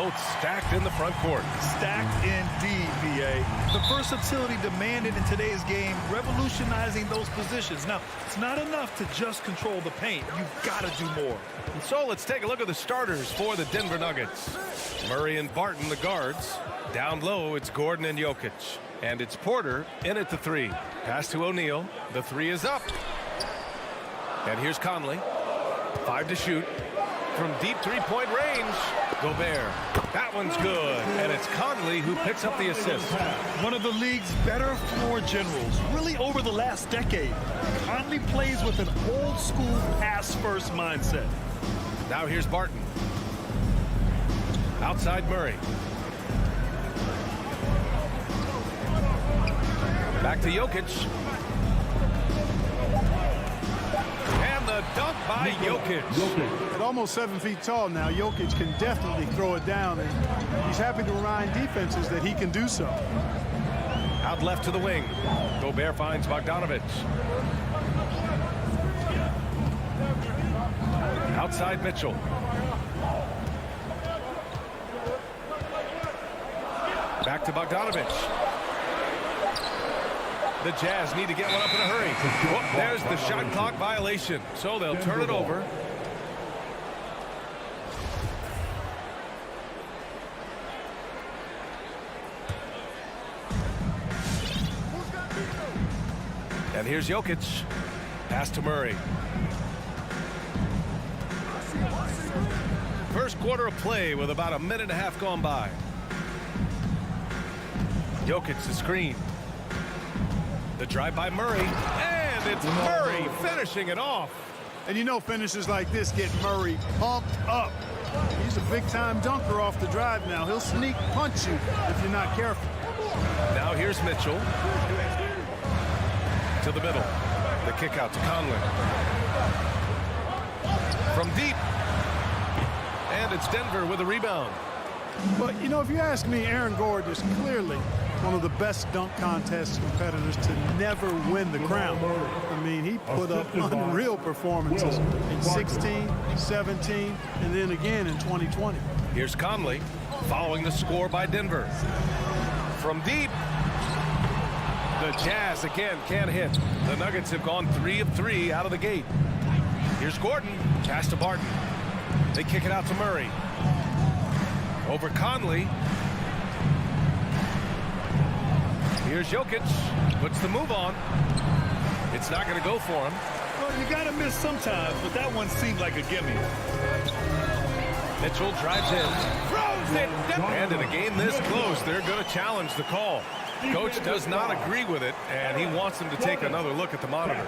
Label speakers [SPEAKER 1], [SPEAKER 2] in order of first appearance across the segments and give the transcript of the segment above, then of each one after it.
[SPEAKER 1] both stacked in the front court.
[SPEAKER 2] Stacked indeed, B.A. The versatility demanded in today's game, revolutionizing those positions. Now, it's not enough to just control the paint. You've got to do more.
[SPEAKER 1] And so let's take a look at the starters for the Denver Nuggets. Murray and Barton, the guards. Down low, it's Gordon and Jokic. And it's Porter in at the three. Pass to O'Neal. The three is up. And here's Conley. 5 to shoot. From deep three-point range, Gobert. That one's good. And it's Conley who picks up the assist.
[SPEAKER 2] One of the league's better floor generals, really over the last decade. Conley plays with an old-school pass-first mindset.
[SPEAKER 1] Now here's Barton. Outside Murray. Back to Jokic. And the dunk by Jokic.
[SPEAKER 3] At almost 7 feet tall now, Jokic can definitely throw it down, and he's happy to remind defenses that he can do so.
[SPEAKER 1] Out left to the wing. Gobert finds Bogdanovic. Outside Mitchell. Back to Bogdanovic. The Jazz need to get one up in a hurry. Oh, there's the shot clock violation. So they'll turn it over. And here's Jokic. Pass to Murray. First quarter of play with about a minute and a half gone by. Jokic the screen. The drive by Murray, and it's Murray finishing it off.
[SPEAKER 3] And you know finishes like this get Murray pumped up. He's a big-time dunker off the drive now. He'll sneak punch you if you're not careful.
[SPEAKER 1] Now here's Mitchell. To the middle. The kick out to Conley. From deep. And it's Denver with a rebound.
[SPEAKER 3] But, you know, if you ask me, Aaron Gordon is clearly one of the best dunk contest competitors to never win the crown. I mean, he put up unreal performances in 16, 17, and then again in 2020.
[SPEAKER 1] Here's Conley following the score by Denver. From deep. The Jazz again can't hit. The Nuggets have gone 3 of 3 out of the gate. Here's Gordon. Pass to Barton. They kick it out to Murray. Over Conley. Here's Jokic. Puts the move on. It's not going to go for him.
[SPEAKER 2] Well, you got to miss sometimes, but that one seemed like a gimme.
[SPEAKER 1] Mitchell drives in. Throws it. And in a game this close, they're going to challenge the call. Coach does not agree with it, and he wants them to take another look at the monitor.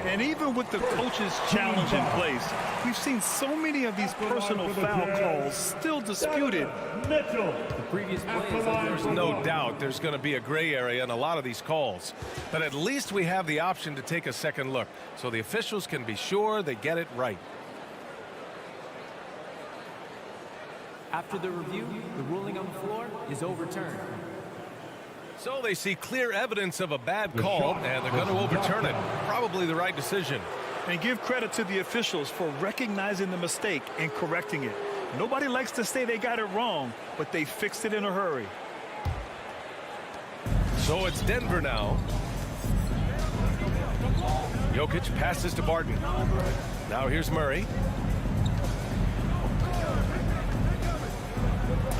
[SPEAKER 2] And even with the coach's challenge in place, we've seen so many of these personal foul calls still disputed.
[SPEAKER 4] The
[SPEAKER 1] previous plays, there's no doubt there's going to be a gray area in a lot of these calls. But at least we have the option to take a second look, so the officials can be sure they get it right.
[SPEAKER 4] After the review, the ruling on the floor is overturned.
[SPEAKER 1] So they see clear evidence of a bad call, and they're going to overturn it. Probably the right decision.
[SPEAKER 2] And give credit to the officials for recognizing the mistake and correcting it. Nobody likes to say they got it wrong, but they fixed it in a hurry.
[SPEAKER 1] So it's Denver now. Jokic passes to Barton. Now here's Murray.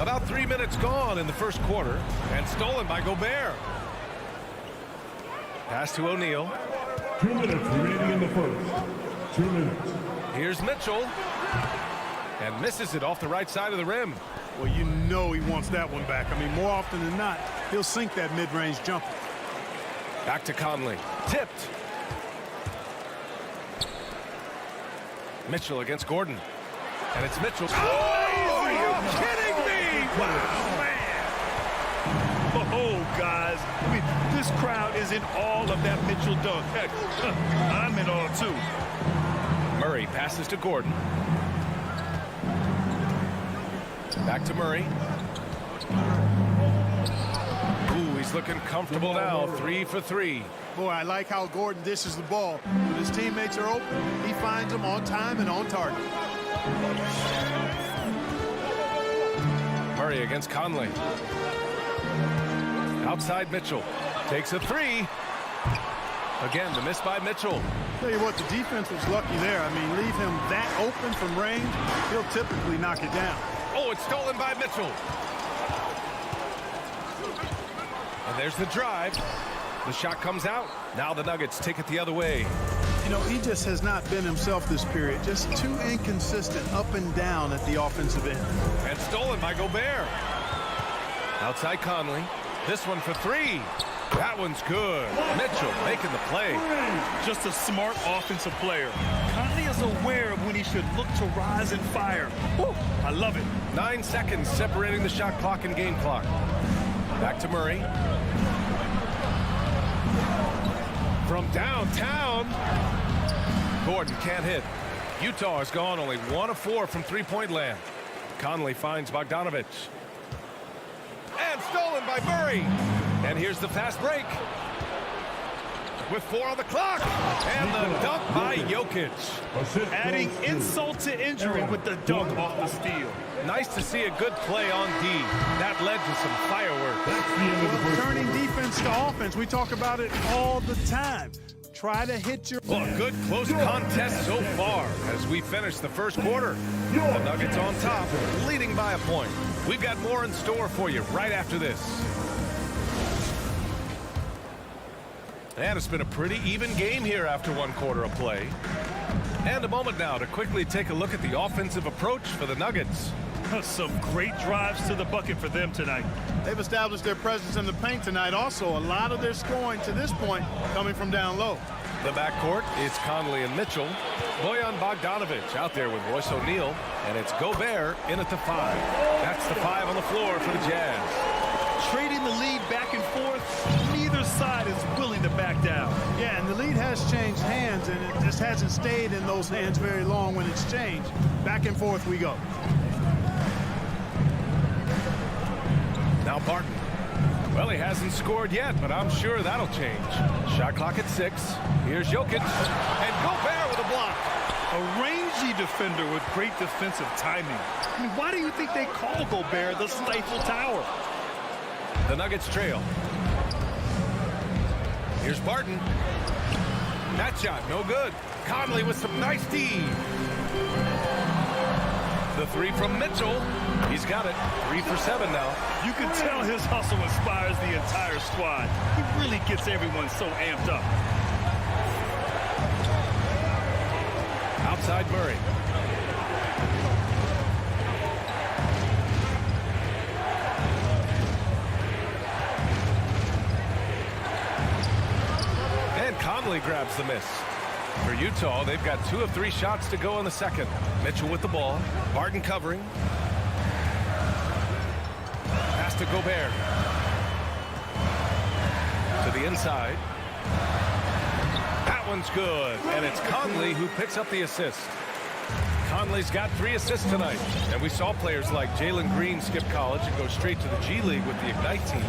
[SPEAKER 1] About 3 minutes gone in the first quarter, and stolen by Gobert. Pass to O'Neal.
[SPEAKER 5] 2 minutes remaining in the first. 2 minutes.
[SPEAKER 1] Here's Mitchell. And misses it off the right side of the rim.
[SPEAKER 3] Well, you know he wants that one back. I mean, more often than not, he'll sink that mid-range jumper.
[SPEAKER 1] Back to Conley. Tipped. Mitchell against Gordon. And it's Mitchell. Oh, are you kidding me?
[SPEAKER 2] Wow, man. Oh, guys. I mean, this crowd is in awe of that Mitchell dunk. Heck, I'm in awe, too.
[SPEAKER 1] Murray passes to Gordon. Back to Murray. Ooh, he's looking comfortable now. 3 for 3.
[SPEAKER 3] Boy, I like how Gordon dishes the ball. When his teammates are open, he finds them on time and on target.
[SPEAKER 1] Murray against Conley. Outside Mitchell. Takes a three. Again, the miss by Mitchell.
[SPEAKER 3] Tell you what, the defense was lucky there. I mean, leave him that open from range, he'll typically knock it down.
[SPEAKER 1] Oh, it's stolen by Mitchell. And there's the drive. The shot comes out. Now the Nuggets take it the other way.
[SPEAKER 3] You know, he just has not been himself this period. Just too inconsistent up and down at the offensive end.
[SPEAKER 1] And stolen by Gobert. Outside Conley. This one for three. That one's good. Mitchell making the play.
[SPEAKER 2] Just a smart offensive player. Conley is aware of when he should look to rise and fire. Woo, I love it.
[SPEAKER 1] 9 seconds separating the shot clock and game clock. Back to Murray. From downtown. Gordon can't hit. Utah has gone only 1 of 4 from three-point land. Conley finds Bogdanovic. And stolen by Murray. And here's the fast break. With 4 on the clock. And the dunk by Jokic.
[SPEAKER 2] Adding insult to injury with the dunk off the steal.
[SPEAKER 1] Nice to see a good play on D. That led to some fireworks.
[SPEAKER 3] Turning defense to offense, we talk about it all the time. Try to hit your...
[SPEAKER 1] Well, a good close contest so far as we finish the first quarter. The Nuggets on top, leading by a point. We've got more in store for you right after this. And it's been a pretty even game here after 1 quarter of play. And a moment now to quickly take a look at the offensive approach for the Nuggets.
[SPEAKER 2] Some great drives to the bucket for them tonight.
[SPEAKER 3] They've established their presence in the paint tonight. Also, a lot of their scoring to this point coming from down low.
[SPEAKER 1] The backcourt is Conley and Mitchell. Bojan Bogdanovic out there with Royce O'Neal. And it's Gobert in at the 5. That's the 5 on the floor for the Jazz.
[SPEAKER 2] Trading the lead back and forth, neither side is willing to back down.
[SPEAKER 3] Yeah, and the lead has changed hands, and it just hasn't stayed in those hands very long when it's changed. Back and forth we go.
[SPEAKER 1] Now Barton. Well, he hasn't scored yet, but I'm sure that'll change. Shot clock at 6. Here's Jokic. And Gobert with a block.
[SPEAKER 2] A rangy defender with great defensive timing. I mean, why do you think they call Gobert the Stifle Tower?
[SPEAKER 1] The Nuggets trail. Here's Barton. That shot, no good. Conley with some nice D. The 3 from Mitchell. He's got it. 3 for 7 now.
[SPEAKER 2] You can tell his hustle inspires the entire squad. He really gets everyone so amped up.
[SPEAKER 1] Outside Murray. And Conley grabs the miss. For Utah, they've got 2 of 3 shots to go in the second. Mitchell with the ball. Barton covering. Pass to Gobert. To the inside. That one's good. And it's Conley who picks up the assist. Conley's got 3 assists tonight. And we saw players like Jalen Green skip college and go straight to the G League with the Ignite team.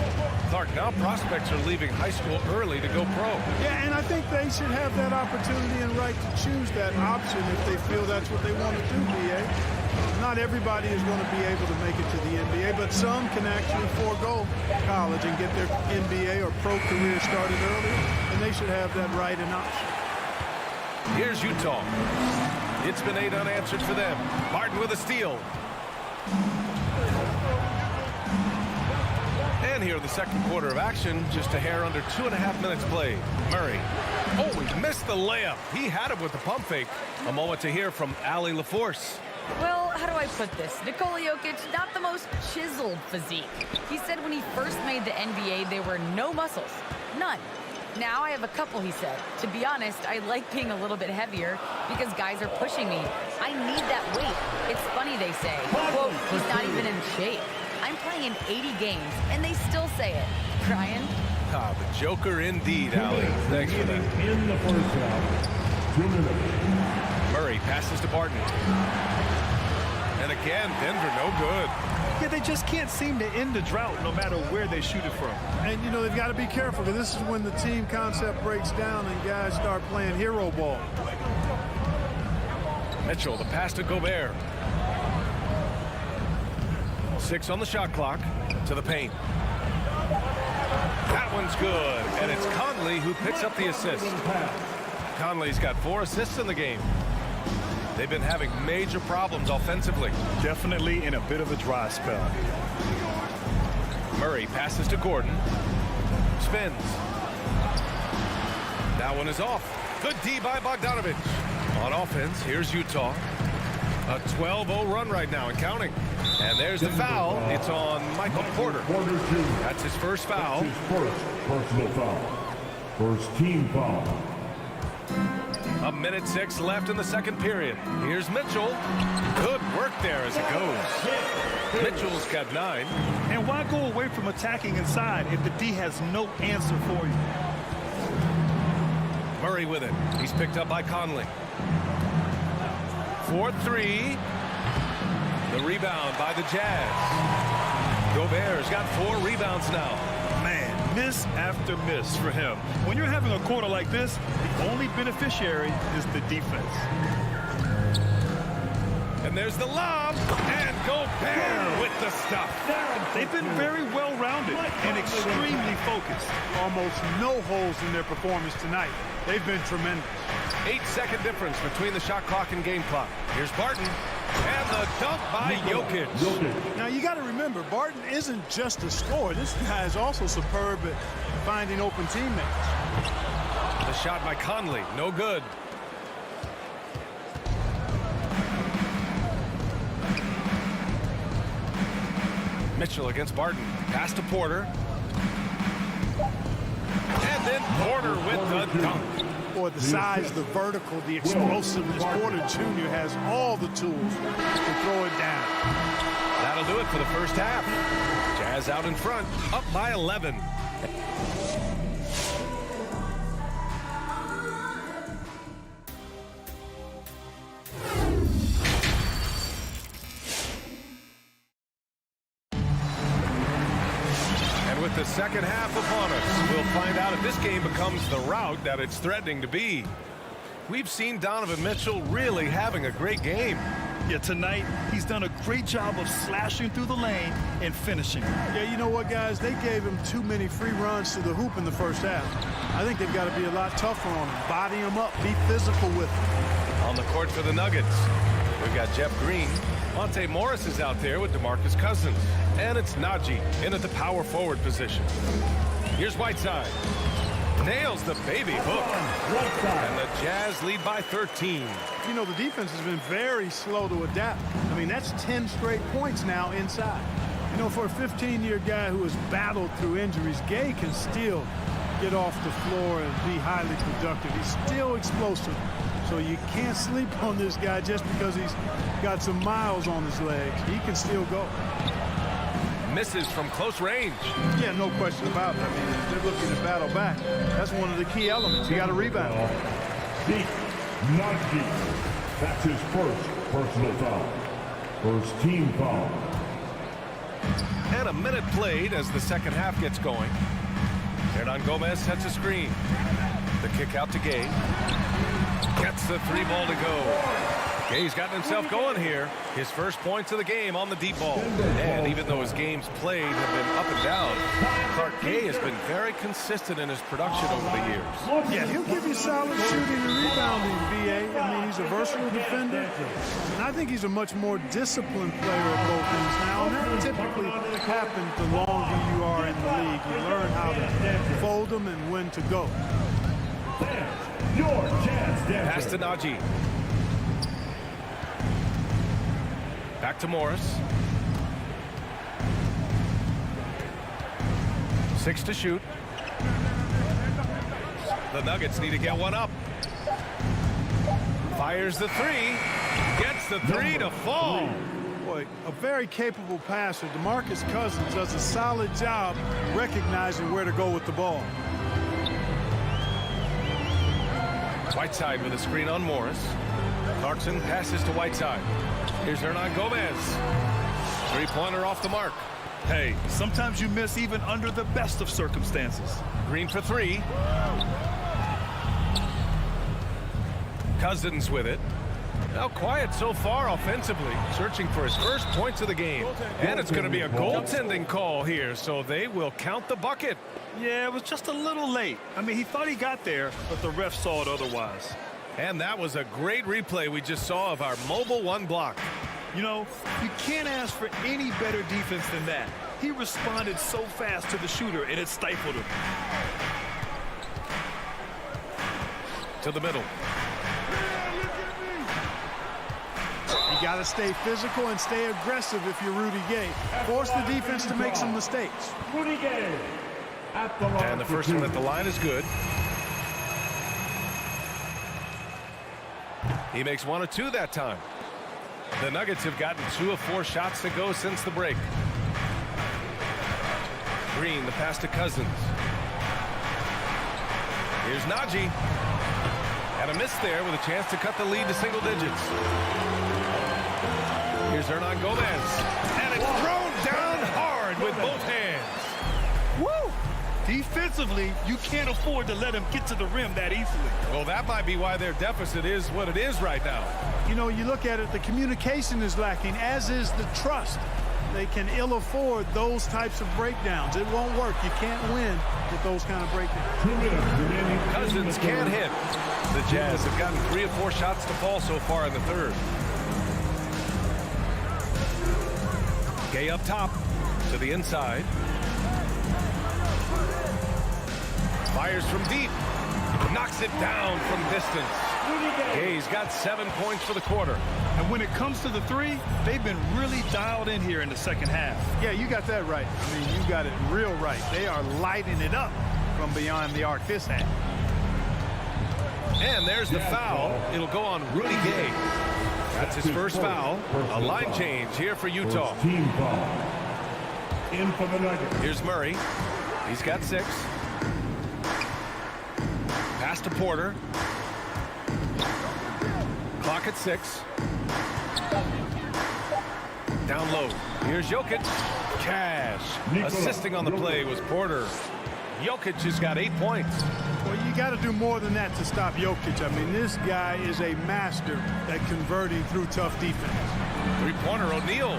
[SPEAKER 1] Clark, now prospects are leaving high school early to go pro.
[SPEAKER 3] Yeah, and I think they should have that opportunity and right to choose that option if they feel that's what they want to do, BA. Not everybody is going to be able to make it to the NBA, but some can actually forego college and get their NBA or pro career started early, and they should have that right and option.
[SPEAKER 1] Here's Utah. It's been 8 unanswered for them. Barton with a steal. And here the second quarter of action. Just a hair under 2.5 minutes played. Murray. Oh, he missed the layup. He had it with the pump fake. A moment to hear from Allie LaForce.
[SPEAKER 6] Well, how do I put this? Nikola Jokic, not the most chiseled physique. He said when he first made the NBA, there were no muscles. None. Now I have a couple, he said. To be honest, I like being a little bit heavier because guys are pushing me. I need that weight. It's funny they say, quote, he's not even in shape. I'm playing in 80 games, and they still say it. Brian?
[SPEAKER 1] Ah, the Joker indeed, Allie. Thanks for that.
[SPEAKER 5] In the first half, 2 minutes.
[SPEAKER 1] Murray passes to Barton. And again, Denver no good.
[SPEAKER 2] Yeah, they just can't seem to end the drought no matter where they shoot it from.
[SPEAKER 3] And, you know, they've got to be careful because this is when the team concept breaks down and guys start playing hero ball.
[SPEAKER 1] Mitchell, the pass to Gobert. 6 on the shot clock. To the paint. That one's good. And it's Conley who picks up the assist. Conley's got 4 assists in the game. They've been having major problems offensively.
[SPEAKER 2] Definitely in a bit of a dry spell.
[SPEAKER 1] Murray passes to Gordon. Spins. That one is off. Good D by Bogdanovic. On offense, here's Utah. A 12-0 run right now and counting. And there's the foul. It's on Michael Porter. That's his first foul.
[SPEAKER 5] His first personal foul. First team foul.
[SPEAKER 1] 1:06 left in the second period. Here's Mitchell. Good work there as it goes. Mitchell's got 9.
[SPEAKER 2] And why go away from attacking inside if the D has no answer for you?
[SPEAKER 1] Murray with it. He's picked up by Conley. 4-3. The rebound by the Jazz. Gobert's got 4 rebounds now.
[SPEAKER 2] Man, miss after miss for him. When you're having a quarter like this, the only beneficiary is the defense.
[SPEAKER 1] And there's the lob. And Gobert with the stuff.
[SPEAKER 2] They've been very well-rounded and extremely focused.
[SPEAKER 3] Almost no holes in their performance tonight. They've been tremendous.
[SPEAKER 1] 8-second difference between the shot clock and game clock. Here's Barton. And the dunk by Jokic.
[SPEAKER 3] Now, you got to remember, Barton isn't just a scorer. This guy is also superb at finding open teammates.
[SPEAKER 1] The shot by Conley. No good. Mitchell against Barton. Pass to Porter. And then Porter with the dunk.
[SPEAKER 3] Boy, the size, the vertical, the explosiveness. Porter Jr. has all the tools to throw it down.
[SPEAKER 1] That'll do it for the first half. Jazz out in front, up by 11. With the second half upon us, we'll find out if this game becomes the rout that it's threatening to be. We've seen Donovan Mitchell really having a great game.
[SPEAKER 2] Yeah, tonight he's done a great job of slashing through the lane and finishing.
[SPEAKER 3] Yeah, you know what, guys? They gave him too many free runs to the hoop in the first half. I think they've got to be a lot tougher on him. Body him up. Be physical with him.
[SPEAKER 1] On the court for the Nuggets, we've got Jeff Green. Monte Morris is out there with DeMarcus Cousins. And it's Najee in at the power forward position. Here's Whiteside. Nails the baby hook. And the Jazz lead by 13.
[SPEAKER 3] You know, the defense has been very slow to adapt. I mean, that's 10 straight points now inside. You know, for a 15-year guy who has battled through injuries, Gay can still get off the floor and be highly productive. He's still explosive. So you can't sleep on this guy just because he's got some miles on his legs. He can still go.
[SPEAKER 1] Misses from close range.
[SPEAKER 3] Yeah, no question about it. I mean, if they're looking to battle back, that's one of the key elements. You got to rebound.
[SPEAKER 5] Deep, not deep. That's his first personal foul. First team foul.
[SPEAKER 1] And a minute played as the second half gets going. Hernangomez sets a screen. The kick out to Gay. Gets the 3 ball to go. Gay's gotten himself going here. His first points of the game on the deep ball. And even though his games played have been up and down, Clark Gay has been very consistent in his production over the years.
[SPEAKER 3] Yeah, he'll give you solid shooting and rebounding, B.A. I mean, he's a versatile defender. And I think he's a much more disciplined player at both ends now. And that typically happens the longer you are in the league. You learn how to fold them and when to go.
[SPEAKER 5] Your Jazz Denver.
[SPEAKER 1] Pass to Najee. Back to Morris. 6 to shoot. The Nuggets need to get one up. Fires the 3. Gets the 3 to fall.
[SPEAKER 3] Boy, a very capable passer. DeMarcus Cousins does a solid job recognizing where to go with the ball.
[SPEAKER 1] Whiteside with a screen on Morris. Clarkson passes to Whiteside. Here's Hernangomez. 3-pointer off the mark.
[SPEAKER 2] Hey, sometimes you miss even under the best of circumstances.
[SPEAKER 1] Green for 3. Cousins with it. Well, quiet so far offensively, searching for his first points of the game. And it's going to be a goaltending call here, so they will count the bucket.
[SPEAKER 2] Yeah, it was just a little late. I mean, he thought he got there, but the ref saw it otherwise.
[SPEAKER 1] And that was a great replay we just saw of our mobile one block.
[SPEAKER 2] You know, you can't ask for any better defense than that. He responded so fast to the shooter, and it stifled him.
[SPEAKER 1] To the middle.
[SPEAKER 3] You got to stay physical and stay aggressive if you're Rudy Gay. Force the defense to make some mistakes.
[SPEAKER 5] Rudy Gay at the line.
[SPEAKER 1] And the first one at the line is good. He makes 1 of 2 that time. The Nuggets have gotten 2 of 4 shots to go since the break. Green, the pass to Cousins. Here's Najee. And a miss there with a chance to cut the lead to single digits. Here's Hernan Gomez. And it's thrown down hard with both hands.
[SPEAKER 2] Woo! Defensively, you can't afford to let him get to the rim that easily.
[SPEAKER 1] Well, that might be why their deficit is what it is right now.
[SPEAKER 3] You know, you look at it, the communication is lacking, as is the trust. They can ill afford those types of breakdowns. It won't work. You can't win with those kind of breakdowns.
[SPEAKER 5] 2 minutes remaining.
[SPEAKER 1] Cousins can't hit. The Jazz have gotten 3 of 4 shots to fall so far in the third. Gay up top to the inside. Fires from deep. Knocks it down from distance. Gay's got 7 points for the quarter.
[SPEAKER 2] And when it comes to the three, they've been really dialed in here in the second half.
[SPEAKER 3] Yeah, you got that right. I mean, you got it real right. They are lighting it up from beyond the arc this half.
[SPEAKER 1] And there's the foul. It'll go on Rudy Gay. That's his first foul. A line change here for Utah.
[SPEAKER 5] First team foul. In for the Nuggets.
[SPEAKER 1] Here's Murray. He's got 6. Pass to Porter. Clock at 6. Down low. Here's Jokic. Cash. Assisting on the play was Porter. Jokic has got 8 points.
[SPEAKER 3] Well, you got to do more than that to stop Jokic. I mean, this guy is a master at converting through tough defense.
[SPEAKER 1] 3-pointer, O'Neal.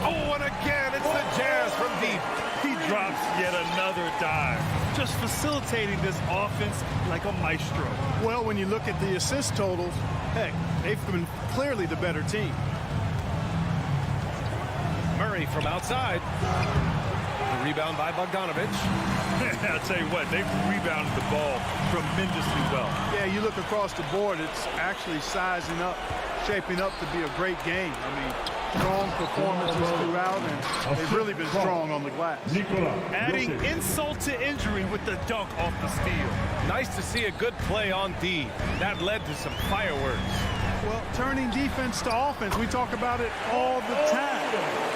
[SPEAKER 1] Oh, and again, it's the Jazz from deep.
[SPEAKER 2] He drops yet another dive, just facilitating this offense like a maestro.
[SPEAKER 3] Well, when you look at the assist totals, heck, they've been clearly the better team.
[SPEAKER 1] Murray from outside. The rebound by Bogdanovich.
[SPEAKER 2] I'll tell you what, they've rebounded the ball tremendously well.
[SPEAKER 3] Yeah, you look across the board, it's actually sizing up, shaping up to be a great game. I mean, strong performances throughout, and they've really been strong on the glass.
[SPEAKER 2] Adding insult to injury with the dunk off the steal.
[SPEAKER 1] Nice to see a good play on D. That led to some fireworks.
[SPEAKER 3] Well, turning defense to offense, we talk about it all the time.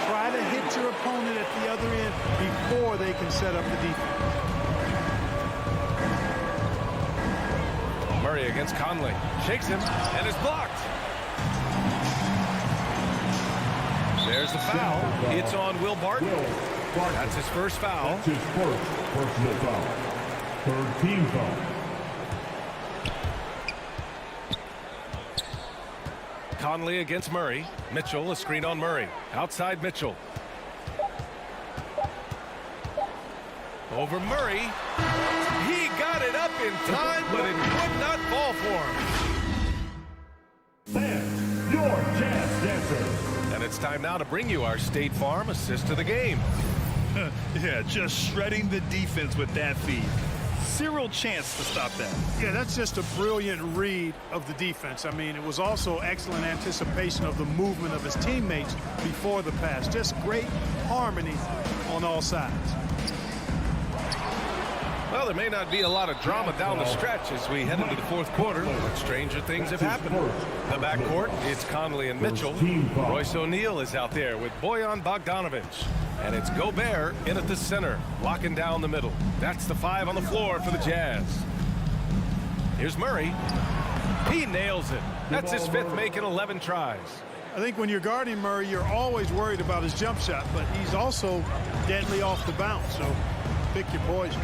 [SPEAKER 3] Try to hit your opponent at the other end before they can set up the defense.
[SPEAKER 1] Murray against Conley. Shakes him and is blocked. There's the foul. It's on Will Barton. That's his first foul.
[SPEAKER 5] That's his first personal foul. Third team foul.
[SPEAKER 1] Conley against Murray. Mitchell, a screen on Murray. Outside Mitchell. Over Murray. He got it up in time, but it would not fall for him.
[SPEAKER 5] And your Jazz Dancers.
[SPEAKER 1] And it's time now to bring you our State Farm assist of the game.
[SPEAKER 2] Yeah, just shredding the defense with that feed. Zero chance to stop that.
[SPEAKER 3] Yeah, that's just a brilliant read of the defense. I mean, it was also excellent anticipation of the movement of his teammates before the pass. Just great harmony on all sides.
[SPEAKER 1] Well, there may not be a lot of drama down the stretch as we head into the fourth quarter, but stranger things have happened. The backcourt, it's Conley and Mitchell. Royce O'Neal is out there with Bojan Bogdanovich. And it's Gobert in at the center, locking down the middle. That's the 5 on the floor for the Jazz. Here's Murray. He nails it. That's his 5th make in 11 tries.
[SPEAKER 3] I think when you're guarding Murray, you're always worried about his jump shot, but he's also deadly off the bounce, so pick your poison.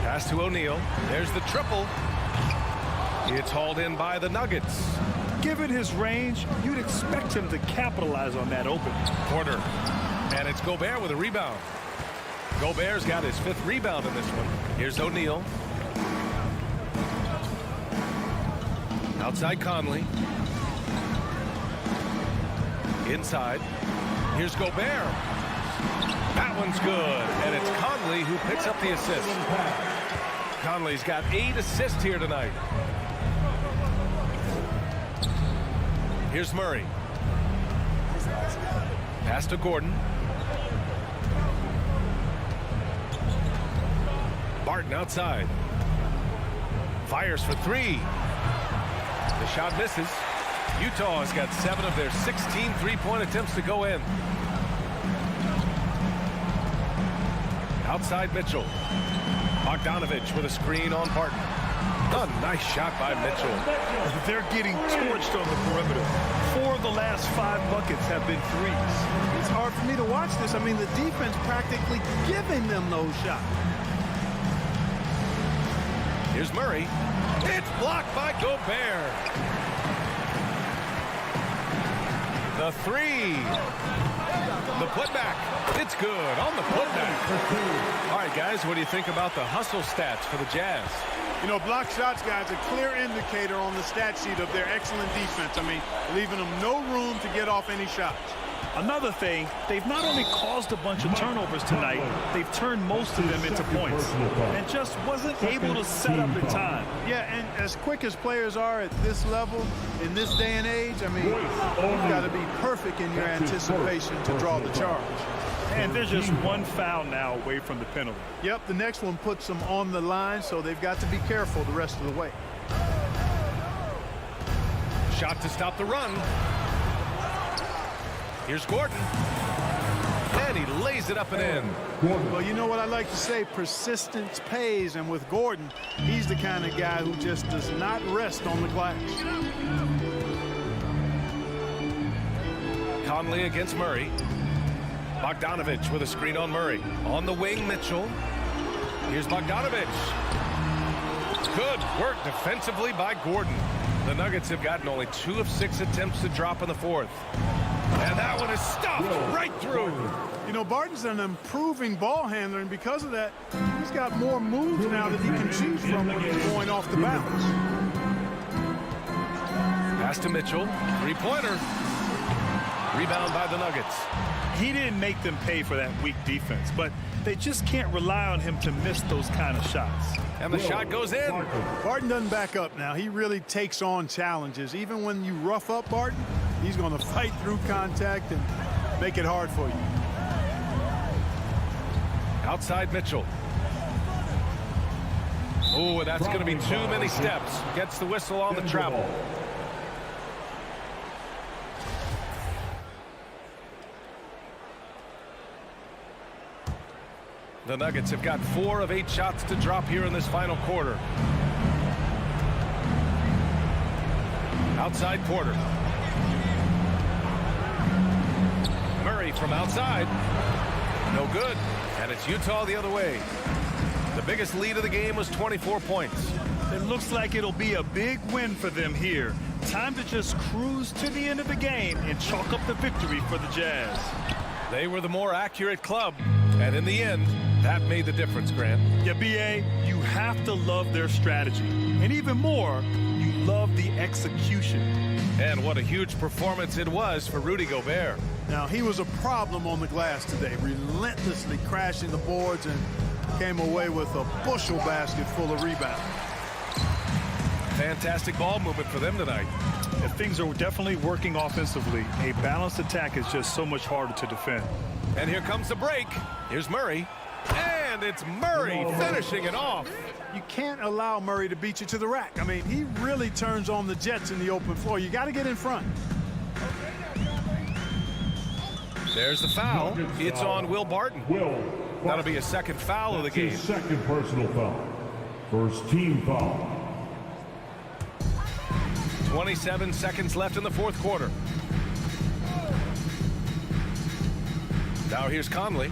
[SPEAKER 1] Pass to O'Neal. There's the triple. It's hauled in by the Nuggets.
[SPEAKER 2] Given his range, you'd expect him to capitalize on that opening.
[SPEAKER 1] Porter. And it's Gobert with a rebound. Gobert's got his 5th rebound in this one. Here's O'Neal. Outside Conley. Inside. Here's Gobert. That one's good. And it's Conley who picks up the assist. Conley's got 8 assists here tonight. Here's Murray. Pass to Gordon. Barton outside. Fires for 3. The shot misses. Utah has got 7 of their 16 three-point attempts to go in. Outside Mitchell. Bogdanovich with a screen on Barton. A nice shot by Mitchell.
[SPEAKER 2] They're getting torched on the perimeter. 4 of the last 5 buckets have been threes.
[SPEAKER 3] It's hard for me to watch this. I mean, the defense practically giving them those shots.
[SPEAKER 1] Here's Murray. It's blocked by Gobert. The 3. The putback. It's good on the putback. All right, guys, what do you think about the hustle stats for the Jazz?
[SPEAKER 3] You know, block shots, guys, a clear indicator on the stat sheet of their excellent defense. I mean, leaving them no room to get off any shots.
[SPEAKER 2] Another thing, they've not only caused a bunch of turnovers tonight, they've turned most of them into points and just wasn't able to set up in time.
[SPEAKER 3] Yeah, and as quick as players are at this level, in this day and age, I mean, you've got to be perfect in your anticipation to draw the charge.
[SPEAKER 2] And there's just 1 foul now away from the penalty.
[SPEAKER 3] Yep, the next one puts them on the line, so they've got to be careful the rest of the way.
[SPEAKER 1] Shot to stop the run. Here's Gordon. And he lays it up and in.
[SPEAKER 3] Well, you know what I like to say, persistence pays, and with Gordon, he's the kind of guy who just does not rest on the glass.
[SPEAKER 1] Conley against Murray. Bogdanovich with a screen on Murray. On the wing, Mitchell. Here's Bogdanovich. Good work defensively by Gordon. The Nuggets have gotten only 2 of 6 attempts to drop in the 4th. And that one is stuffed right through.
[SPEAKER 3] You know, Barton's an improving ball handler, and because of that, he's got more moves now that he can choose from when he's going off the bounce.
[SPEAKER 1] Pass to Mitchell. 3-pointer. Rebound by the Nuggets.
[SPEAKER 2] He didn't make them pay for that weak defense, but they just can't rely on him to miss those kind of shots.
[SPEAKER 1] And the shot goes in.
[SPEAKER 3] Barton doesn't back up now. He really takes on challenges. Even when you rough up Barton, he's going to fight through contact and make it hard for you.
[SPEAKER 1] Outside Mitchell. Oh, that's going to be too many steps. Gets the whistle on the travel. The Nuggets have got 4 of 8 shots to drop here in this final quarter. Outside Porter. Murray from outside. No good. And it's Utah the other way. The biggest lead of the game was 24 points.
[SPEAKER 2] It looks like it'll be a big win for them here. Time to just cruise to the end of the game and chalk up the victory for the Jazz.
[SPEAKER 1] They were the more accurate club. And in the end, that made the difference, Grant.
[SPEAKER 2] Yeah, B.A., you have to love their strategy. And even more, you love the execution.
[SPEAKER 1] And what a huge performance it was for Rudy Gobert.
[SPEAKER 3] Now, he was a problem on the glass today, relentlessly crashing the boards and came away with a bushel basket full of rebounds.
[SPEAKER 1] Fantastic ball movement for them tonight.
[SPEAKER 2] And things are definitely working offensively. A balanced attack is just so much harder to defend.
[SPEAKER 1] And here comes the break. Here's Murray. And it's Murray finishing it off.
[SPEAKER 3] You can't allow Murray to beat you to the rack. I mean, he really turns on the Jets in the open floor. You got to get in front.
[SPEAKER 1] There's the foul. It's on Will Barton. That'll be a second foul of the game.
[SPEAKER 5] Second personal foul. First team foul.
[SPEAKER 1] 27 seconds left in the 4th quarter. Now here's Conley.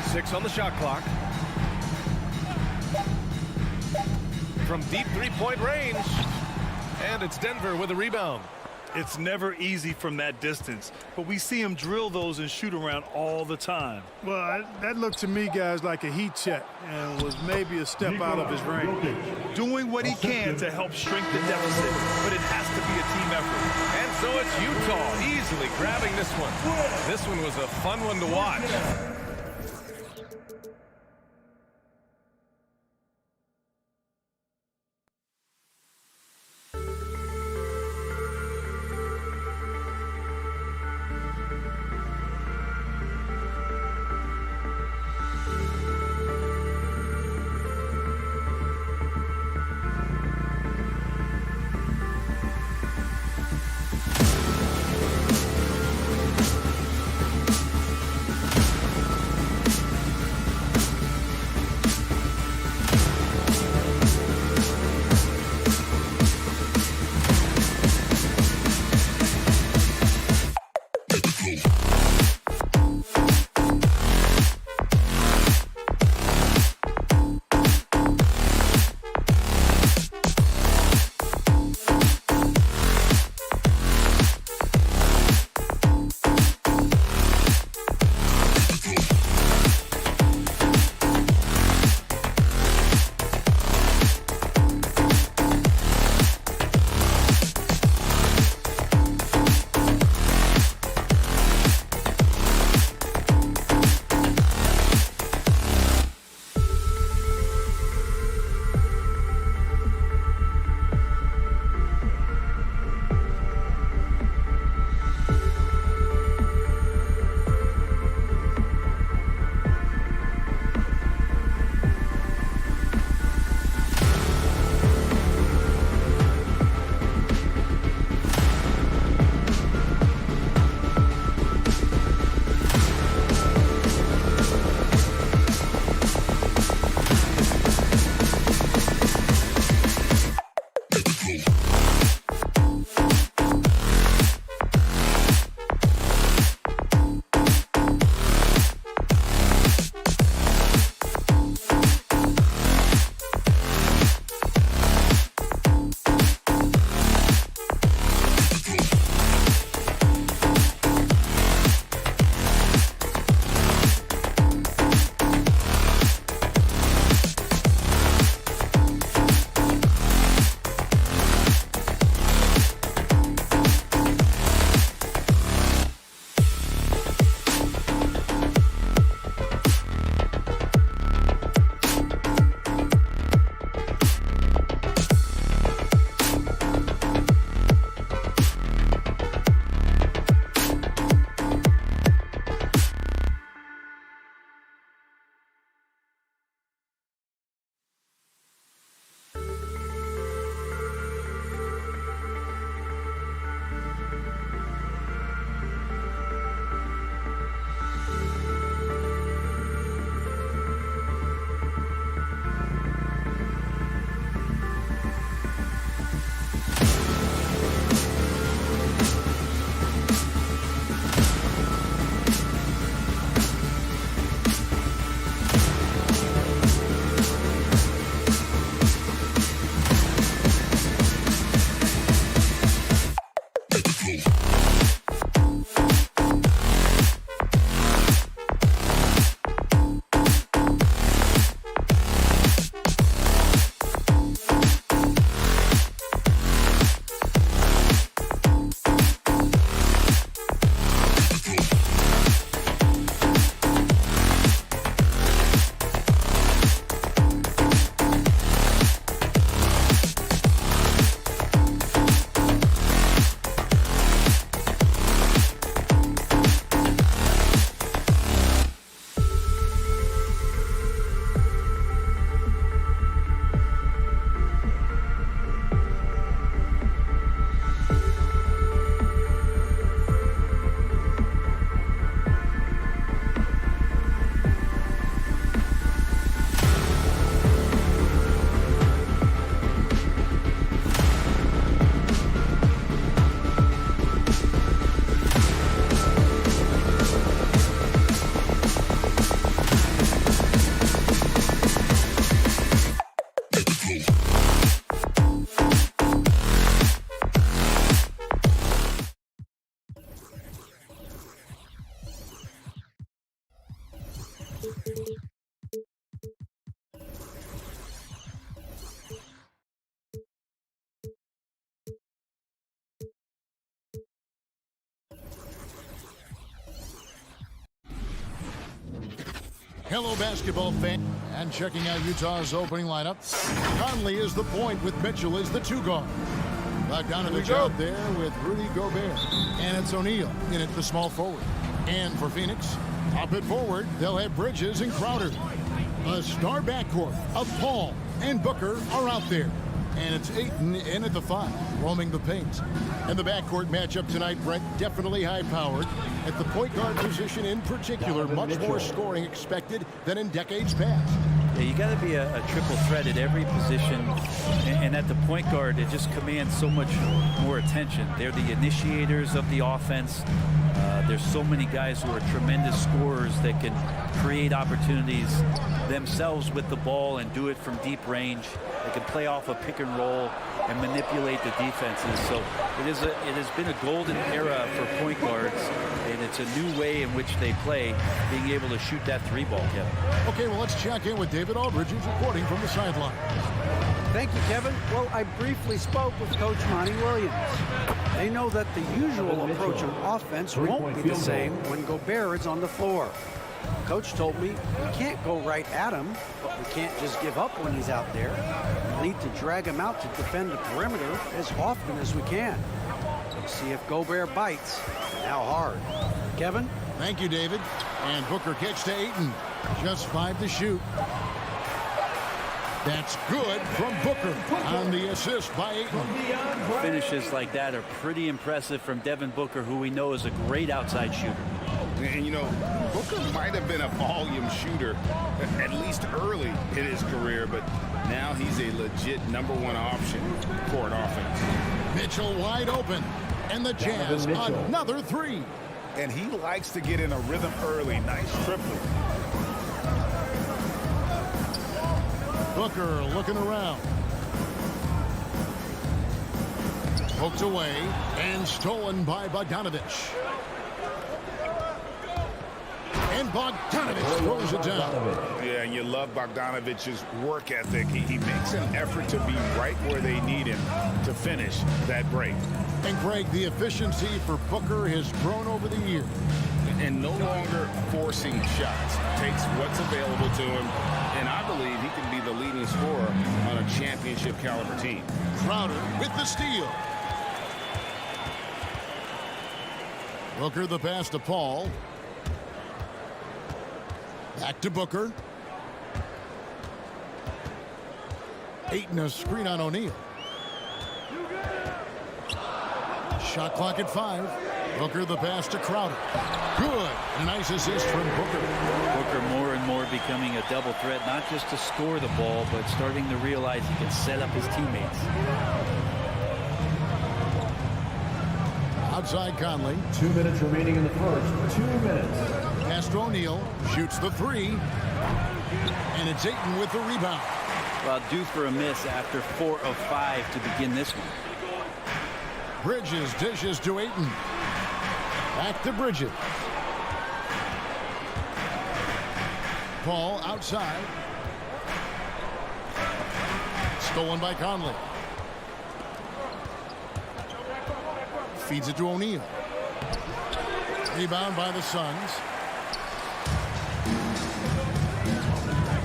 [SPEAKER 1] 6 on the shot clock. from deep three-point range. And it's Denver with a rebound.
[SPEAKER 2] It's never easy from that distance, but we see him drill those and shoot around all the time.
[SPEAKER 3] Well, that looked to me, guys, like a heat check and was maybe a step out of his range.
[SPEAKER 2] Doing what he can to help shrink the deficit, but it has to be a team effort.
[SPEAKER 1] And so it's Utah easily grabbing this one. This one was a fun one to watch.
[SPEAKER 7] Hello, basketball fan. And checking out Utah's opening lineup. Conley is the point with Mitchell as the 2 guard. Bogdanovich out there with Rudy Gobert. And it's O'Neal in at the small forward. And for Phoenix, top it forward, they'll have Bridges and Crowder. A star backcourt of Paul and Booker are out there. And it's Ayton in at the 5, roaming the paint. And the backcourt matchup tonight, Brett, definitely high-powered. At the point guard position in particular, much more scoring expected than in decades past.
[SPEAKER 8] Yeah, you got to be a triple threat at every position, and at the point guard, it just commands so much more attention. They're the initiators of the offense. There's so many guys who are tremendous scorers that can create opportunities themselves with the ball and do it from deep range. They can play off a pick and roll and manipulate the defenses. So it has been a golden era for point guards, and it's a new way in which they play, being able to shoot that 3-ball, Kevin.
[SPEAKER 7] Okay, well, let's check in with David Aldridge, who's reporting from the sideline.
[SPEAKER 9] Thank you, Kevin. Well, I briefly spoke with Coach Monty Williams. They know that the usual approach on offense won't be the same when Gobert is on the floor. Coach told me we can't go right at him, but we can't just give up when he's out there. We need to drag him out to defend the perimeter as often as we can. Let's see if Gobert bites and how hard. Kevin?
[SPEAKER 7] Thank you, David. And Booker kicks to Ayton. Just 5 to shoot. That's good from Booker on the assist by Ayton.
[SPEAKER 8] Finishes like that are pretty impressive from Devin Booker, who we know is a great outside shooter.
[SPEAKER 10] And, you know, Booker might have been a volume shooter, at least early in his career, but now he's a legit #1 option for an offense.
[SPEAKER 7] Mitchell wide open, and the Jazz another 3.
[SPEAKER 2] And he likes to get in a rhythm early. Nice triplet.
[SPEAKER 7] Booker looking around. Poked away and stolen by Bogdanovich. And Bogdanovich throws it down.
[SPEAKER 2] Yeah, and you love Bogdanovich's work ethic. He makes an effort to be right where they need him to finish that break.
[SPEAKER 7] And Greg, the efficiency for Booker has grown over the years.
[SPEAKER 10] And no longer forcing shots. Takes what's available to him, and I believe he can be the leading scorer on a championship caliber team.
[SPEAKER 7] Crowder with the steal. Booker the pass to Paul. Back to Booker. Ayton a screen on O'Neal. Shot clock at 5. Booker the pass to Crowder. Good. A nice assist from Booker.
[SPEAKER 8] Booker more and more becoming a double threat, not just to score the ball, but starting to realize he can set up his teammates.
[SPEAKER 7] Outside Conley.
[SPEAKER 5] 2 minutes remaining in the first. 2 minutes.
[SPEAKER 7] Pass to O'Neal. Shoots the 3. And it's Ayton with the rebound.
[SPEAKER 8] Well, due for a miss after 4 of 5 to begin this one.
[SPEAKER 7] Bridges dishes to Ayton. Back to Bridges. Paul outside. Stolen by Conley. Feeds it to O'Neal. Rebound by the Suns.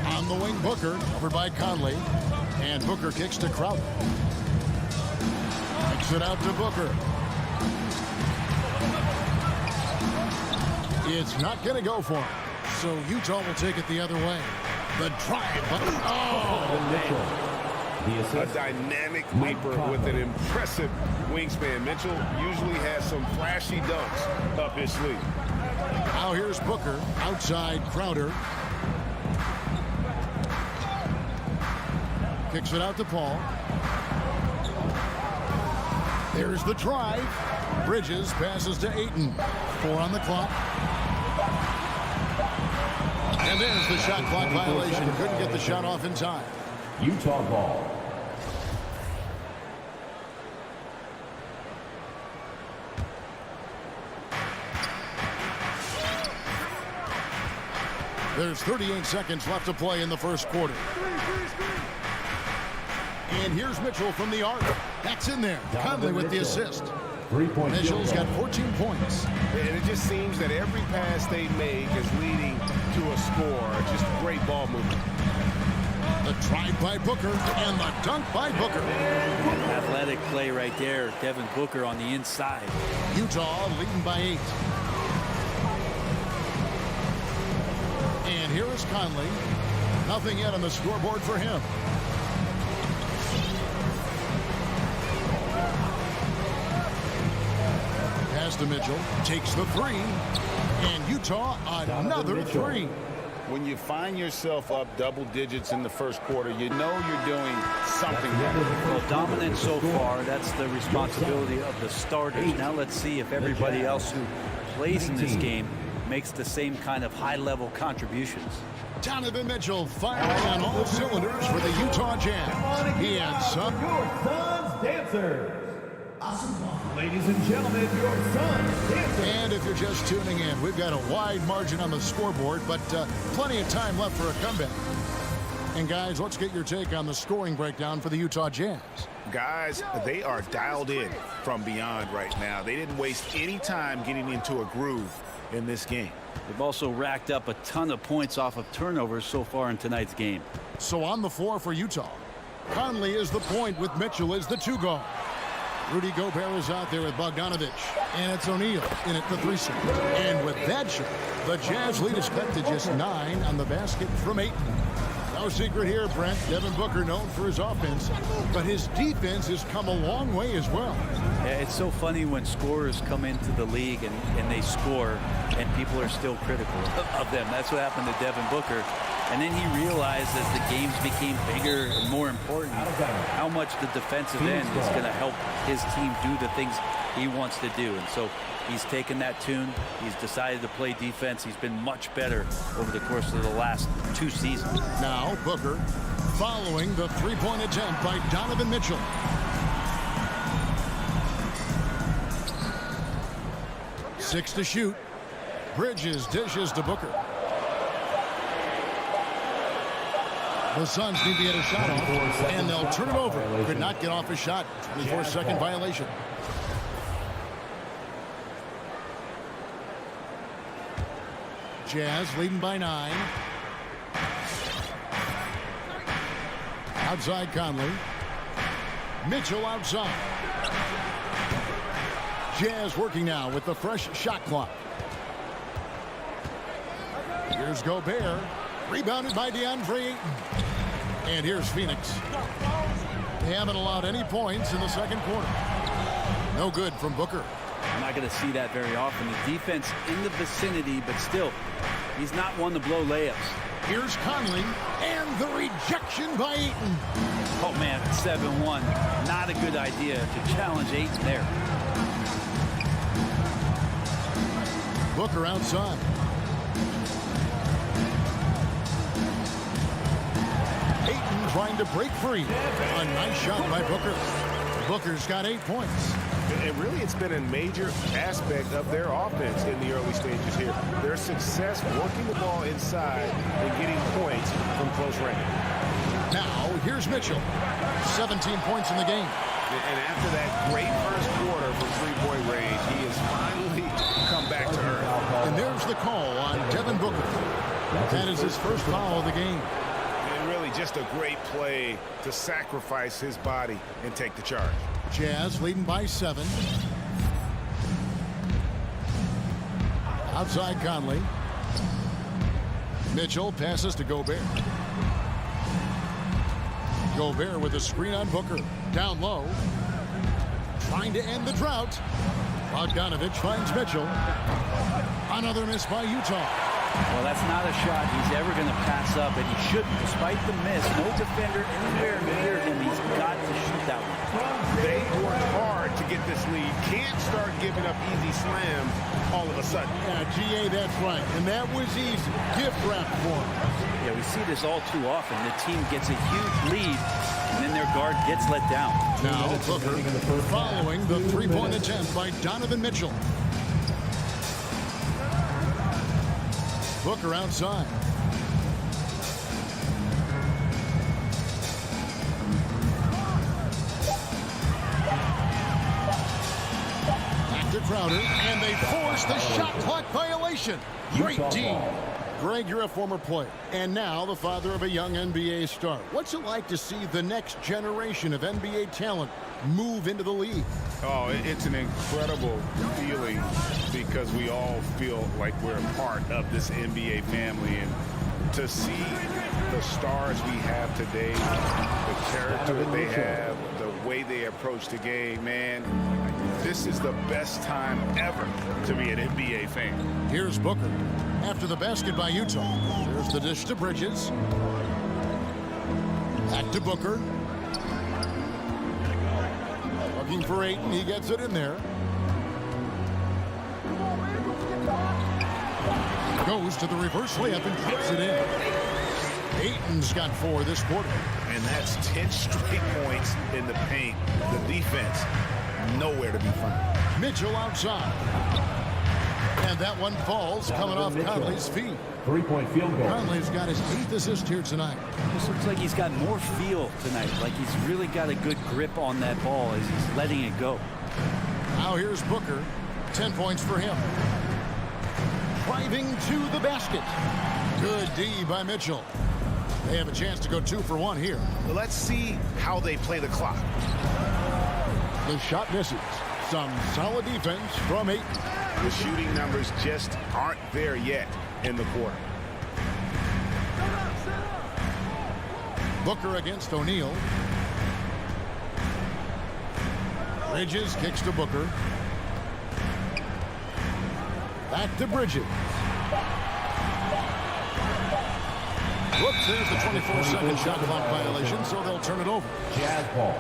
[SPEAKER 7] On the wing, Booker, over by Conley. And Booker kicks to Crowder. Kicks it out to Booker. It's not going to go for him. So Utah will take it the other way. The drive.
[SPEAKER 10] A dynamic leaper with an impressive wingspan. Mitchell usually has some flashy dunks up his sleeve.
[SPEAKER 7] Now here's Booker outside Crowder. Kicks it out to Paul. There's the drive. Bridges passes to Ayton. 4 on the clock. And there's the shot clock violation. Couldn't get the shot off in time.
[SPEAKER 5] Utah ball.
[SPEAKER 7] There's 38 seconds left to play in the first quarter. And here's Mitchell from the arc. That's in there. Conley with the assist.
[SPEAKER 5] 3-point field
[SPEAKER 7] Mitchell's
[SPEAKER 5] goal.
[SPEAKER 7] got 14 points.
[SPEAKER 10] And it just seems that every pass they make is leading to a score. Just great ball movement.
[SPEAKER 7] The drive by Booker and the dunk by Booker.
[SPEAKER 8] Athletic play right there. Devin Booker on the inside.
[SPEAKER 7] Utah leading by 8. And here is Conley. Nothing yet on the scoreboard for him. Pass to Mitchell. Takes the 3. And Utah another 3.
[SPEAKER 10] When you find yourself up double digits in the first quarter, you know you're doing something right.
[SPEAKER 8] Well, dominant so far. That's the responsibility of the starters. Now let's see if everybody else who plays in this game makes the same kind of high-level contributions.
[SPEAKER 7] Donovan Mitchell firing on all cylinders for the Utah Jazz. He had some.
[SPEAKER 5] Your Suns dancers. Ladies and gentlemen, your Suns dancers.
[SPEAKER 7] And if you're just tuning in, we've got a wide margin on the scoreboard, but plenty of time left for a comeback. And guys, let's get your take on the scoring breakdown for the Utah Jazz.
[SPEAKER 10] Guys, they are dialed in from beyond right now. They didn't waste any time getting into a groove in this game.
[SPEAKER 8] They've also racked up a ton of points off of turnovers so far in tonight's game.
[SPEAKER 7] So on the floor for Utah, Conley is the point with Mitchell as the 2 guard. Rudy Gobert is out there with Bogdanovic, and it's O'Neal in at the 3 seat. And with that shot, the Jazz lead is cut to just 9 on the basket from Ayton. No secret here, Brent. Devin Booker known for his offense, but his defense has come a long way as well.
[SPEAKER 8] Yeah, it's so funny when scorers come into the league and they score, and people are still critical of them. That's what happened to Devin Booker. And then he realized as the games became bigger and more important, how much the defensive end is going to help his team do the things he wants to do. And so he's taken that tune. He's decided to play defense. He's been much better over the course of the last 2 seasons.
[SPEAKER 7] Now Booker following the 3-point attempt by Donovan Mitchell. Six to shoot. Bridges dishes to Booker. The Suns need to get a shot off, and they'll turn it over. Could not get off a shot. 24-second violation. Jazz leading by 9. Outside Conley. Mitchell outside. Jazz working now with the fresh shot clock. Here's Gobert. Rebounded by DeAndre Ayton. And here's Phoenix. They haven't allowed any points in the second quarter. No good from Booker.
[SPEAKER 8] I'm not going to see that very often. The defense in the vicinity, but still, he's not one to blow layups.
[SPEAKER 7] Here's Conley, and the rejection by Ayton.
[SPEAKER 8] Oh, man, 7-1. Not a good idea to challenge Ayton there.
[SPEAKER 7] Booker outside. Ayton trying to break free. A nice shot by Booker. Booker's got 8 points.
[SPEAKER 10] And really, it's been a major aspect of their offense in the early stages here. Their success working the ball inside and getting points from close range.
[SPEAKER 7] Now, here's Mitchell. 17 points in the game.
[SPEAKER 10] And after that great first quarter from three-point range, he has finally come back to earth.
[SPEAKER 7] And there's the call on Devin Booker. That is his first foul of the game.
[SPEAKER 10] And really just a great play to sacrifice his body and take the charge.
[SPEAKER 7] Jazz leading by 7. Outside Conley. Mitchell passes to Gobert. Gobert with a screen on Booker. Down low. Trying to end the drought. Bogdanovic finds Mitchell. Another miss by Utah.
[SPEAKER 8] Well, that's not a shot he's ever going to pass up, and he shouldn't. Despite the miss, no defender anywhere near him. He's got to shoot that one.
[SPEAKER 10] They worked hard to get this lead. Can't start giving up easy slams all of a sudden.
[SPEAKER 7] Yeah, GA, that's right. And that was easy. Gift wrap for him.
[SPEAKER 8] Yeah, we see this all too often. The team gets a huge lead, and then their guard gets let down.
[SPEAKER 7] Now Booker following the 3-point attempt by Donovan Mitchell. Booker outside. Crowder, and they force the shot clock violation. Great D. Greg, you're a former player, and now the father of a young NBA star. What's it like to see the next generation of NBA talent move into the league?
[SPEAKER 10] Oh, it's an incredible feeling because we all feel like we're a part of this NBA family. And to see the stars we have today, the character that they have, the way they approach the game, man, this is the best time ever to be an NBA fan.
[SPEAKER 7] Here's Booker. After the basket by Utah, there's the dish to Bridges. Back to Booker. Looking for Ayton. He gets it in there. Goes to the reverse layup and drops it in. Ayton's got 4 this quarter.
[SPEAKER 10] And that's 10 straight points in the paint. The defense, nowhere to be found.
[SPEAKER 7] Mitchell outside. And that one falls, coming off Conley's feet.
[SPEAKER 5] 3-point field goal.
[SPEAKER 7] Conley's got his 8th assist here tonight.
[SPEAKER 8] This looks like he's got more feel tonight, like he's really got a good grip on that ball as he's letting it go.
[SPEAKER 7] Now here's Booker. 10 points for him. Driving to the basket. Good D by Mitchell. They have a chance to go 2 for 1 here.
[SPEAKER 10] Let's see how they play the clock.
[SPEAKER 7] The shot misses. Some solid defense from Ayton.
[SPEAKER 10] The shooting numbers just aren't there yet in the quarter.
[SPEAKER 7] Booker against O'Neal. Bridges kicks to Booker. Back to Bridges. Whoops, there's the 24-second shot clock violation, so they'll turn it over.
[SPEAKER 5] Jazz ball.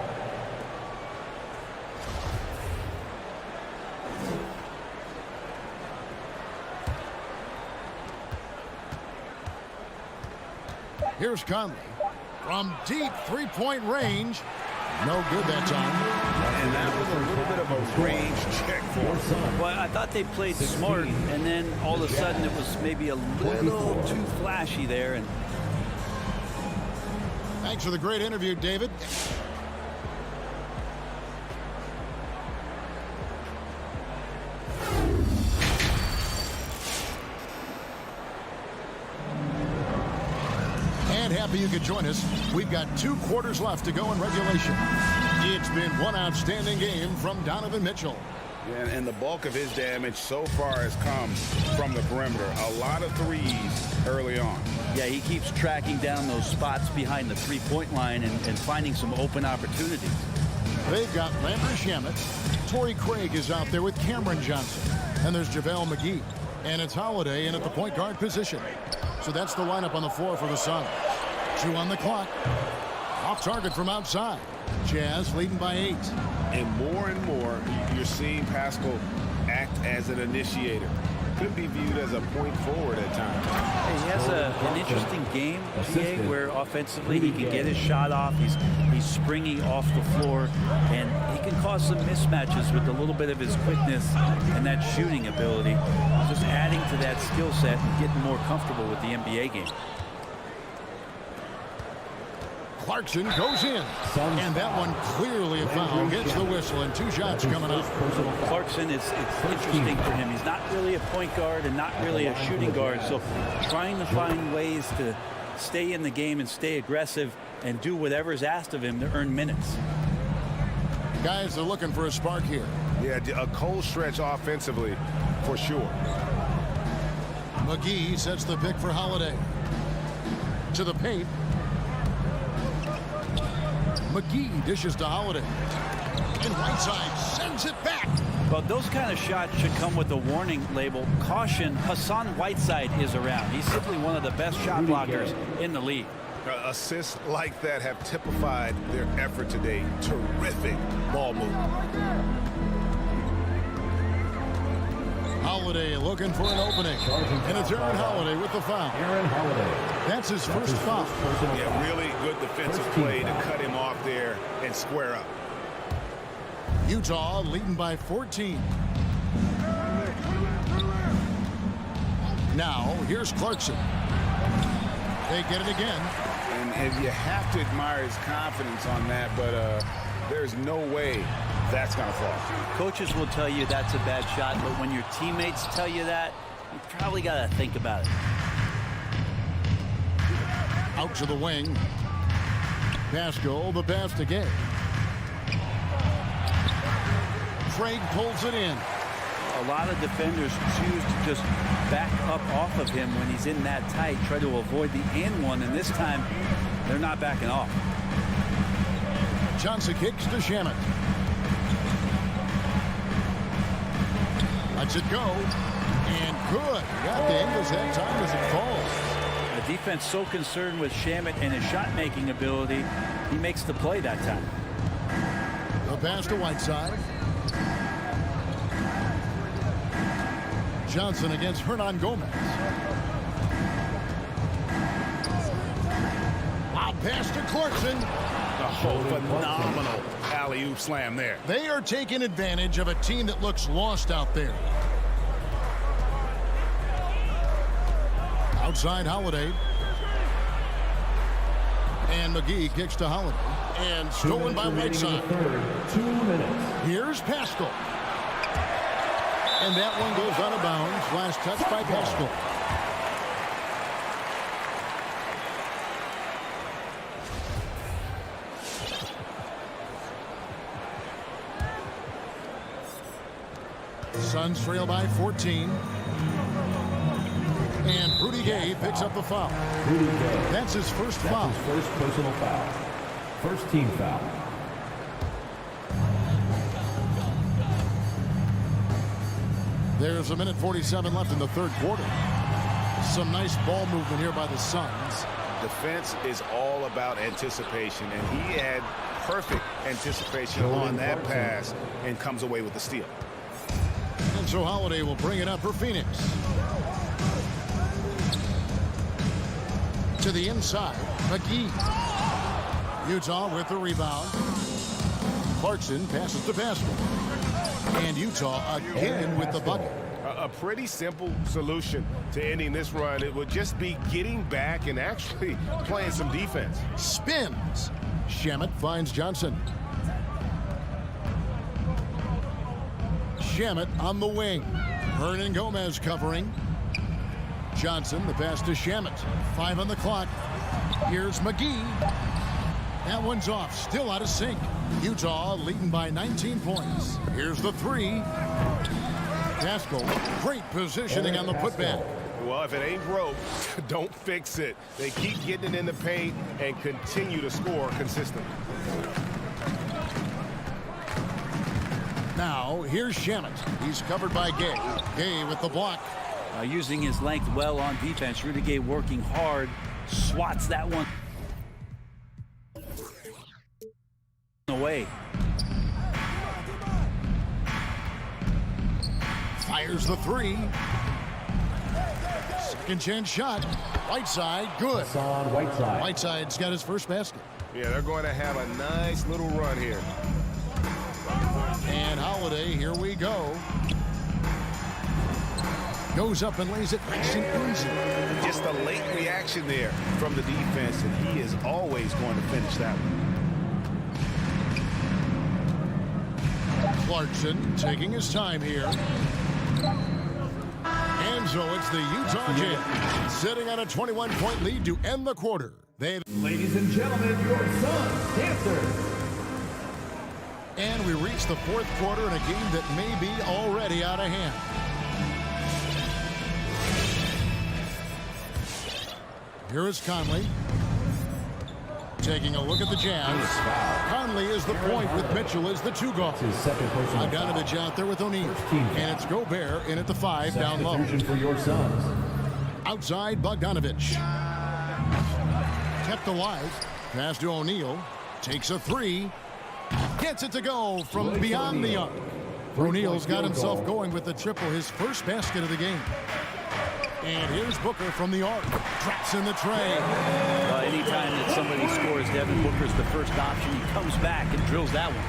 [SPEAKER 7] Here's Conley. From deep three-point range. No good that time.
[SPEAKER 10] And that was a little bit of a range check for him.
[SPEAKER 8] Well, I thought they played smart, and then all of a sudden it was maybe a little too flashy there. And
[SPEAKER 7] thanks for the great interview, David. And happy you could join us. We've got 2 quarters left to go in regulation. It's been one outstanding game from Donovan Mitchell.
[SPEAKER 10] Yeah, and the bulk of his damage so far has come from the perimeter. A lot of threes early on.
[SPEAKER 8] yeah, he keeps tracking down those spots behind the three-point line and finding some open opportunities.
[SPEAKER 7] They've got Landry Shamet. Torrey Craig is out there with Cameron Johnson. And there's JaVale McGee. And it's Holiday in at the point guard position. So that's the lineup on the floor for the Suns. 2 on the clock. Off target from outside. Jazz leading by 8.
[SPEAKER 10] And more, you're seeing Pascal act as an initiator. Could be viewed as a point forward at times.
[SPEAKER 8] He has an interesting game, PA, where offensively he can get his shot off. He's springing off the floor, and he can cause some mismatches with a little bit of his quickness and that shooting ability. Just adding to that skill set and getting more comfortable with the NBA game.
[SPEAKER 7] Clarkson goes in, and that one clearly a foul. Gets the whistle, and 2 shots coming up.
[SPEAKER 8] Clarkson, it's interesting for him. He's not really a point guard and not really a shooting guard, so trying to find ways to stay in the game and stay aggressive and do whatever's asked of him to earn minutes.
[SPEAKER 7] Guys are looking for a spark here.
[SPEAKER 10] Yeah, a cold stretch offensively, for sure.
[SPEAKER 7] McGee sets the pick for Holiday. To the paint. McGee dishes to Holiday. And Whiteside sends it back.
[SPEAKER 8] Well, those kind of shots should come with a warning label. Caution, Hassan Whiteside is around. He's simply one of the best shot blockers in the league.
[SPEAKER 10] Assists like that have typified their effort today. Terrific ball movement.
[SPEAKER 7] Holiday looking for an opening. And it's Aaron Holiday with the foul.
[SPEAKER 5] Aaron Holiday.
[SPEAKER 7] That's his first foul.
[SPEAKER 10] Yeah, really good defensive play to cut him off there and square up.
[SPEAKER 7] Utah leading by 14. Now, here's Clarkson. They get it again.
[SPEAKER 10] And you have to admire his confidence on that, but there's no way that's going to fall.
[SPEAKER 8] Coaches will tell you that's a bad shot, but when your teammates tell you that, you probably got to think about it.
[SPEAKER 7] Out to the wing. Pascal, the pass to Gay. Craig pulls it in.
[SPEAKER 8] A lot of defenders choose to just back up off of him when he's in that tight, try to avoid the and one, and this time they're not backing off.
[SPEAKER 7] Johnson kicks to Shamet. Lets it go. And good. Got the Ingles that time as it falls.
[SPEAKER 8] The defense so concerned with Shamet and his shot-making ability, he makes the play that time.
[SPEAKER 7] The pass to Whiteside. Johnson against Hernan Gomez. Wild pass to Clarkson.
[SPEAKER 10] Oh, phenomenal alley-oop slam there.
[SPEAKER 7] They are taking advantage of a team that looks lost out there. Outside Holiday. And McGee kicks to Holiday. And stolen by Whiteside.
[SPEAKER 5] 2 minutes.
[SPEAKER 7] Here's Pascal. And that one goes out of bounds. Last touch by Pascal. Suns trail by 14. And Rudy Gay picks up the foul.
[SPEAKER 5] Rudy Gay.
[SPEAKER 7] That's his first foul.
[SPEAKER 5] His first personal foul. First team foul.
[SPEAKER 7] There's a minute 47 left in the third quarter. Some nice ball movement here by the Suns.
[SPEAKER 10] Defense is all about anticipation, and he had perfect anticipation on that pass and comes away with the steal.
[SPEAKER 7] And so Holiday will bring it up for Phoenix. To the inside, McGee. Utah with the rebound. Clarkson passes to Pascal. And Utah again with the bucket.
[SPEAKER 10] A pretty simple solution to ending this run. It would just be getting back and actually playing some defense.
[SPEAKER 7] Spins. Shamet finds Johnson. Shamet on the wing. Hernan Gomez covering. Johnson, the pass to Shamet. 5 on the clock. Here's McGee. That one's off. Still out of sync. Utah leading by 19 points. Here's the three. Pascal, great positioning on the putback.
[SPEAKER 10] Well, if it ain't broke, don't fix it. They keep getting it in the paint and continue to score consistently.
[SPEAKER 7] Now, here's Shamet. He's covered by Gay. Gay with the block.
[SPEAKER 8] Using his length well on defense. Rudy Gay working hard. Swats that one away.
[SPEAKER 7] Fires the three. Second chance shot. Whiteside, good.
[SPEAKER 5] Hassan Whiteside.
[SPEAKER 7] Whiteside's got his first basket.
[SPEAKER 10] Yeah, they're going to have a nice little run here.
[SPEAKER 7] And Holiday, here we go. Goes up and lays it nice and easy.
[SPEAKER 10] Just a late reaction there from the defense, and he is always going to finish that one.
[SPEAKER 7] Clarkson taking his time here. And so it's the Utah Jazz sitting on a 21-point lead to end the quarter.
[SPEAKER 5] Ladies and gentlemen, your Suns Panthers.
[SPEAKER 7] And we reach the fourth quarter in a game that may be already out of hand. Here is Conley. Taking a look at the Jazz. Conley is the point with Mitchell as the two guard. Bogdanovich out there with O'Neal. And it's Gobert in at the 5 down low.
[SPEAKER 5] For your Suns.
[SPEAKER 7] Outside Bogdanovich. Kept alive. Pass to O'Neal. Takes a 3. Gets it to go from beyond the arc. O'Neal's got himself going with the triple, his first basket of the game. And here's Booker from the arc. Traps in the tray.
[SPEAKER 8] Anytime that somebody scores, Devin Booker's the first option. He comes back and drills that one.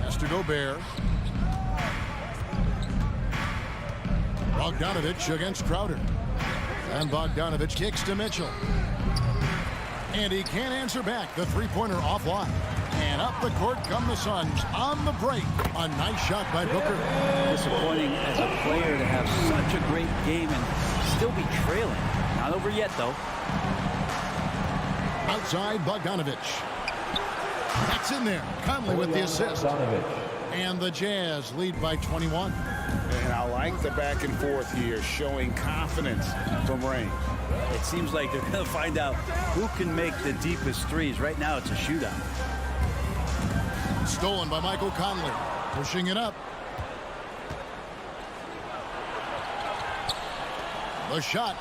[SPEAKER 7] Pass to Gobert. Bogdanovich against Crowder. And Bogdanovich kicks to Mitchell. And he can't answer back. The three-pointer offline. And up the court come the Suns on the break. A nice shot by Booker.
[SPEAKER 8] Disappointing as a player to have such a great game and still be trailing. Not over yet, though.
[SPEAKER 7] Outside, Bogdanovich. That's in there. Conley with the assist. And the Jazz lead by 21.
[SPEAKER 10] And I like the back and forth here, showing confidence from range.
[SPEAKER 8] It seems like they're going to find out who can make the deepest threes. Right now, it's a shootout.
[SPEAKER 7] Stolen by Michael Conley. Pushing it up. The shot.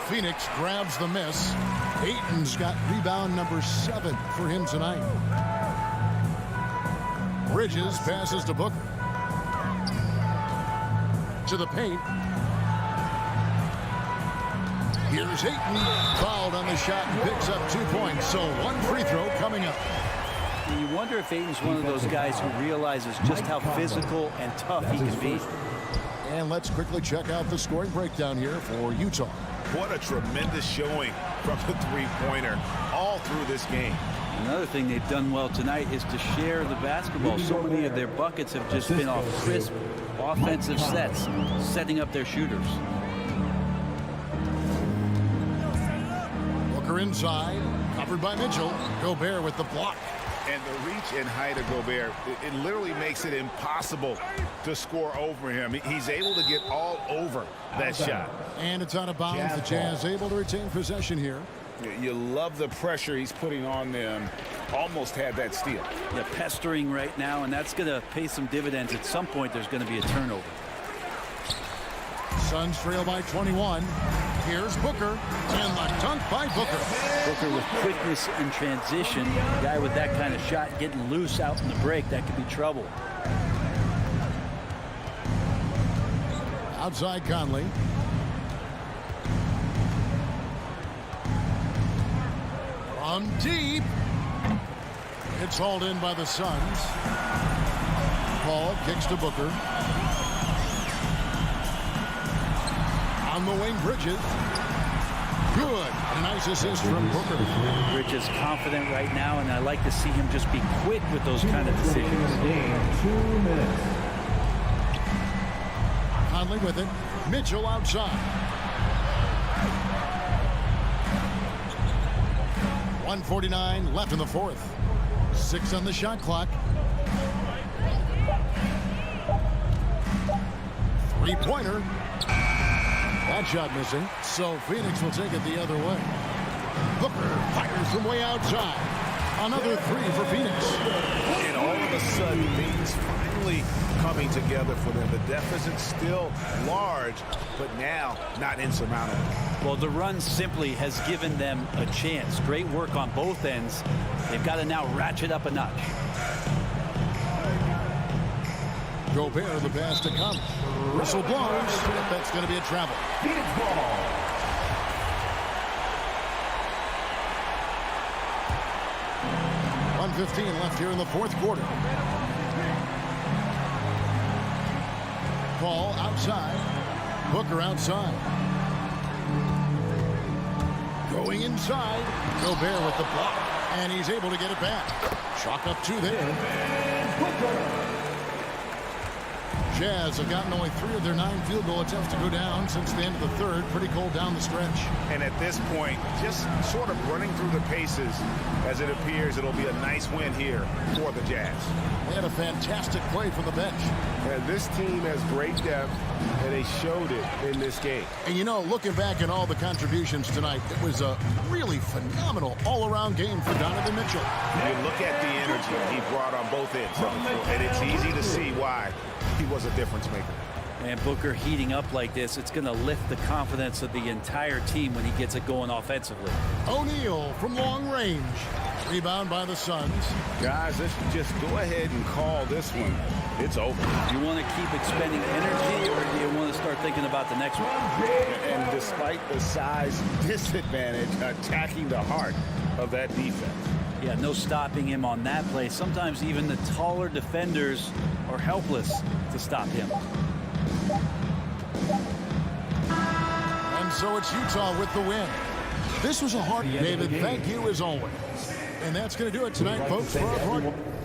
[SPEAKER 7] Phoenix grabs the miss. Ayton's got rebound number 7 for him tonight. Bridges passes to Booker. To the paint. Here's Ayton. Fouled on the shot and picks up 2 points. So 1 free throw coming up.
[SPEAKER 8] You wonder if Ayton's one of those guys who realizes just how physical and tough he can be.
[SPEAKER 7] And let's quickly check out the scoring breakdown here for Utah.
[SPEAKER 10] What a tremendous showing from the three-pointer all through this game.
[SPEAKER 8] Another thing they've done well tonight is to share the basketball. So many of their buckets have just been off crisp offensive sets, setting up their shooters.
[SPEAKER 7] Booker inside, covered by Mitchell. Gobert with the block.
[SPEAKER 10] And the reach and height of Gobert, it literally makes it impossible to score over him. He's able to get all over that shot.
[SPEAKER 7] And it's out of bounds. The Jazz able to retain possession here.
[SPEAKER 10] You love the pressure he's putting on them. Almost had that steal.
[SPEAKER 8] They're pestering right now, and that's going to pay some dividends. At some point, there's going to be a turnover.
[SPEAKER 7] Suns trail by 21. Here's Booker, and the dunk by Booker.
[SPEAKER 8] Booker with quickness in transition. A guy with that kind of shot getting loose out in the break, that could be trouble.
[SPEAKER 7] Outside Conley. From deep. It's hauled in by the Suns. Paul kicks to Booker. On the wing, Bridges. Good. A nice assist from Booker.
[SPEAKER 8] Bridges confident right now, and I like to see him just be quick with those kind of decisions.
[SPEAKER 7] Conley with it. Mitchell outside. 1:49 left in the fourth. 6 on the shot clock. 3-pointer. That shot missing. So Phoenix will take it the other way. Booker fires from way outside. Another 3 for Phoenix.
[SPEAKER 10] And all of a sudden, things finally coming together for them. The deficit's still large, but now not insurmountable.
[SPEAKER 8] Well, the run simply has given them a chance. Great work on both ends. They've got to now ratchet up a notch.
[SPEAKER 7] Gobert, the pass to come. Whistle blows. That's going to be a travel.
[SPEAKER 5] Phoenix ball.
[SPEAKER 7] .115 left here in the fourth quarter. Paul outside. Booker outside. Going inside. Gobert with the block. And he's able to get it back. Chalk up 2 there. Jazz have gotten only 3 of their 9 field goal attempts to go down since the end of the third. Pretty cold down the stretch.
[SPEAKER 10] And at this point, just sort of running through the paces as it appears it'll be a nice win here for the Jazz.
[SPEAKER 7] They had a fantastic play from the bench.
[SPEAKER 10] And this team has great depth, and they showed it in this game.
[SPEAKER 7] And you know, looking back at all the contributions tonight, it was a really phenomenal all-around game for Donovan Mitchell.
[SPEAKER 10] You look at the energy he brought on both ends, and it's easy to see why he was a difference maker.
[SPEAKER 8] And Booker heating up like this, it's going to lift the confidence of the entire team when he gets it going offensively.
[SPEAKER 7] O'Neal from long range. Rebound by the Suns.
[SPEAKER 10] Guys, let's just go ahead and call this one. It's over.
[SPEAKER 8] Do you want to keep expending energy, or do you want to start thinking about the next one?
[SPEAKER 10] And despite the size disadvantage, attacking the heart of that defense.
[SPEAKER 8] Yeah, no stopping him on that play. Sometimes even the taller defenders are helpless to stop him.
[SPEAKER 7] And so it's Utah with the win. This was a hard... David, thank you as always. And that's going to do it tonight, folks, for our broadcast.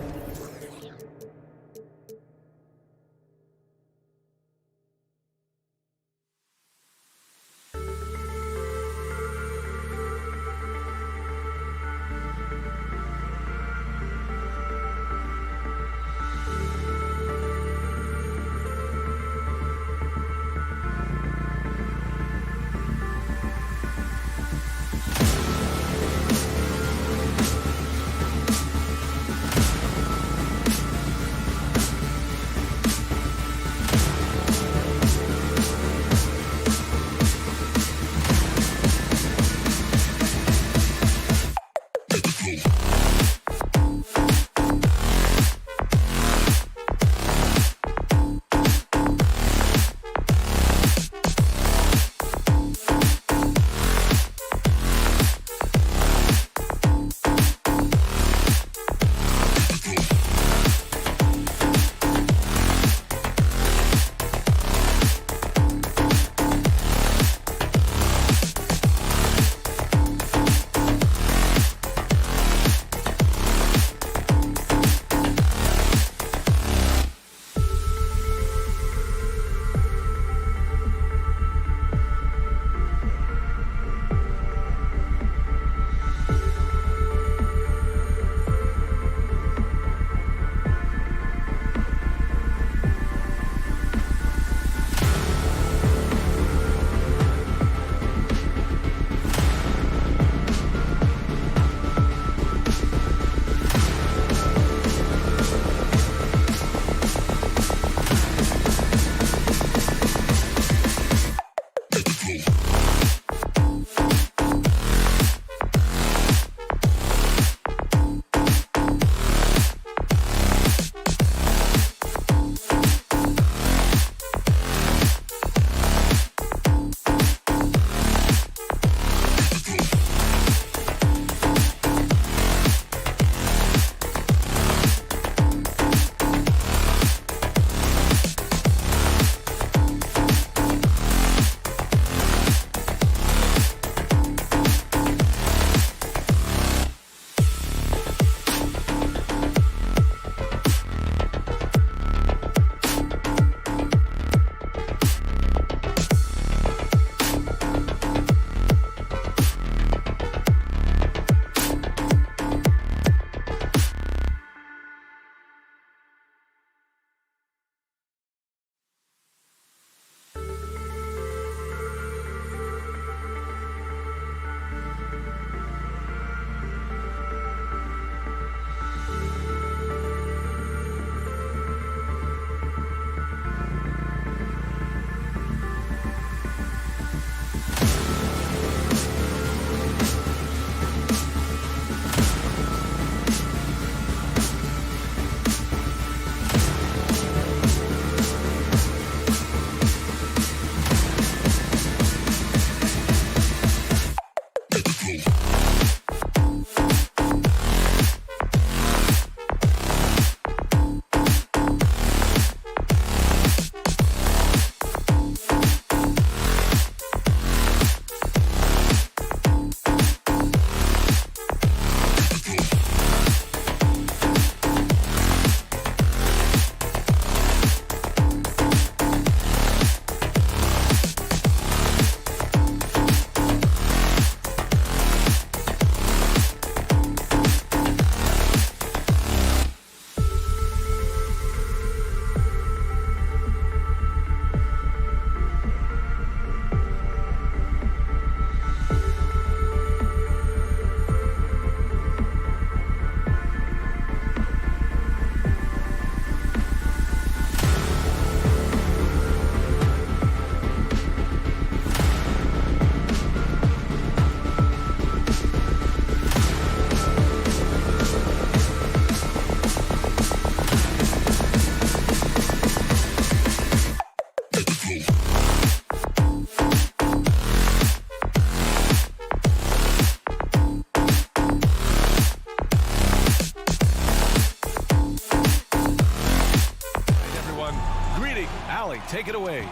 [SPEAKER 1] Allie, take it away.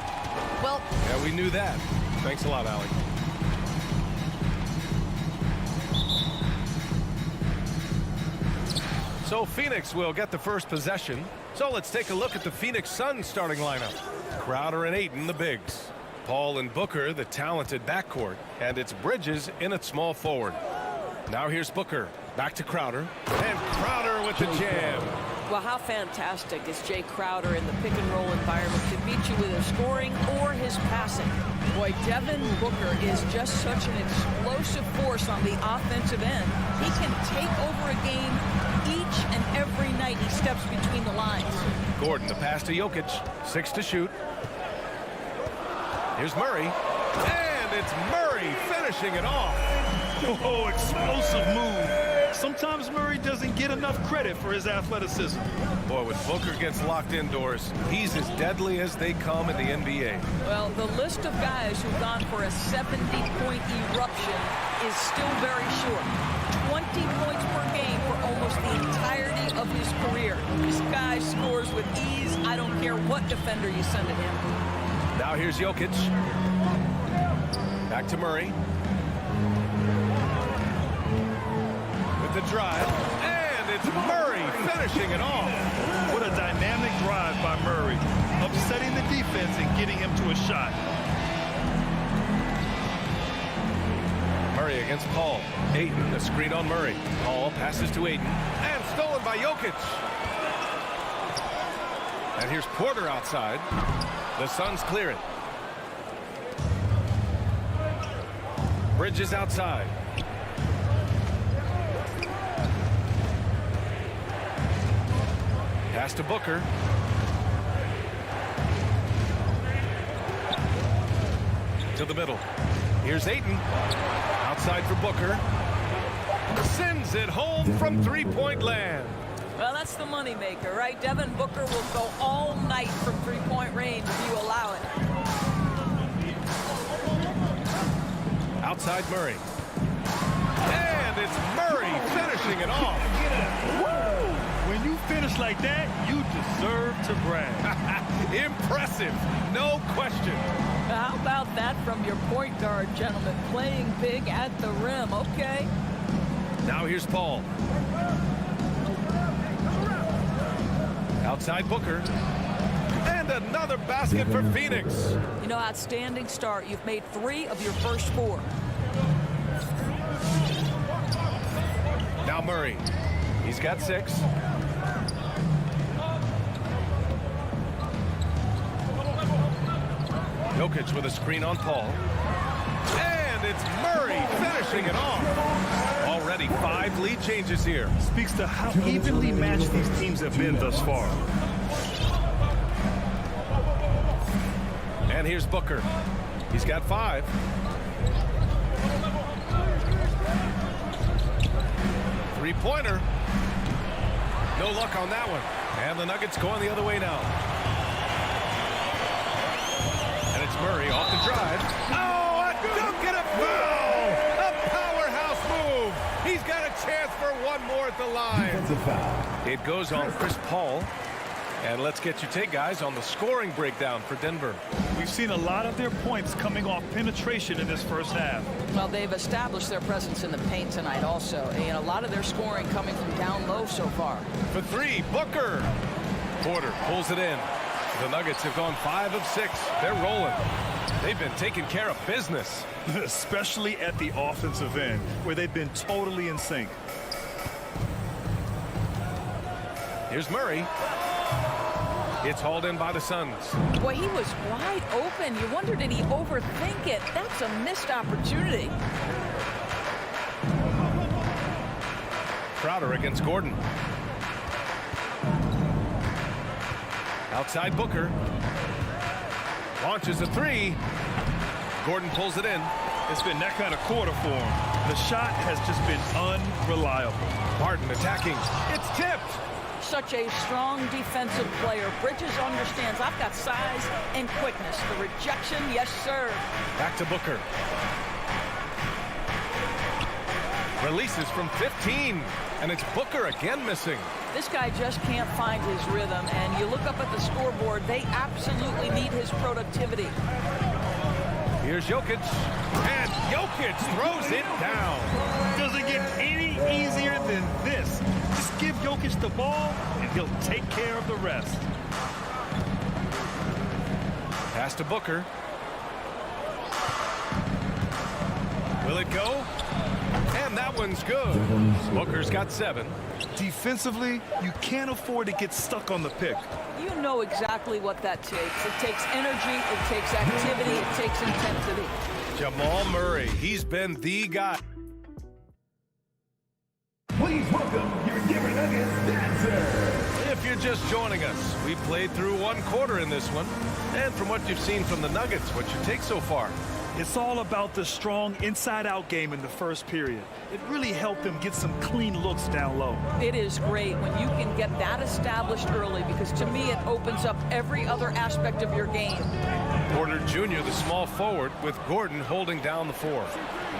[SPEAKER 6] Well,
[SPEAKER 1] yeah, we knew that. Thanks a lot, Allie. So Phoenix will get the first possession. So let's take a look at the Phoenix Suns starting lineup. Crowder and Ayton, the bigs. Paul and Booker, the talented backcourt. And it's Bridges in at small forward. Now here's Booker. Back to Crowder. And Crowder with the jam.
[SPEAKER 11] Well, how fantastic is Jay Crowder in the pick-and-roll environment to beat you with his scoring or his passing? Boy, Devin Booker is just such an explosive force on the offensive end. He can take over a game each and every night he steps between the lines.
[SPEAKER 1] Gordon, the pass to Jokic. 6 to shoot. Here's Murray. And it's Murray finishing it off.
[SPEAKER 2] Oh, explosive move. Sometimes Murray doesn't get enough credit for his athleticism.
[SPEAKER 1] Boy, when Booker gets locked indoors, he's as deadly as they come in the NBA.
[SPEAKER 11] Well, the list of guys who've gone for a 70-point eruption is still very short. 20 points per game for almost the entirety of his career. This guy scores with ease. I don't care what defender you send at him.
[SPEAKER 1] Now here's Jokic. Back to Murray. The drive, and it's Murray finishing it off.
[SPEAKER 2] What a dynamic drive by Murray, upsetting the defense and getting him to a shot.
[SPEAKER 1] Murray against Paul. Ayton, the screen on Murray. Paul passes to Ayton, and stolen by Jokic. And here's Porter outside. The Suns clear it. Bridges outside. Pass to Booker. To the middle. Here's Ayton. Outside for Booker. Sends it home from three-point land.
[SPEAKER 11] Well, that's the moneymaker, right? Devin Booker will go all night from three-point range if you allow it.
[SPEAKER 1] Outside Murray. And it's Murray finishing it off.
[SPEAKER 2] When you finish like that, you deserve to brag.
[SPEAKER 1] Impressive, no question.
[SPEAKER 11] How about that from your point guard, gentlemen? Playing big at the rim, okay?
[SPEAKER 1] Now here's Paul. Outside Booker. And another basket for Phoenix.
[SPEAKER 11] You know, outstanding start. You've made 3 of your first 4.
[SPEAKER 1] Now Murray. He's got 6. Jokic with a screen on Paul. And it's Murray finishing it off. Already 5 lead changes here.
[SPEAKER 2] Speaks to how evenly matched these teams have been thus far.
[SPEAKER 1] And here's Booker. He's got 5. Three-pointer. No luck on that one. And the Nuggets going the other way now. And it's Murray off the drive. Oh, a dunk and a foul! A powerhouse move. He's got a chance for one more at the line. It goes on Chris Paul. And let's get your take, guys, on the scoring breakdown for Denver.
[SPEAKER 2] We've seen a lot of their points coming off penetration in this first half.
[SPEAKER 11] Well, they've established their presence in the paint tonight also. And a lot of their scoring coming from down low so far.
[SPEAKER 1] For 3, Booker. Porter pulls it in. The Nuggets have gone 5 of 6. They're rolling. They've been taking care of business.
[SPEAKER 2] Especially at the offensive end, where they've been totally in sync.
[SPEAKER 1] Here's Murray. It's hauled in by the Suns.
[SPEAKER 11] Boy, he was wide open. You wonder, did he overthink it? That's a missed opportunity.
[SPEAKER 1] Crowder against Gordon. Outside Booker. Launches a 3. Gordon pulls it in.
[SPEAKER 2] It's been that kind of quarter for him. The shot has just been unreliable.
[SPEAKER 1] Barton attacking. It's tipped.
[SPEAKER 11] Such a strong defensive player. Bridges understands I've got size and quickness. The rejection, yes, sir.
[SPEAKER 1] Back to Booker. Releases from 15. And it's Booker again missing.
[SPEAKER 11] This guy just can't find his rhythm. And you look up at the scoreboard, they absolutely need his productivity.
[SPEAKER 1] Here's Jokic. And Jokic throws it down.
[SPEAKER 2] Doesn't get any easier than this. Just give Jokic the ball, and he'll take care of the rest.
[SPEAKER 1] Pass to Booker. Will it go? And that one's good. Booker's got 7.
[SPEAKER 2] Defensively, you can't afford to get stuck on the pick.
[SPEAKER 11] You know exactly what that takes. It takes energy, it takes activity, it takes intensity.
[SPEAKER 1] Jamal Murray, he's been the guy.
[SPEAKER 5] Please welcome your Denver Nuggets dancer.
[SPEAKER 1] If you're just joining us, we played through 1 quarter in this one. And from what you've seen from the Nuggets, what's your take so far?
[SPEAKER 2] It's all about the strong inside-out game in the first period. It really helped them get some clean looks down low.
[SPEAKER 11] It is great when you can get that established early because to me it opens up every other aspect of your game.
[SPEAKER 1] Porter Jr., the small forward, with Gordon holding down the 4.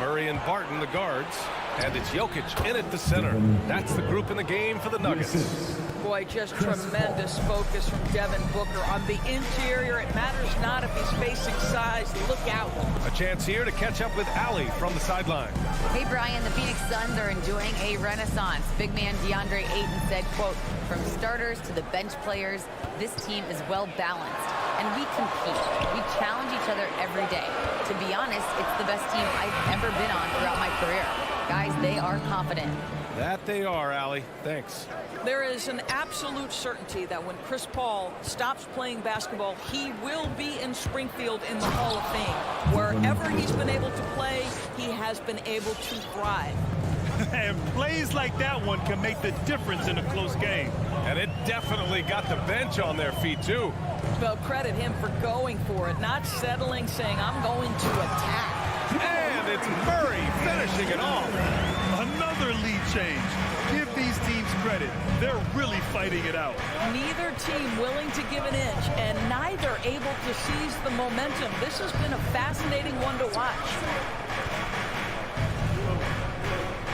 [SPEAKER 1] Murray and Barton, the guards. And it's Jokic in at the center. That's the group in the game for the Nuggets.
[SPEAKER 11] Boy, just tremendous focus from Devin Booker on the interior. It matters not if he's facing size. Look out.
[SPEAKER 1] A chance here to catch up with Allie from the sideline.
[SPEAKER 6] Hey, Brian, the Phoenix Suns are enjoying a renaissance. Big man DeAndre Ayton said, quote, "From starters to the bench players, this team is well balanced. And we compete. We challenge each other every day. To be honest, it's the best team I've ever been on throughout my career. Guys, they are confident."
[SPEAKER 1] That they are, Allie. Thanks.
[SPEAKER 11] There is an absolute certainty that when Chris Paul stops playing basketball, he will be in Springfield in the Hall of Fame. Wherever he's been able to play, he has been able to thrive.
[SPEAKER 2] And plays like that one can make the difference in a close game.
[SPEAKER 1] And it definitely got the bench on their feet, too.
[SPEAKER 11] Well, credit him for going for it, not settling, saying, "I'm going to attack."
[SPEAKER 1] And it's Murray finishing it off.
[SPEAKER 2] Another lead change. Give these teams credit. They're really fighting it out.
[SPEAKER 11] Neither team willing to give an inch, and neither able to seize the momentum. This has been a fascinating one to watch.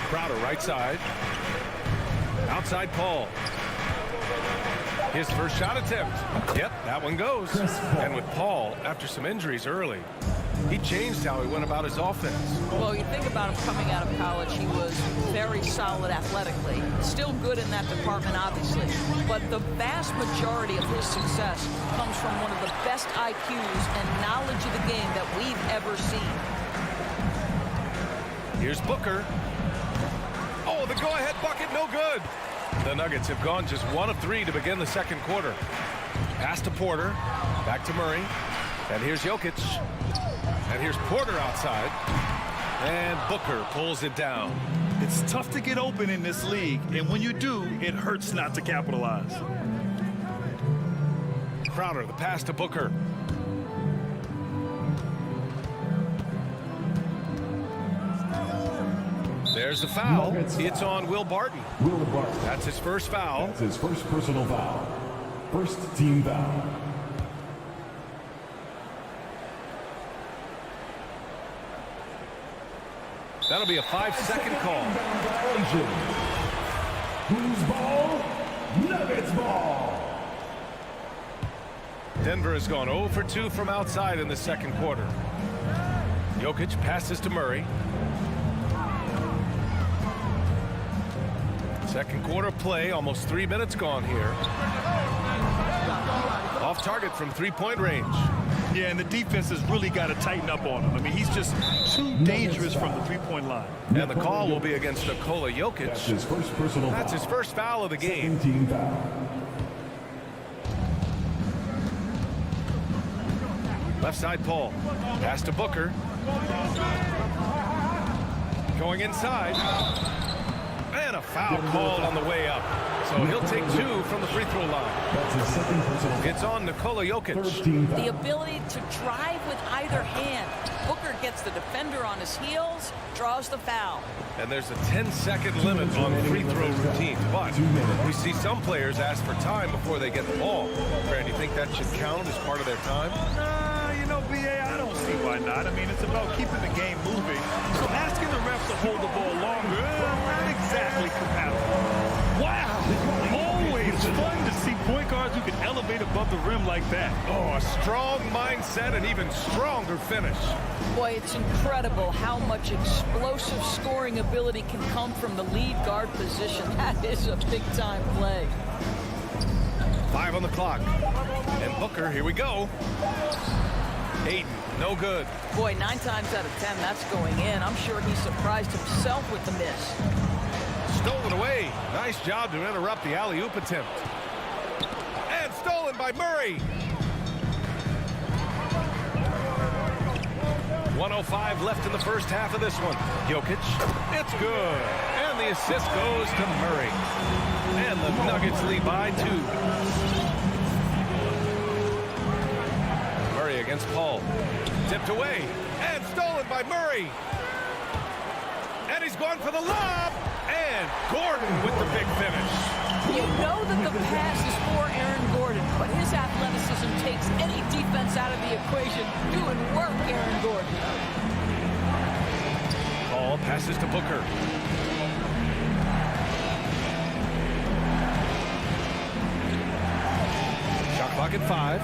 [SPEAKER 1] Crowder right side. Outside Paul. His first shot attempt. Yep, that one goes. And with Paul, after some injuries early, he changed how he went about his offense.
[SPEAKER 11] Well, you think about him coming out of college, he was very solid athletically. Still good in that department, obviously. But the vast majority of his success comes from one of the best IQs and knowledge of the game that we've ever seen.
[SPEAKER 1] Here's Booker. Oh, the go-ahead bucket, no good. The Nuggets have gone just 1 of 3 to begin the second quarter. Pass to Porter. Back to Murray. And here's Jokic. And here's Porter outside. And Booker pulls it down.
[SPEAKER 2] It's tough to get open in this league, and when you do, it hurts not to capitalize.
[SPEAKER 1] Crowder, the pass to Booker. There's the foul. It's on Will Barton.
[SPEAKER 5] Will Barton.
[SPEAKER 1] That's his first foul.
[SPEAKER 5] That's his first personal foul. First team foul.
[SPEAKER 1] That'll be a 5-second call.
[SPEAKER 5] Whose ball? Nuggets ball.
[SPEAKER 1] Denver has gone 0 for 2 from outside in the second quarter. Jokic passes to Murray. Second quarter play, almost 3 minutes gone here. Off target from 3-point range.
[SPEAKER 2] Yeah, and the defense has really got to tighten up on him. I mean, he's just too dangerous from the three-point line.
[SPEAKER 1] And the call will be against Nikola Jokic.
[SPEAKER 5] That's his first personal foul.
[SPEAKER 1] That's his first foul of the game.
[SPEAKER 5] Second team foul.
[SPEAKER 1] Left side Paul. Pass to Booker. Going inside. And a foul called on the way up. So he'll take 2 from the free throw line.
[SPEAKER 5] That's his second personal foul.
[SPEAKER 1] It's on Nikola Jokic.
[SPEAKER 11] The ability to drive with either hand. Booker gets the defender on his heels, draws the foul.
[SPEAKER 1] And there's a 10-second limit on free throw routines. But we see some players ask for time before they get the ball. Brad, do you think that should count as part of their time?
[SPEAKER 2] You know, BA, I don't see why not. I mean, it's about keeping the game moving. So asking the refs to hold the ball longer, not exactly compatible. Wow! Always fun to see point guards who can elevate above the rim like that.
[SPEAKER 1] Oh, a strong mindset and even stronger finish.
[SPEAKER 11] Boy, it's incredible how much explosive scoring scoring ability can come from the lead guard position. That is a big-time play.
[SPEAKER 1] 5 on the clock. And Booker, here we go. Ayton, no good.
[SPEAKER 11] Boy, 9 times out of 10, that's going in. I'm sure he surprised himself with the miss.
[SPEAKER 1] Stolen away. Nice job to interrupt the alley-oop attempt. And stolen by Murray. 1:05 left in the first half of this one. Jokic, it's good. And the assist goes to Murray. And the Nuggets lead by 2. Murray against Paul. Tipped away. And stolen by Murray. And he's going for the lob. And Gordon with the big finish.
[SPEAKER 11] You know that the pass is for Aaron Gordon, but his athleticism takes any defense out of the equation. Doing work, Aaron Gordon.
[SPEAKER 1] Paul passes to Booker. Shot clock at 5.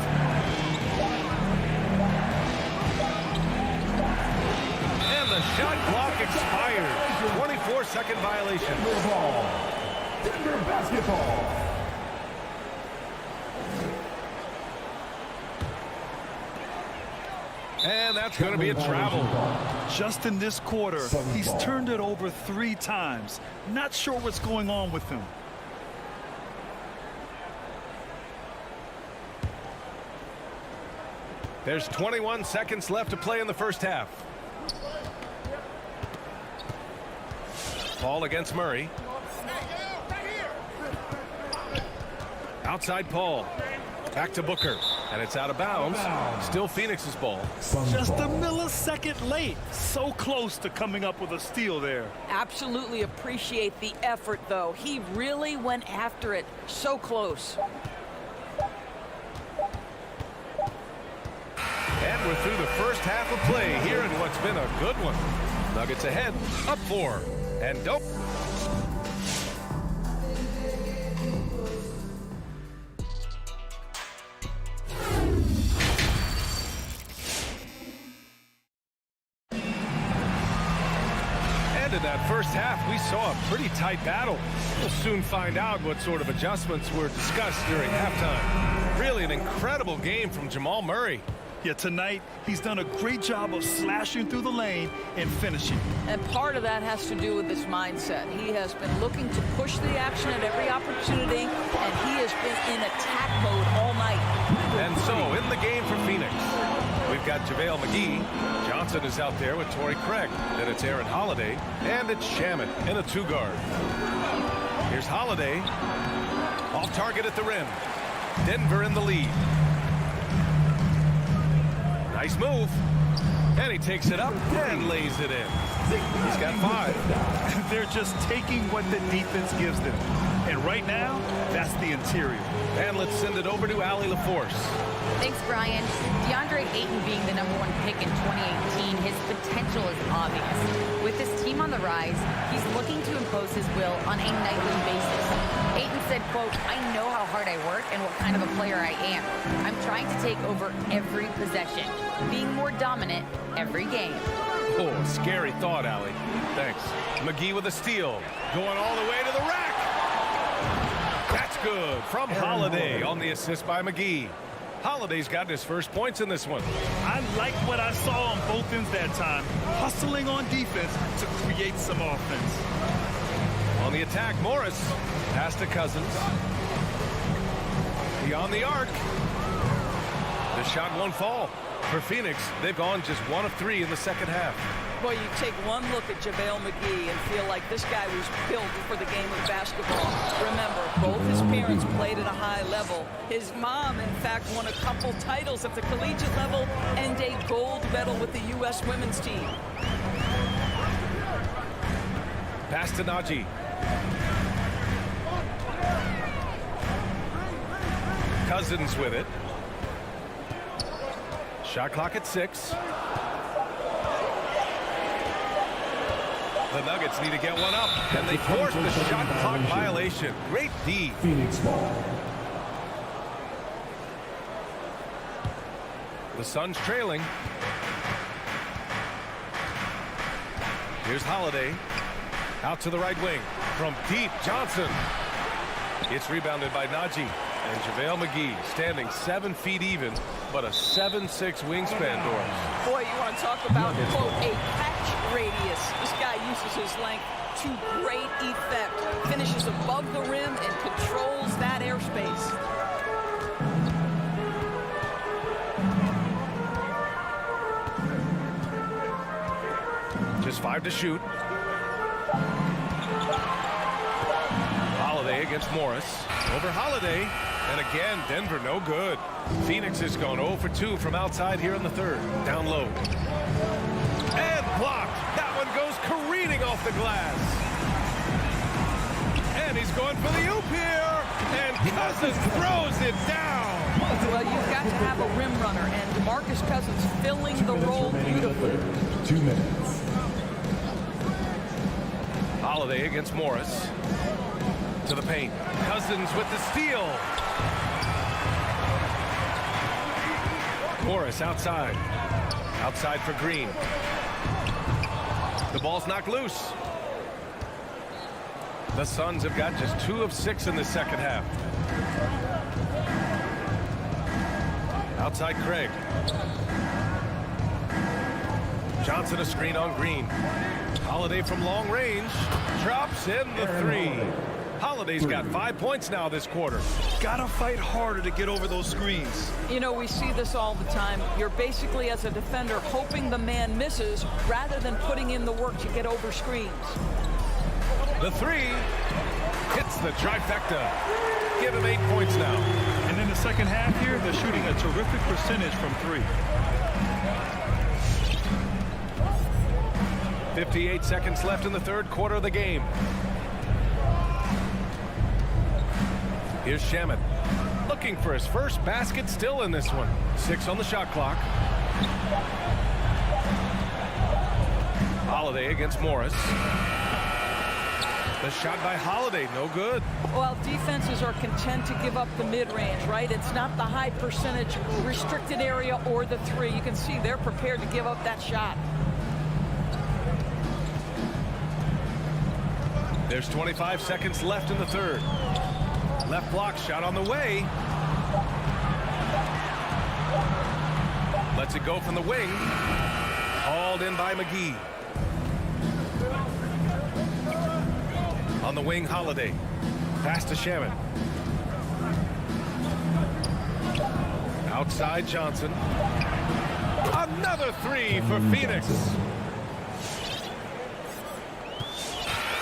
[SPEAKER 1] And the shot clock expires. 24-second violation.
[SPEAKER 5] Denver basketball.
[SPEAKER 1] And that's going to be a travel.
[SPEAKER 2] Just in this quarter, he's turned it over 3 times. Not sure what's going on with him.
[SPEAKER 1] There's 21 seconds left to play in the first half. Paul against Murray. Outside Paul. Back to Booker. And it's out of bounds. Still Phoenix's ball.
[SPEAKER 2] Just a millisecond late. So close to coming up with a steal there.
[SPEAKER 11] Absolutely appreciate the effort, though. He really went after it. So close.
[SPEAKER 1] And we're through the first half of play here in what's been a good one. Nuggets ahead, up 4. And dope. And in that first half, we saw a pretty tight battle. We'll soon find out what sort of adjustments were discussed during halftime. Really an incredible game from Jamal Murray.
[SPEAKER 2] Yeah, tonight, he's done a great job of slashing through the lane and finishing.
[SPEAKER 11] And part of that has to do with his mindset. He has been looking to push the action at every opportunity, and he has been in attack mode all night.
[SPEAKER 1] And so, in the game for Phoenix, we've got JaVale McGee. Johnson is out there with Torrey Craig. Then it's Aaron Holiday, and it's Shaman in a 2-guard. Here's Holiday. Off target at the rim. Denver in the lead. Nice move. And he takes it up and lays it in. He's got 5.
[SPEAKER 2] They're just taking what the defense gives them. And right now, that's the interior.
[SPEAKER 1] And let's send it over to Allie LaForce.
[SPEAKER 6] Thanks, Brian. DeAndre Ayton being the #1 pick in 2018, his potential is obvious. With his team on the rise, he's looking to impose his will on a nightly basis. Ayton said, quote, "I know how hard I work and what kind of a player I am. I'm trying to take over every possession, being more dominant every game."
[SPEAKER 1] Oh, scary thought, Allie. Thanks. McGee with a steal. Going all the way to the rack. That's good from Holiday on the assist by McGee. Holiday's gotten his first points in this one.
[SPEAKER 2] I liked what I saw on both ends that time. Hustling on defense to create some offense.
[SPEAKER 1] On the attack, Morris. Pass to Cousins. Beyond the arc. The shot won't fall. For Phoenix, they've gone just 1 of 3 in the second half.
[SPEAKER 11] Boy, you take one look at JaVale McGee and feel like this guy was built for the game of basketball. Remember, both his parents played at a high level. His mom, in fact, won a couple titles at the collegiate level and a gold medal with the U.S. women's team.
[SPEAKER 1] Pass to Najee. Cousins with it. Shot clock at 6. The Nuggets need to get one up, and they force the shot clock violation. Great D.
[SPEAKER 5] Phoenix ball.
[SPEAKER 1] The Suns trailing. Here's Holiday. Out to the right wing. From deep, Johnson. It's rebounded by Najee. And JaVale McGee standing 7 feet even, but a 7'6" wingspan, Doris.
[SPEAKER 11] Boy, you want to talk about, quote, a catch radius. This guy uses his length to great effect. Finishes above the rim and controls that airspace.
[SPEAKER 1] Just 5 to shoot. Holiday against Morris. Over Holiday. And again, Denver no good. Phoenix has gone 0 for 2 from outside here in the third. Down low. And blocked. That one goes careening off the glass. And he's going for the oop here. And Cousins throws it down.
[SPEAKER 11] Well, you've got to have a rim runner. And DeMarcus Cousins filling the role beautifully.
[SPEAKER 5] 2 minutes.
[SPEAKER 1] Holiday against Morris. To the paint. Cousins with the steal. Morris outside. Outside for Green. The ball's knocked loose. The Suns have got just 2 of 6 in the second half. Outside Craig. Johnson a screen on Green. Holiday from long range. Drops in the 3. Holiday's got 5 points now this quarter.
[SPEAKER 2] Gotta fight harder to get over those screens.
[SPEAKER 11] You know, we see this all the time. You're basically, as a defender, hoping the man misses rather than putting in the work to get over screens.
[SPEAKER 1] The 3 hits the trifecta. Give him 8 points now.
[SPEAKER 2] And in the second half here, they're shooting a terrific percentage from 3.
[SPEAKER 1] 58 seconds left in the third quarter of the game. Here's Shamet. Looking for his first basket still in this one. 6 on the shot clock. Holiday against Morris. The shot by Holiday, no good.
[SPEAKER 11] Well, defenses are content to give up the mid-range, right? It's not the high percentage restricted area or the 3. You can see they're prepared to give up that shot.
[SPEAKER 1] There's 25 seconds left in the third. Left block shot on the way. Lets it go from the wing. Hauled in by McGee. On the wing, Holiday. Pass to Shamet. Outside Johnson. Another 3 for Phoenix.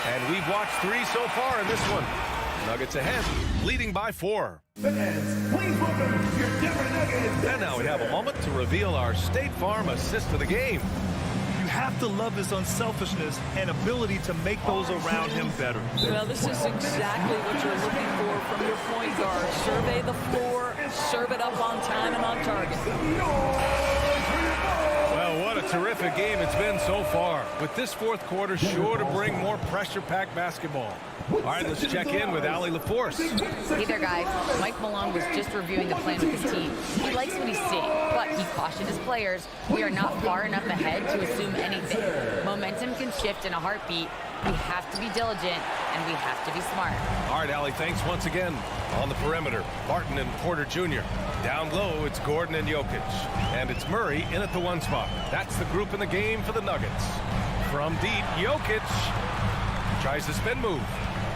[SPEAKER 1] And we've watched 3 so far in this one. Nuggets ahead, leading by 4.
[SPEAKER 5] Fans, please welcome your Denver Nuggets.
[SPEAKER 1] And now we have a moment to reveal our State Farm assist of the game.
[SPEAKER 2] You have to love his unselfishness and ability to make those around him better.
[SPEAKER 11] Well, this is exactly what you're looking for from your point guard. Survey the floor, serve it up on time and on target.
[SPEAKER 1] Well, what a terrific game it's been so far. With this fourth quarter sure to bring more pressure-packed basketball. All right, let's check in with Allie LaForce.
[SPEAKER 6] Hey there, guys. Mike Malone was just reviewing the plan with his team. He likes what he's seeing, but he cautioned his players, we are not far enough ahead to assume anything. Momentum can shift in a heartbeat. We have to be diligent, and we have to be smart.
[SPEAKER 1] All right, Allie, thanks once again. On the perimeter, Barton and Porter Jr. Down low, it's Gordon and Jokic. And it's Murray in at the 1 spot. That's the group in the game for the Nuggets. From deep, Jokic tries the spin move.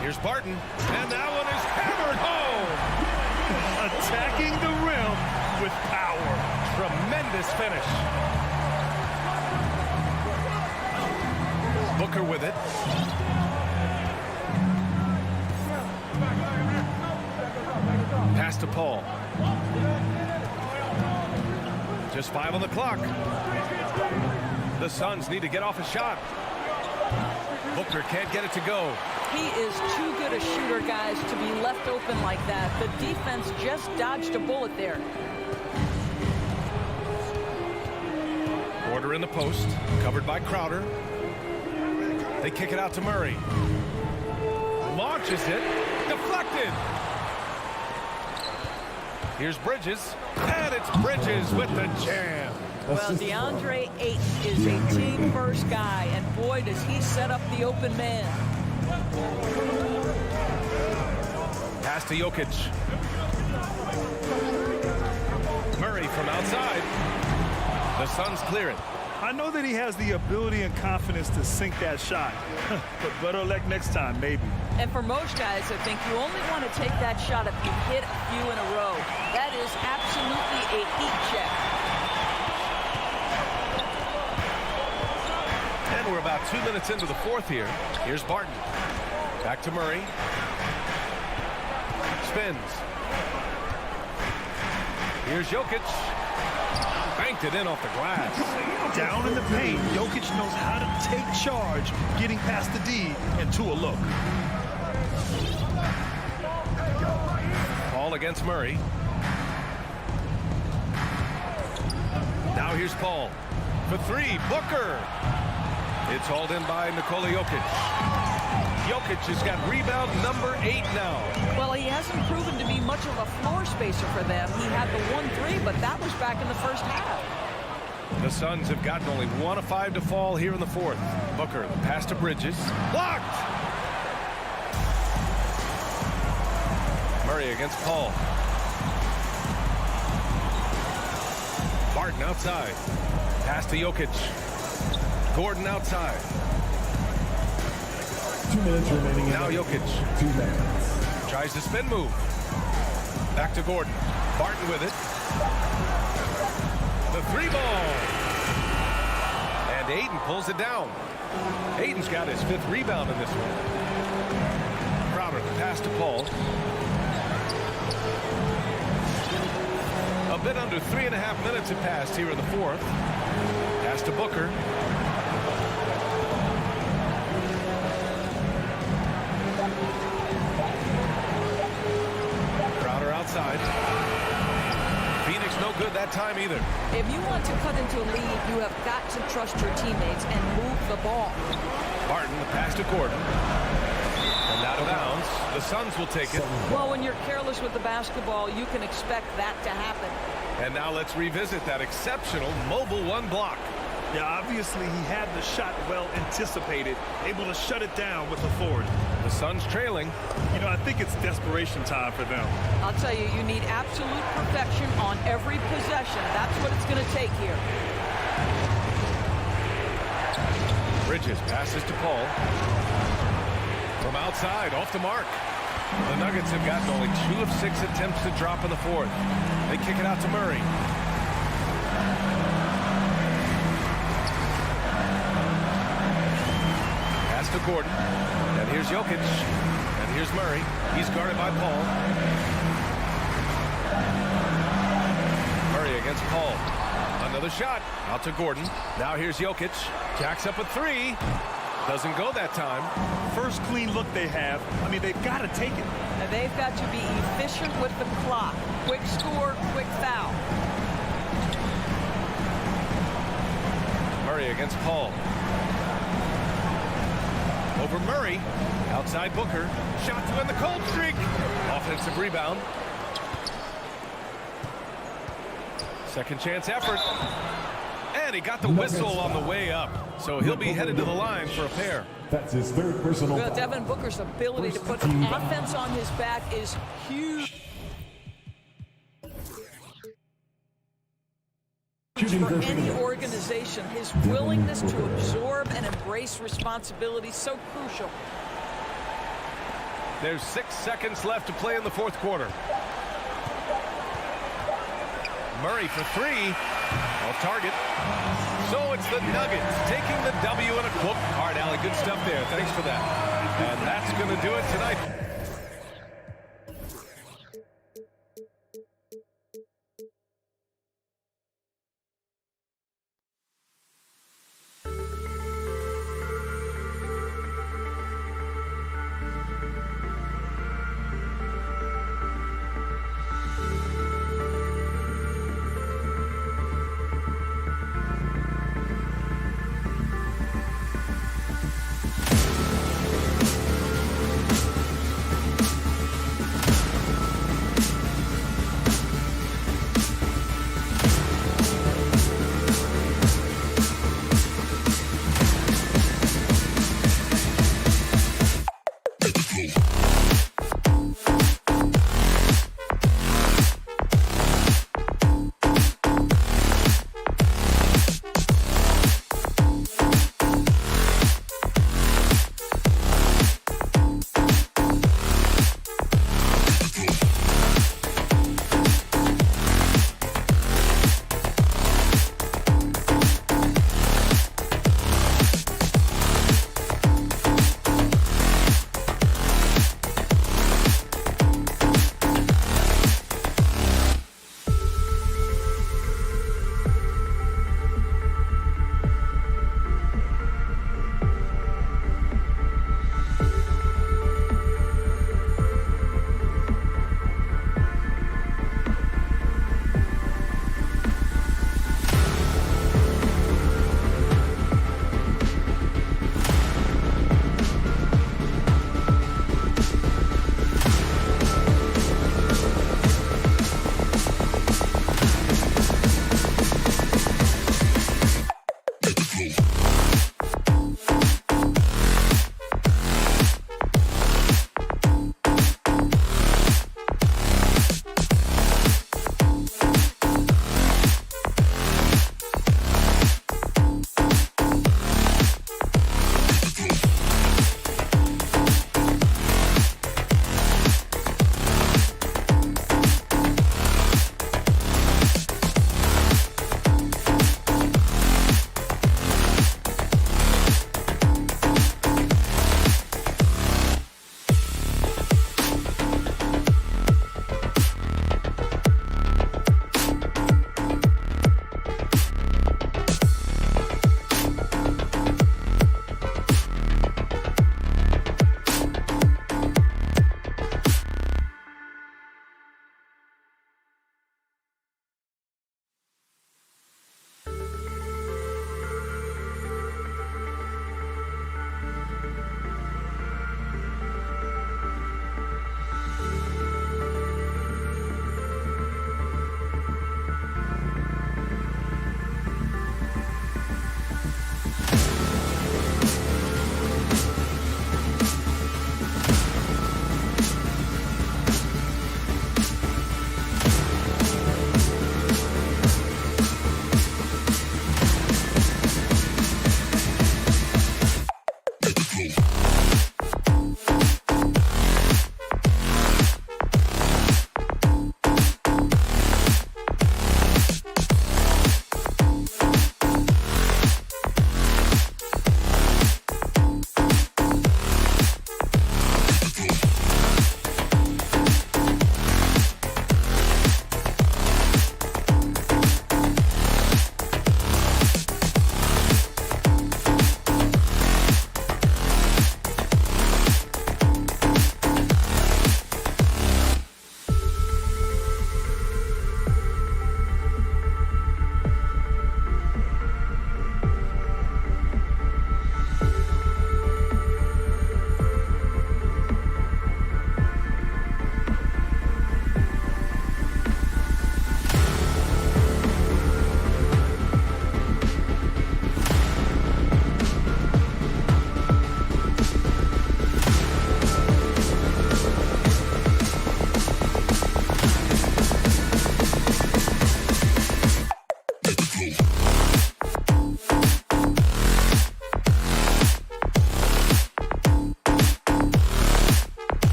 [SPEAKER 1] Here's Barton, and that one is hammered home.
[SPEAKER 2] Attacking the rim with power.
[SPEAKER 1] Tremendous finish. Booker with it. Pass to Paul. Just 5 on the clock. The Suns need to get off a shot. Booker can't get it to go.
[SPEAKER 11] He is too good a shooter, guys, to be left open like that. The defense just dodged a bullet there.
[SPEAKER 1] Porter in the post, covered by Crowder. They kick it out to Murray. Launches it, deflected. Here's Bridges, and it's Bridges with the jam.
[SPEAKER 11] Well, DeAndre Ayton is a team-first guy, and boy, does he set up the open man.
[SPEAKER 1] Pass to Jokic. Murray from outside. The Suns clear it.
[SPEAKER 2] I know that he has the ability and confidence to sink that shot, but better luck next time, maybe.
[SPEAKER 11] And for most guys, I think you only want to take that shot if you hit a few in a row. That is absolutely a heat check.
[SPEAKER 1] And we're about 2 minutes into the fourth here. Here's Barton. Back to Murray. Spins. Here's Jokic. Banked it in off the glass.
[SPEAKER 2] Down in the paint, Jokic knows how to take charge, getting past the D and to a look.
[SPEAKER 1] Paul against Murray. Now here's Paul. For three, Booker. It's hauled in by Nikola Jokic. Jokic has got rebound number 8 now.
[SPEAKER 11] Well, he hasn't proven to be much of a floor spacer for them. He had the 1-3, but that was back in the first half.
[SPEAKER 1] The Suns have gotten only 1 of 5 to fall here in the fourth. Booker, the pass to Bridges. Blocked! Murray against Paul. Barton outside. Pass to Jokic. Gordon outside.
[SPEAKER 5] 2 minutes remaining.
[SPEAKER 1] Now Jokic.
[SPEAKER 5] 2 minutes.
[SPEAKER 1] Tries the spin move. Back to Gordon. Barton with it. The 3-ball. And Ayton pulls it down. Ayton's got his 5th rebound in this one. Crowder, the pass to Paul. A bit under 3.5 minutes have passed here in the fourth. Pass to Booker. Crowder outside. Phoenix no good that time either.
[SPEAKER 11] If you want to cut into a lead, you have got to trust your teammates and move the ball.
[SPEAKER 1] Barton, the pass to Gordon. And out of bounds. The Suns will take it.
[SPEAKER 11] Well, when you're careless with the basketball, you can expect that to happen.
[SPEAKER 1] And now let's revisit that exceptional mobile 1 block.
[SPEAKER 2] Yeah, obviously he had the shot well anticipated, able to shut it down with authority.
[SPEAKER 1] The Suns trailing.
[SPEAKER 2] You know, I think it's desperation time for them.
[SPEAKER 11] I'll tell you, you need absolute perfection on every possession. That's what it's going to take here.
[SPEAKER 1] Bridges passes to Paul. From outside, off the mark. The Nuggets have gotten only 2 of 6 attempts to drop in the fourth. They kick it out to Murray. Pass to Gordon. And here's Jokic. And here's Murray. He's guarded by Paul. Murray against Paul. Another shot. Out to Gordon. Now here's Jokic. Jacks up a 3. Doesn't go that time.
[SPEAKER 2] First clean look they have. I mean, they've got to take it.
[SPEAKER 11] And they've got to be efficient with the clock. Quick score, quick foul.
[SPEAKER 1] Murray against Paul. Over Murray. Outside Booker. Shot to end the cold streak. Offensive rebound. Second chance effort. And he got the whistle on the way up. So he'll be headed to the line for a pair.
[SPEAKER 5] That's his 3rd personal
[SPEAKER 11] Well,
[SPEAKER 5] foul.
[SPEAKER 11] Devin Booker's ability to put the offense on his back is huge. For any organization, his willingness to absorb and embrace responsibility is so crucial.
[SPEAKER 1] There's 6 seconds left to play in the fourth quarter. Murray for 3. Off target. So it's the Nuggets taking the W in a Whoop. Hard alley. Good stuff there. Thanks for that. And that's going to do it tonight.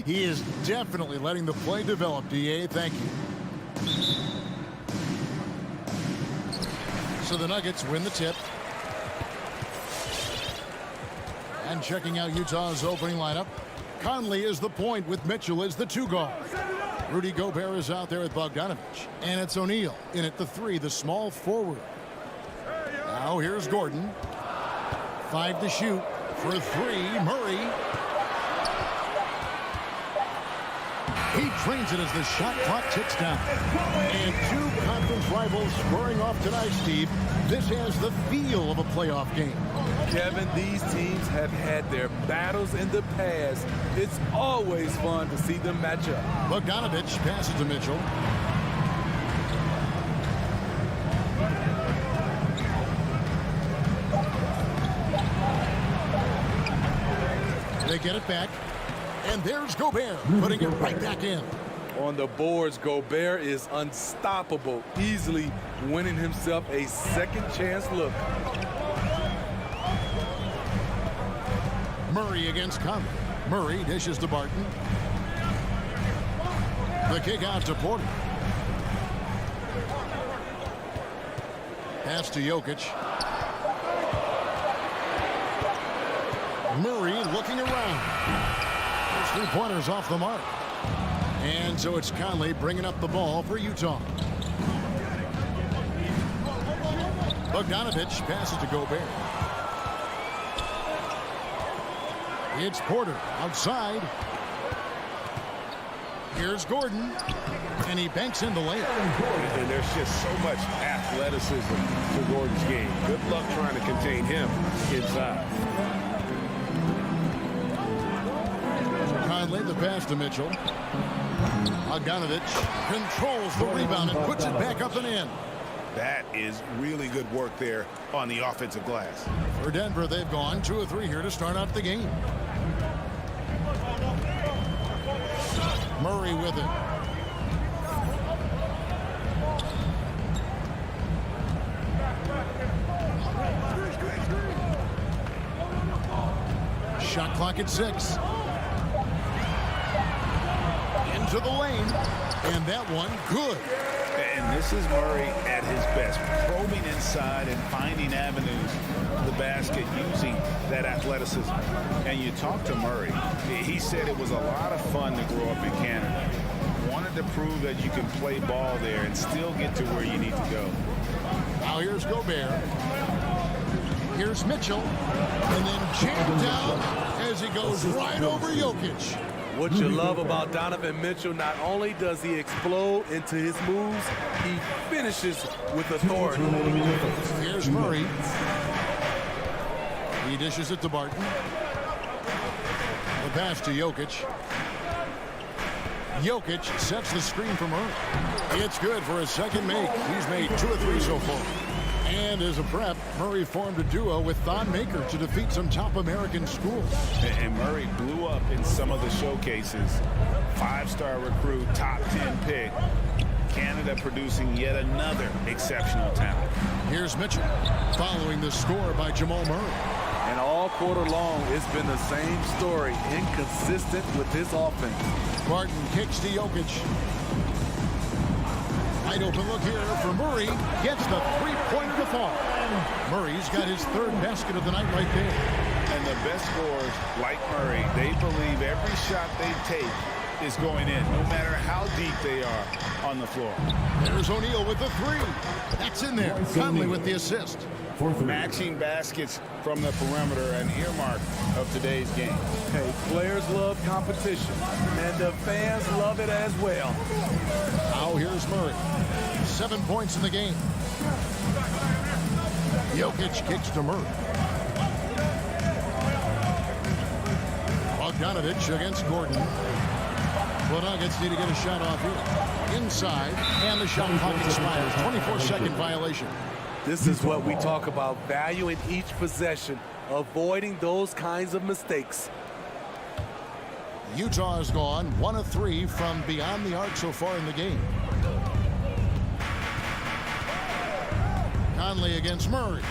[SPEAKER 7] He is definitely letting the play develop, D.A. Thank you. So the Nuggets win the tip. And checking out Utah's opening lineup, Conley is the point with Mitchell as the 2 guard. Rudy Gobert is out there with Bogdanovich. And it's O'Neal in at the 3, the small forward. Now here's Gordon. 5 to shoot for 3. Murray. He drains it as the shot clock ticks down. And 2 conference rivals squaring off tonight, Steve. This has the feel of a playoff game.
[SPEAKER 12] Kevin, these teams have had their battles in the past. It's always fun to see them match up.
[SPEAKER 7] Bogdanovich passes to Mitchell. They get it back. And there's Gobert putting it right back in.
[SPEAKER 12] On the boards, Gobert is unstoppable, easily winning himself a second chance look.
[SPEAKER 7] Murray against Conley. Murray dishes to Barton. The kick out to Porter. Pass to Jokic. Murray looking around. There's 3-pointers off the mark. And so it's Conley bringing up the ball for Utah. Bogdanovich passes to Gobert. It's Porter outside. Here's Gordon. And he banks in the layup.
[SPEAKER 10] And there's just so much athleticism to Gordon's game. Good luck trying to contain him inside.
[SPEAKER 7] Conley, the pass to Mitchell. Bogdanovich controls the rebound and puts it back up and in.
[SPEAKER 10] That is really good work there on the offensive glass.
[SPEAKER 7] For Denver, they've gone 2 of 3 here to start out the game. Murray with it. Shot clock at 6. Into the lane. And that one good.
[SPEAKER 10] And this is Murray at his best, probing inside and finding avenues to the basket using that athleticism. And you talk to Murray, he said it was a lot of fun to grow up in Canada. Wanted to prove that you can play ball there and still get to where you need to go.
[SPEAKER 7] Now here's Gobert. Here's Mitchell. And then jammed down as he goes right over Jokic.
[SPEAKER 12] What you love about Donovan Mitchell, not only does he explode into his moves, he finishes with authority.
[SPEAKER 7] Here's Murray. He dishes it to Barton. The pass to Jokic. Jokic sets the screen for Murray. It's good for a second make. He's made 2 of 3 so far. And as a prep, Murray formed a duo with Thon Maker to defeat some top American schools.
[SPEAKER 10] And Murray blew up in some of the showcases. 5-star recruit, top 10 pick. Canada producing yet another exceptional talent.
[SPEAKER 7] Here's Mitchell following the score by Jamal Murray.
[SPEAKER 12] And all quarter long, it's been the same story, inconsistent with his offense.
[SPEAKER 7] Barton kicks to Jokic. Wide open look here for Murray. Gets the 3-pointer to fall. Murray's got his 3rd basket of the night right there.
[SPEAKER 10] And the best scorers, like Murray, they believe every shot they take is going in, no matter how deep they are on the floor.
[SPEAKER 7] There's O'Neal with the 3. That's in there. Conley with the assist.
[SPEAKER 10] Matching baskets from the perimeter, an earmark of today's game.
[SPEAKER 12] Hey, players love competition, and the fans love it as well.
[SPEAKER 7] Now here's Murray. 7 points in the game. Jokic kicks to Murray. Bogdanovich against Gordon. The Nuggets need to get a shot off here. Inside, and the shot clock expires. 24-second violation.
[SPEAKER 12] This is what we talk about, valuing each possession, avoiding those kinds of mistakes.
[SPEAKER 7] Utah has gone 1 of 3 from beyond the arc so far in the game. Conley against Murray.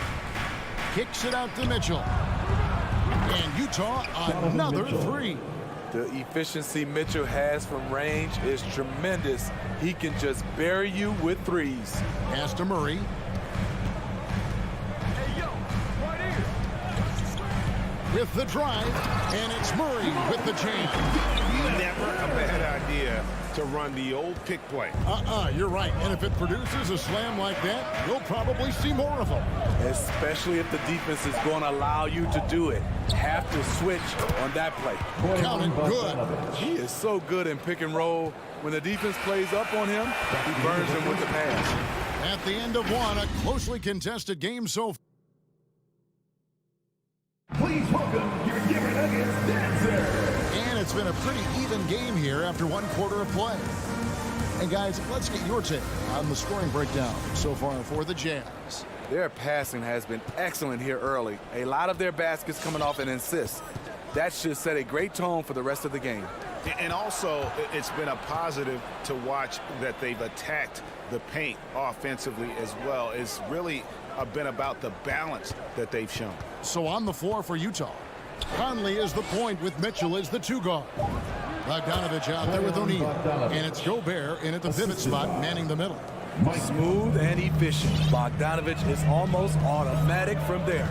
[SPEAKER 7] Kicks it out to Mitchell. And Utah another 3.
[SPEAKER 12] The efficiency Mitchell has from range is tremendous. He can just bury you with threes.
[SPEAKER 7] Pass to Murray. With the drive, and it's Murray with the jam.
[SPEAKER 10] Never a bad idea to run the old pick play.
[SPEAKER 7] You're right. And if it produces a slam like that, you'll probably see more of them.
[SPEAKER 12] Especially if the defense is going to allow you to do it. Have to switch on that play.
[SPEAKER 7] Count it good.
[SPEAKER 12] He is so good in pick and roll. When the defense plays up on him, he burns them with the pass.
[SPEAKER 7] At the end of one, a closely contested game so far.
[SPEAKER 5] Please welcome your Denver Nuggets dancer.
[SPEAKER 7] And it's been a pretty even game here after one quarter of play. And guys, let's get your take on the scoring breakdown so far for the Jazz.
[SPEAKER 12] Their passing has been excellent here early. A lot of their baskets coming off an assist. That should set a great tone for the rest of the game.
[SPEAKER 10] And also, it's been a positive to watch that they've attacked the paint offensively as well. It's really been about the balance that they've shown.
[SPEAKER 7] So on the floor for Utah, Conley is the point with Mitchell as the two guard. Bogdanovich out there with O'Neal. And it's Gobert in at the pivot spot, manning the middle.
[SPEAKER 12] Smooth and efficient. Bogdanovich is almost automatic from there.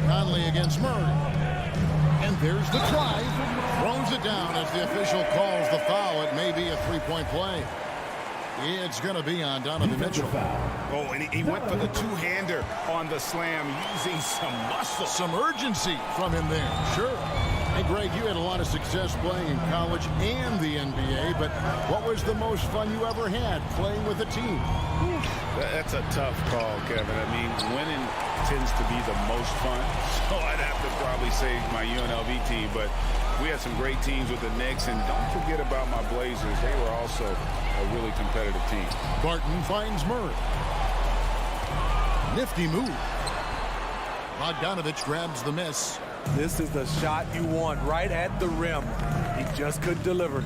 [SPEAKER 7] Conley against Murray. And there's the try. Throws it down as the official calls the foul. It may be a three-point play. It's going to be on Donovan Mitchell.
[SPEAKER 10] Oh, and he went for the two-hander on the slam, using some muscle.
[SPEAKER 7] Some urgency from him there. Sure. Hey, Greg, you had a lot of success playing in college and the NBA, but what was the most fun you ever had playing with a team?
[SPEAKER 10] That's a tough call, Kevin. I mean, winning tends to be the most fun, so I'd have to probably say my UNLV team, but we had some great teams with the Knicks, and don't forget about my Blazers. They were also a really competitive team.
[SPEAKER 7] Barton finds Murray. Nifty move. Bogdanovich grabs the miss.
[SPEAKER 12] This is the shot you want right at the rim. He just couldn't deliver.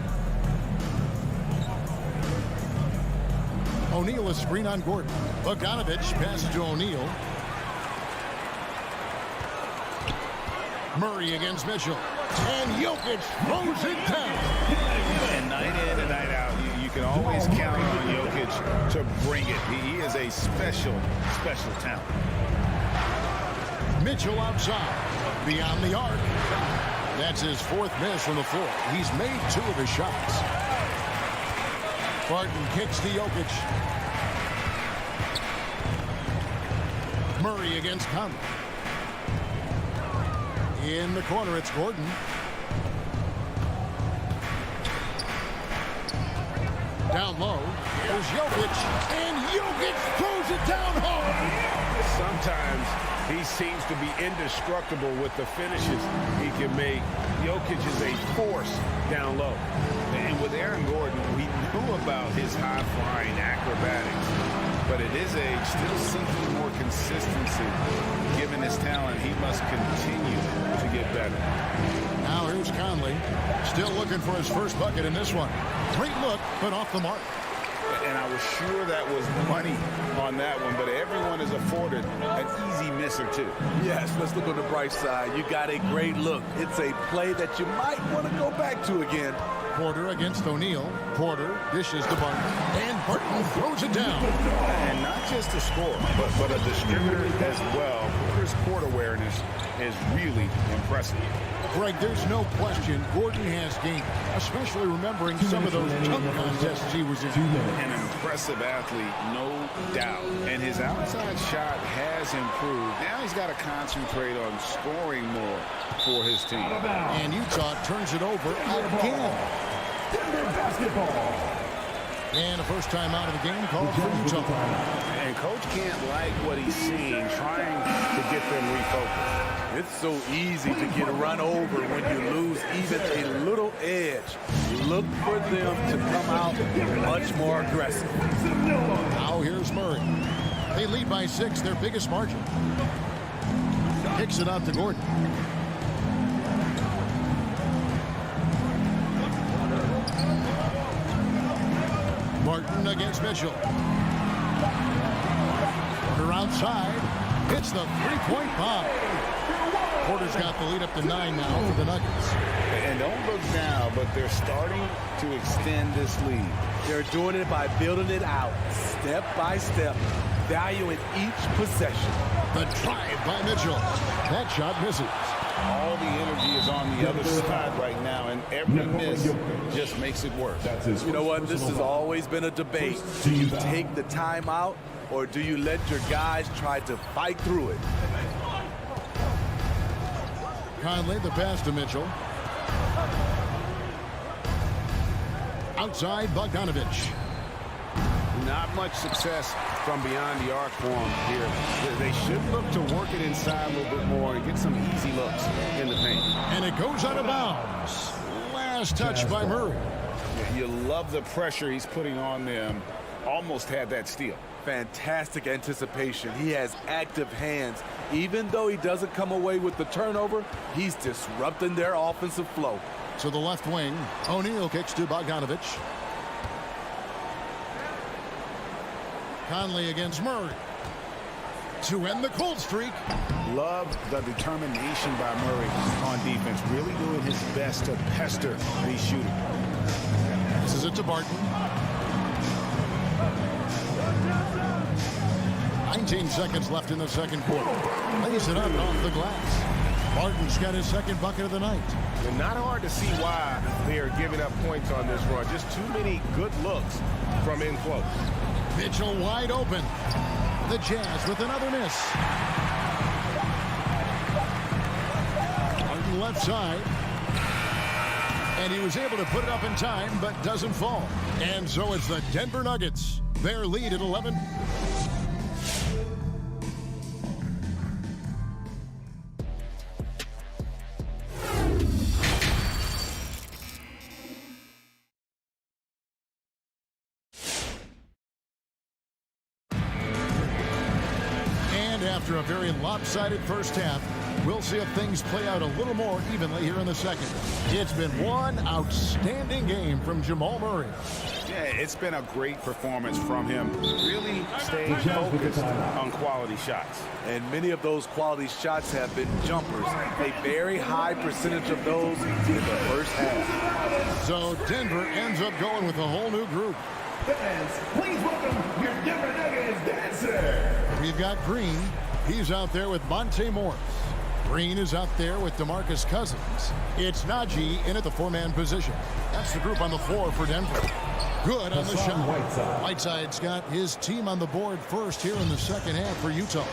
[SPEAKER 7] O'Neal is screen on Gordon. Bogdanovich passes to O'Neal. Murray against Mitchell. And Jokic throws it down.
[SPEAKER 10] And night in and night out, you can always count on Jokic to bring it. He is a special, special talent.
[SPEAKER 7] Mitchell outside. Beyond the arc. That's his fourth miss from the floor. He's made two of his shots. Barton kicks to Jokic. Murray against Conley. In the corner, it's Gordon. Down low, here's Jokic, and Jokic throws it down hard.
[SPEAKER 10] Sometimes he seems to be indestructible with the finishes he can make. Jokic is a force down low. And with Aaron Gordon, we knew about his high-flying acrobatics, but at his age, still seeking more consistency. Given his talent, he must continue to get better.
[SPEAKER 7] Now here's Conley, still looking for his first bucket in this one. Great look, but off the mark.
[SPEAKER 10] And I was sure that was money on that one, but everyone is afforded an easy miss or two.
[SPEAKER 12] Yes, let's look on the bright side. You got a great look. It's a play that you might want to go back to again.
[SPEAKER 7] Porter against O'Neal. Porter dishes to Barton. And Barton throws it down.
[SPEAKER 10] And not just a scorer, but a distributor as well. Porter's court awareness is really impressive.
[SPEAKER 7] Greg, there's no question Gordon has game, especially remembering some of those dunk contests he was in.
[SPEAKER 10] An impressive athlete, no doubt. And his outside shot has improved. Now he's got to concentrate on scoring more for his team.
[SPEAKER 7] And Utah turns it over again.
[SPEAKER 5] Denver basketball.
[SPEAKER 7] And a first time out of the game called for Utah.
[SPEAKER 10] And coach can't like what he's seeing, trying to get them refocused.
[SPEAKER 12] It's so easy to get run over when you lose even a little edge. Look for them to come out much more aggressive.
[SPEAKER 7] Now here's Murray. They lead by 6, their biggest margin. Kicks it out to Gordon. Martin against Mitchell. Porter outside. Hits the three-point bomb. Porter's got the lead up to 9 now for the Nuggets.
[SPEAKER 10] And don't look now, but they're starting to extend this lead.
[SPEAKER 12] They're doing it by building it out, step by step, valuing each possession.
[SPEAKER 7] The drive by Mitchell. That shot misses.
[SPEAKER 10] All the energy is on the other side right now, and every miss just makes it worse.
[SPEAKER 12] You know what? This has always been a debate. Do you take the timeout, or do you let your guys try to fight through it?
[SPEAKER 7] Conley, the pass to Mitchell. Outside, Bogdanovich.
[SPEAKER 10] Not much success from beyond the arc for them here. They should look to work it inside a little bit more and get some easy looks in the paint.
[SPEAKER 7] And it goes out of bounds. Last touch by Murray.
[SPEAKER 10] You love the pressure he's putting on them. Almost had that steal.
[SPEAKER 12] Fantastic anticipation. He has active hands. Even though he doesn't come away with the turnover, he's disrupting their offensive flow.
[SPEAKER 7] To the left wing, O'Neal kicks to Bogdanovich. Conley against Murray. To end the cold streak.
[SPEAKER 10] Love the determination by Murray on defense. Really doing his best to pester these shooters.
[SPEAKER 7] This is it to Barton. 19 seconds left in the second quarter. Lays it up off the glass. Barton's got his second bucket of the night.
[SPEAKER 1] And not hard to see why they are giving up points on this run. Just too many good looks from in close.
[SPEAKER 7] Mitchell wide open. The Jazz with another miss. Barton left side. And he was able to put it up in time, but doesn't fall. And so it's the Denver Nuggets. Their lead at 11. After a very lopsided first half, we'll see if things play out a little more evenly here in the second. It's been one outstanding game from Jamal Murray.
[SPEAKER 10] Yeah, it's been a great performance from him. Really staying focused on quality shots.
[SPEAKER 12] And many of those quality shots have been jumpers. A very high percentage of those in the first half.
[SPEAKER 7] So Denver ends up going with a whole new group.
[SPEAKER 5] Fans, please welcome your Denver Nuggets dancer.
[SPEAKER 7] We've got Green. He's out there with Monte Morris. Green is out there with DeMarcus Cousins. It's Najee in at the four-man position. That's the group on the floor for Denver. Good on the shot. Whiteside's got his team on the board first here in the second half for Utah.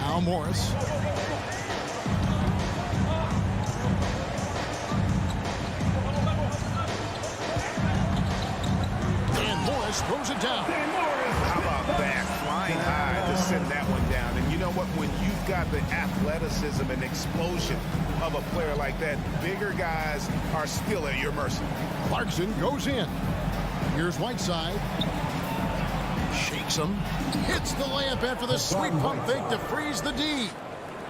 [SPEAKER 7] Al Morris. And Morris throws it down.
[SPEAKER 10] How about that? Flying high to send that one down. And you know what? When you've got the athleticism and explosion of a player like that, bigger guys are still at your mercy.
[SPEAKER 7] Clarkson goes in. Here's Whiteside. Shakes him. Hits the layup after the sweet pump fake to freeze the D.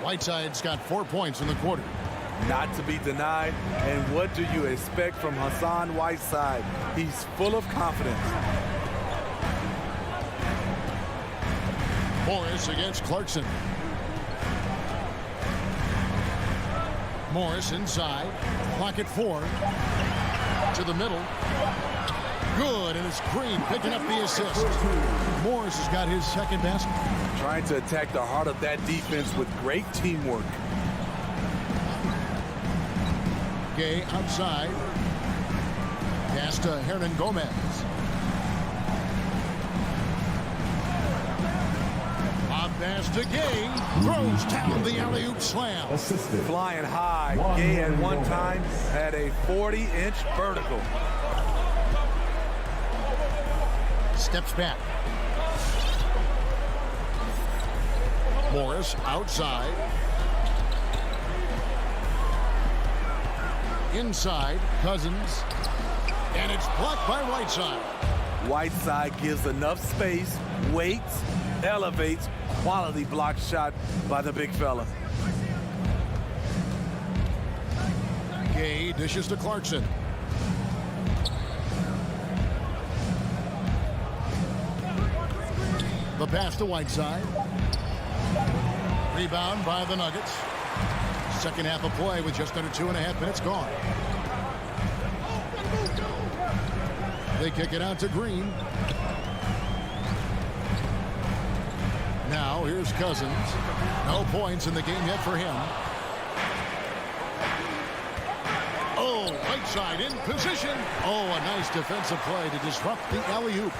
[SPEAKER 7] Whiteside's got 4 points in the quarter.
[SPEAKER 12] Not to be denied. And what do you expect from Hassan Whiteside? He's full of confidence.
[SPEAKER 7] Morris against Clarkson. Morris inside. Pocket 4. To the middle. Good, and it's Green picking up the assist. Morris has got his second basket.
[SPEAKER 12] Trying to attack the heart of that defense with great teamwork.
[SPEAKER 7] Gay outside. Pass to Hernan Gomez. Bob pass to Gay. Throws down the alley-oop slam.
[SPEAKER 12] Flying high. Gay at one time had a 40-inch vertical.
[SPEAKER 7] Steps back. Morris outside. Inside, Cousins. And it's blocked by Whiteside.
[SPEAKER 12] Whiteside gives enough space, waits, elevates. Quality block shot by the big fella.
[SPEAKER 7] Gay dishes to Clarkson. The pass to Whiteside. Rebound by the Nuggets. Second half of play with just under 2.5 minutes gone. They kick it out to Green. Now here's Cousins. No points in the game yet for him. Oh, right side in position. Oh, a nice defensive play to disrupt the alley-oop.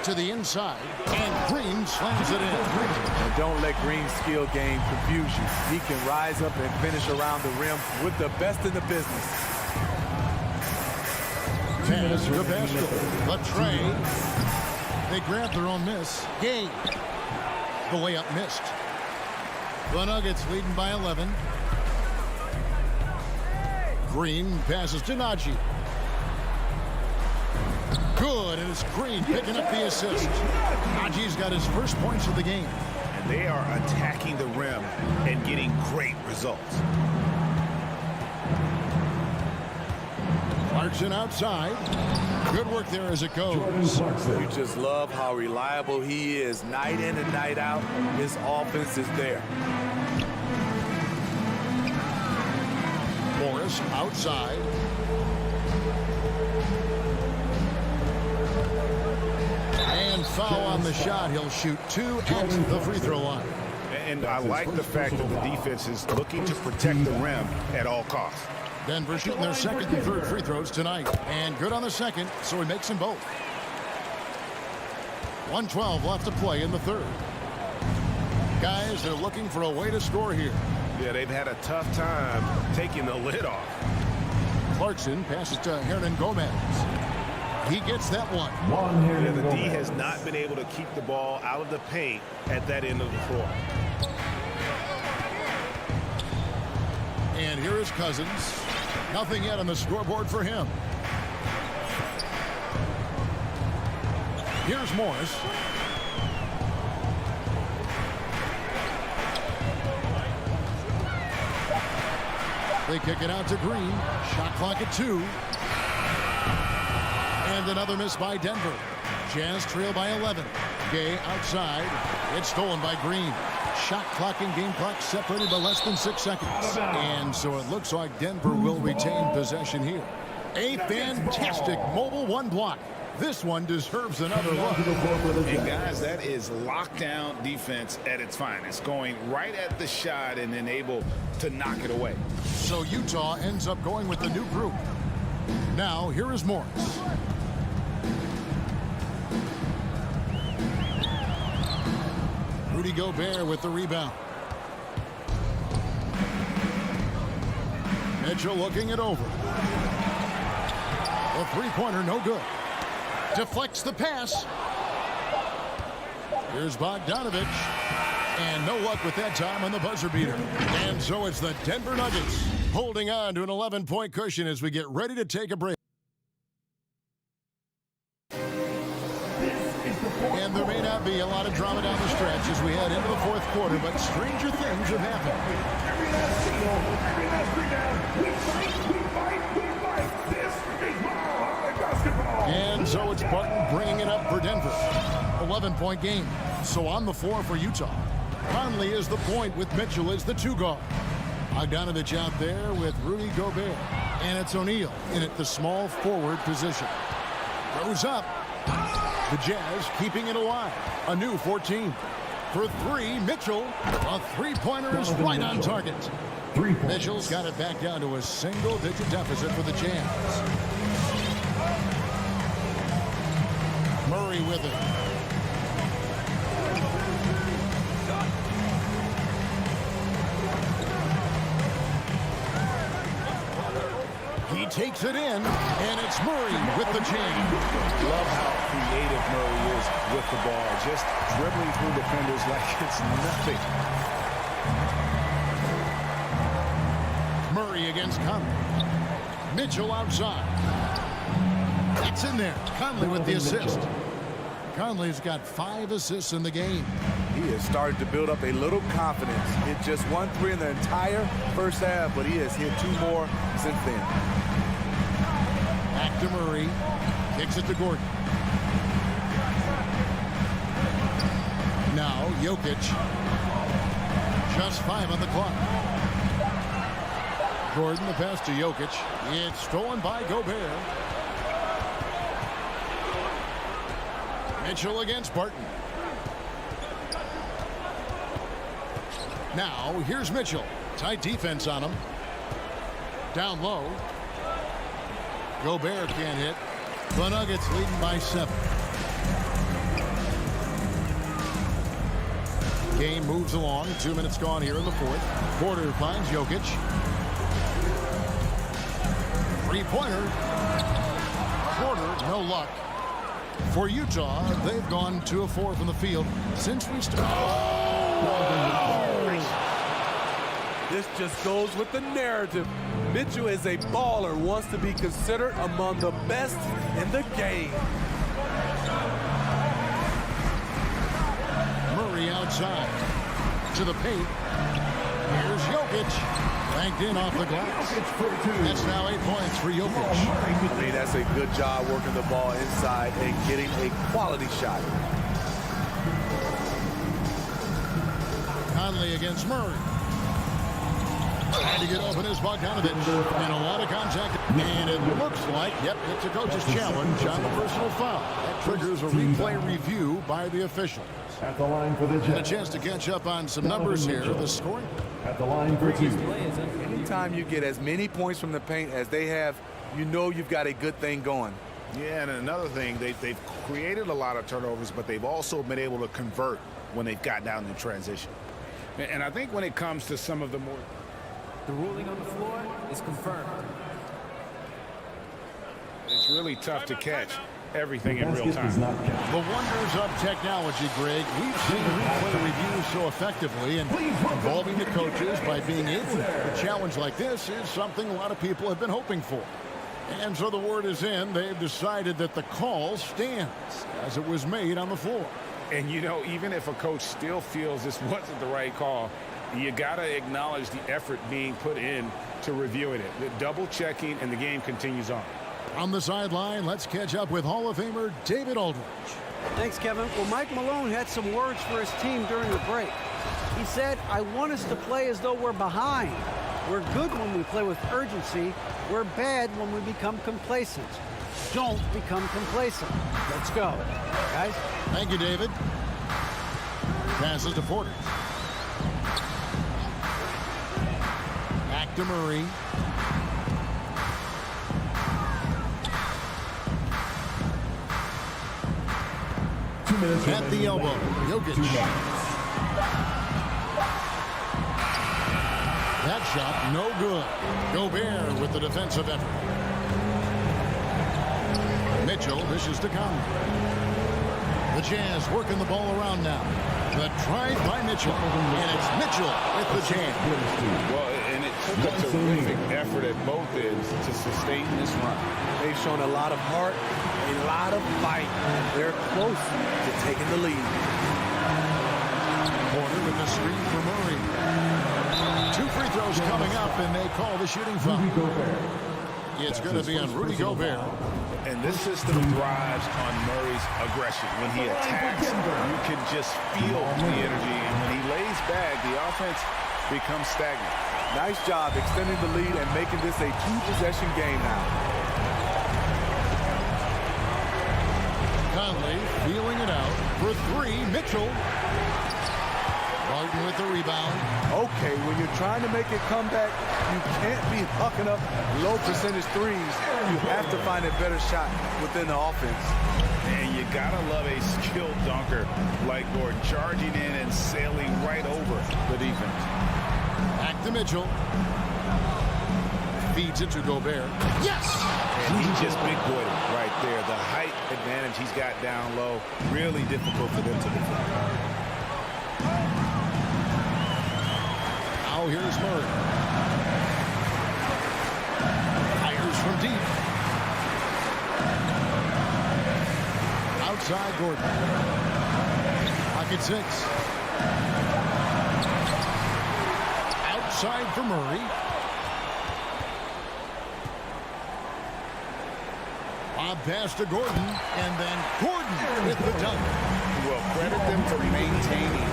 [SPEAKER 7] To the inside, and Green slams it in.
[SPEAKER 12] And don't let Green's skill game confuse you. He can rise up and finish around the rim with the best in the business.
[SPEAKER 7] Pass to basket. Latrey. They grab their own miss. Gay. The layup missed. The Nuggets leading by 11. Green passes to Najee. Good, and it's Green picking up the assist. Najee's got his first points of the game.
[SPEAKER 10] And they are attacking the rim and getting great results.
[SPEAKER 7] Clarkson outside. Good work there as it goes.
[SPEAKER 12] You just love how reliable he is. Night in and night out, his offense is there.
[SPEAKER 7] Morris outside. And foul on the shot. He'll shoot 2 at the free throw line.
[SPEAKER 10] And I like the fact that the defense is looking to protect the rim at all costs.
[SPEAKER 7] Denver shooting their second and third free throws tonight. And good on the second, so he makes them both. 1:12 left to play in the third. Guys, they're looking for a way to score here.
[SPEAKER 10] Yeah, they've had a tough time taking the lid off.
[SPEAKER 7] Clarkson passes to Hernan Gomez. He gets that one.
[SPEAKER 10] Yeah, the D has not been able to keep the ball out of the paint at that end of the floor.
[SPEAKER 7] And here is Cousins. Nothing yet on the scoreboard for him. Here's Morris. They kick it out to Green. Shot clock at 2. And another miss by Denver. Jazz trail by 11. Gay outside. It's stolen by Green. Shot clock and game clock separated by less than 6 seconds. And so it looks like Denver will retain possession here. A fantastic mobile one block. This one deserves another look.
[SPEAKER 10] And guys, that is lockdown defense at its finest. Going right at the shot and then able to knock it away.
[SPEAKER 7] So Utah ends up going with the new group. Now here is Morris. Rudy Gobert with the rebound. Mitchell looking it over. A three-pointer, no good. Deflects the pass. Here's Bogdanovich. And no luck with that time on the buzzer beater. And so it's the Denver Nuggets holding on to an 11-point cushion as we get ready to take a break. And there may not be a lot of drama down the stretch as we head into the fourth quarter, but stranger things have happened. And so it's Barton bringing it up for Denver. 11-point game. So on the floor for Utah. Conley is the point with Mitchell as the 2 guard. Bogdanovich out there with Rudy Gobert. And it's O'Neal in at the small forward position. Goes up. The Jazz keeping it alive. A new 14. For 3, Mitchell. A three-pointer is right on target. Mitchell's got it back down to a single-digit deficit for the Jazz. Murray with it. He takes it in, and it's Murray with the chain.
[SPEAKER 10] Love how creative Murray is with the ball. Just dribbling through defenders like it's nothing.
[SPEAKER 7] Murray against Conley. Mitchell outside. It's in there. Conley with the assist. Conley's got 5 assists in the game.
[SPEAKER 12] He has started to build up a little confidence. Hit just 1 3 in the entire first half, but he has hit 2 more since then.
[SPEAKER 7] Back to Murray. Kicks it to Gordon. Now Jokic. Just 5 on the clock. Gordon, the pass to Jokic. It's stolen by Gobert. Mitchell against Barton. Now, here's Mitchell. Tight defense on him. Down low. Gobert can't hit. The Nuggets leading by 7. Game moves along. 2 minutes gone here in the fourth. Porter finds Jokic. Three-pointer. Porter, no luck. For Utah, they've gone 2 of 4 from the field since we started.
[SPEAKER 12] This just goes with the narrative. Mitchell is a baller, wants to be considered among the best in the game.
[SPEAKER 7] Murray outside to the paint. Here's Jokic. Banked in off the glass. That's now 8 points for Jokic.
[SPEAKER 12] I mean, that's a good job working the ball inside and getting a quality shot.
[SPEAKER 7] Conley against Murray. Trying to get open is Bogdanovich. And a lot of contact. And it looks like, yep, it's a coach's challenge on the personal foul. That triggers a replay review by the official.
[SPEAKER 5] At the line for the Jets.
[SPEAKER 7] And a chance to catch up on some numbers here. The scoring.
[SPEAKER 5] At the line for 2.
[SPEAKER 12] Anytime you get as many points from the paint as they have, you know you've got a good thing going.
[SPEAKER 10] Yeah, and another thing, they've created a lot of turnovers, but they've also been able to convert when they've got down in transition. And I think when it comes to some of the more...
[SPEAKER 4] The ruling on the floor is confirmed.
[SPEAKER 10] It's really tough to catch everything in real time.
[SPEAKER 7] The wonders of technology, Greg. We've seen replay reviews so effectively, and involving the coaches by being able to a challenge like this is something a lot of people have been hoping for. And so the word is in. They've decided that the call stands as it was made on the floor.
[SPEAKER 10] And, you know, even if a coach still feels this wasn't the right call, you got to acknowledge the effort being put in to reviewing it. The double checking, and the game continues on.
[SPEAKER 7] On the sideline, let's catch up with Hall of Famer David Aldridge.
[SPEAKER 9] Thanks, Kevin. Well, Mike Malone had some words for his team during the break. He said, I want us to play as though we're behind. We're good when we play with urgency. We're bad when we become complacent. Don't become complacent. Let's go. Guys?
[SPEAKER 7] Thank you, David. Passes to Porter. Back to Murray. At the elbow, Jokic. That shot, no good. Gobert with the defensive effort. Mitchell dishes to Conley. The Jazz working the ball around now. The drive by Mitchell. And it's Mitchell with the jam.
[SPEAKER 10] Well, and it took a terrific effort at both ends to sustain this run.
[SPEAKER 12] They've shown a lot of heart, a lot of fight. They're close to taking the lead.
[SPEAKER 7] Porter with the screen for Murray. 2 free throws coming up, and they call the shooting foul. It's going to be on Rudy Gobert.
[SPEAKER 10] And this system thrives on Murray's aggression. When he attacks, you can just feel the energy. And when he lays back, the offense becomes stagnant.
[SPEAKER 12] Nice job extending the lead and making this a 2-possession game now.
[SPEAKER 7] Conley feeling it out for 3. Mitchell. Barton with the rebound.
[SPEAKER 12] Okay, when you're trying to make a comeback, you can't be hucking up low percentage threes. You have to find a better shot within the offense.
[SPEAKER 10] And you gotta love a skilled dunker like Gordon, charging in and sailing right over the defense.
[SPEAKER 7] Back to Mitchell. Feeds it to Gobert. Yes!
[SPEAKER 10] And he just big boyed it right there. The height advantage he's got down low, really difficult for them to defend.
[SPEAKER 7] Now here's Murray. Fires from deep. Outside Gordon. Pocket 6. Outside for Murray. Bob pass to Gordon, and then Gordon with the dunk.
[SPEAKER 10] Well, credit them for maintaining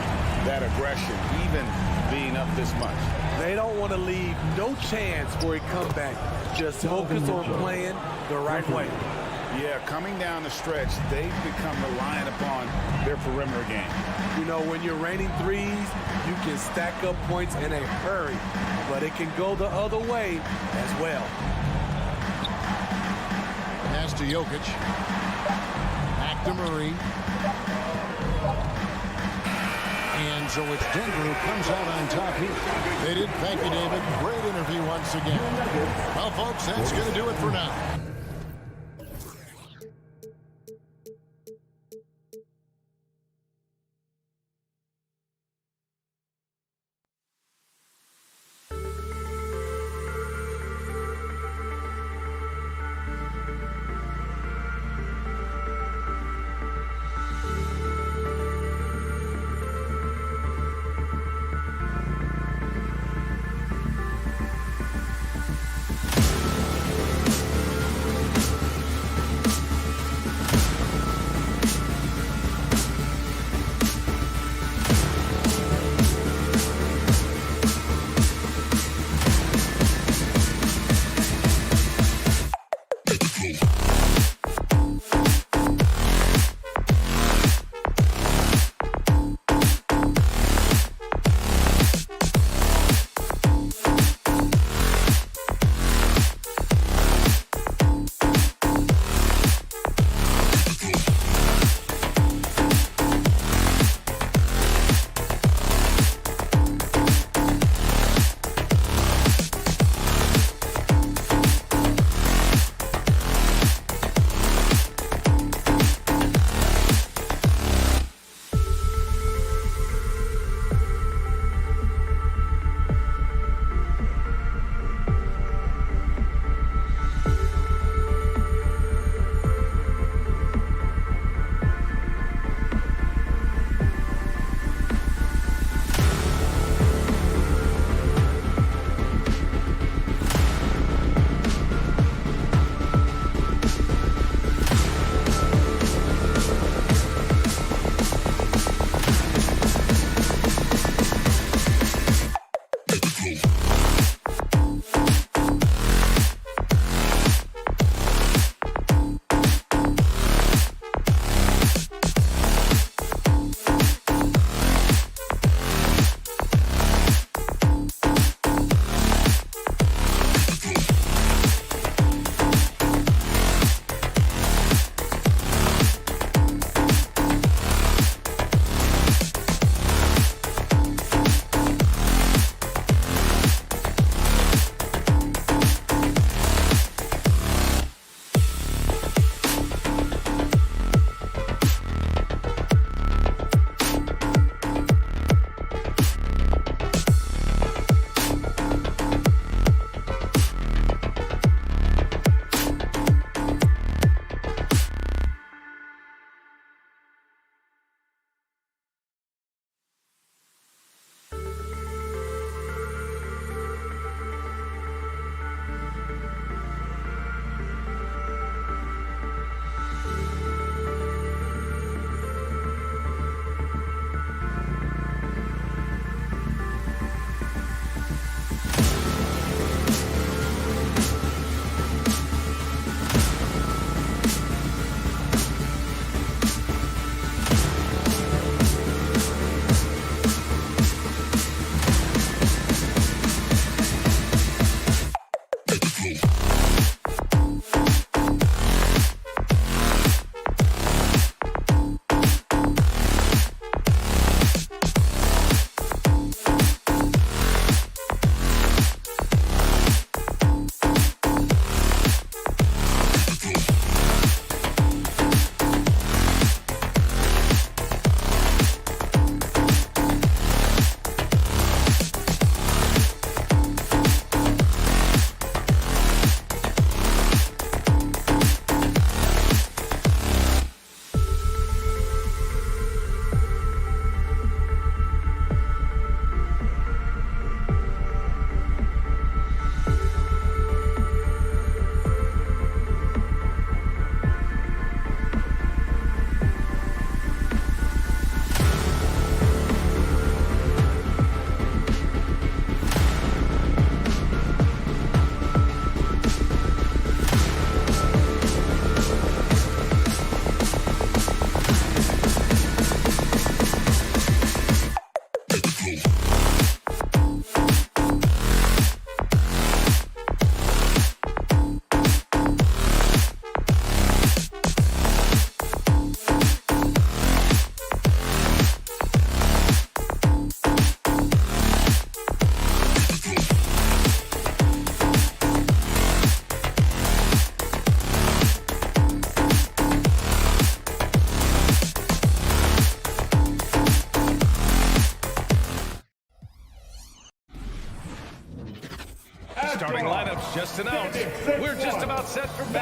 [SPEAKER 10] that aggression, even being up this much.
[SPEAKER 12] They don't want to leave no chance for a comeback. Just focus on playing the right way.
[SPEAKER 10] Yeah, coming down the stretch, they've become reliant upon their perimeter game.
[SPEAKER 12] You know, when you're raining threes, you can stack up points in a hurry, but it can go the other way as well.
[SPEAKER 7] Pass to Jokic. Back to Murray. And so it's Denver who comes out on top here. They did. Thank you, David. Great interview once again. Well, folks, that's going to do it for now.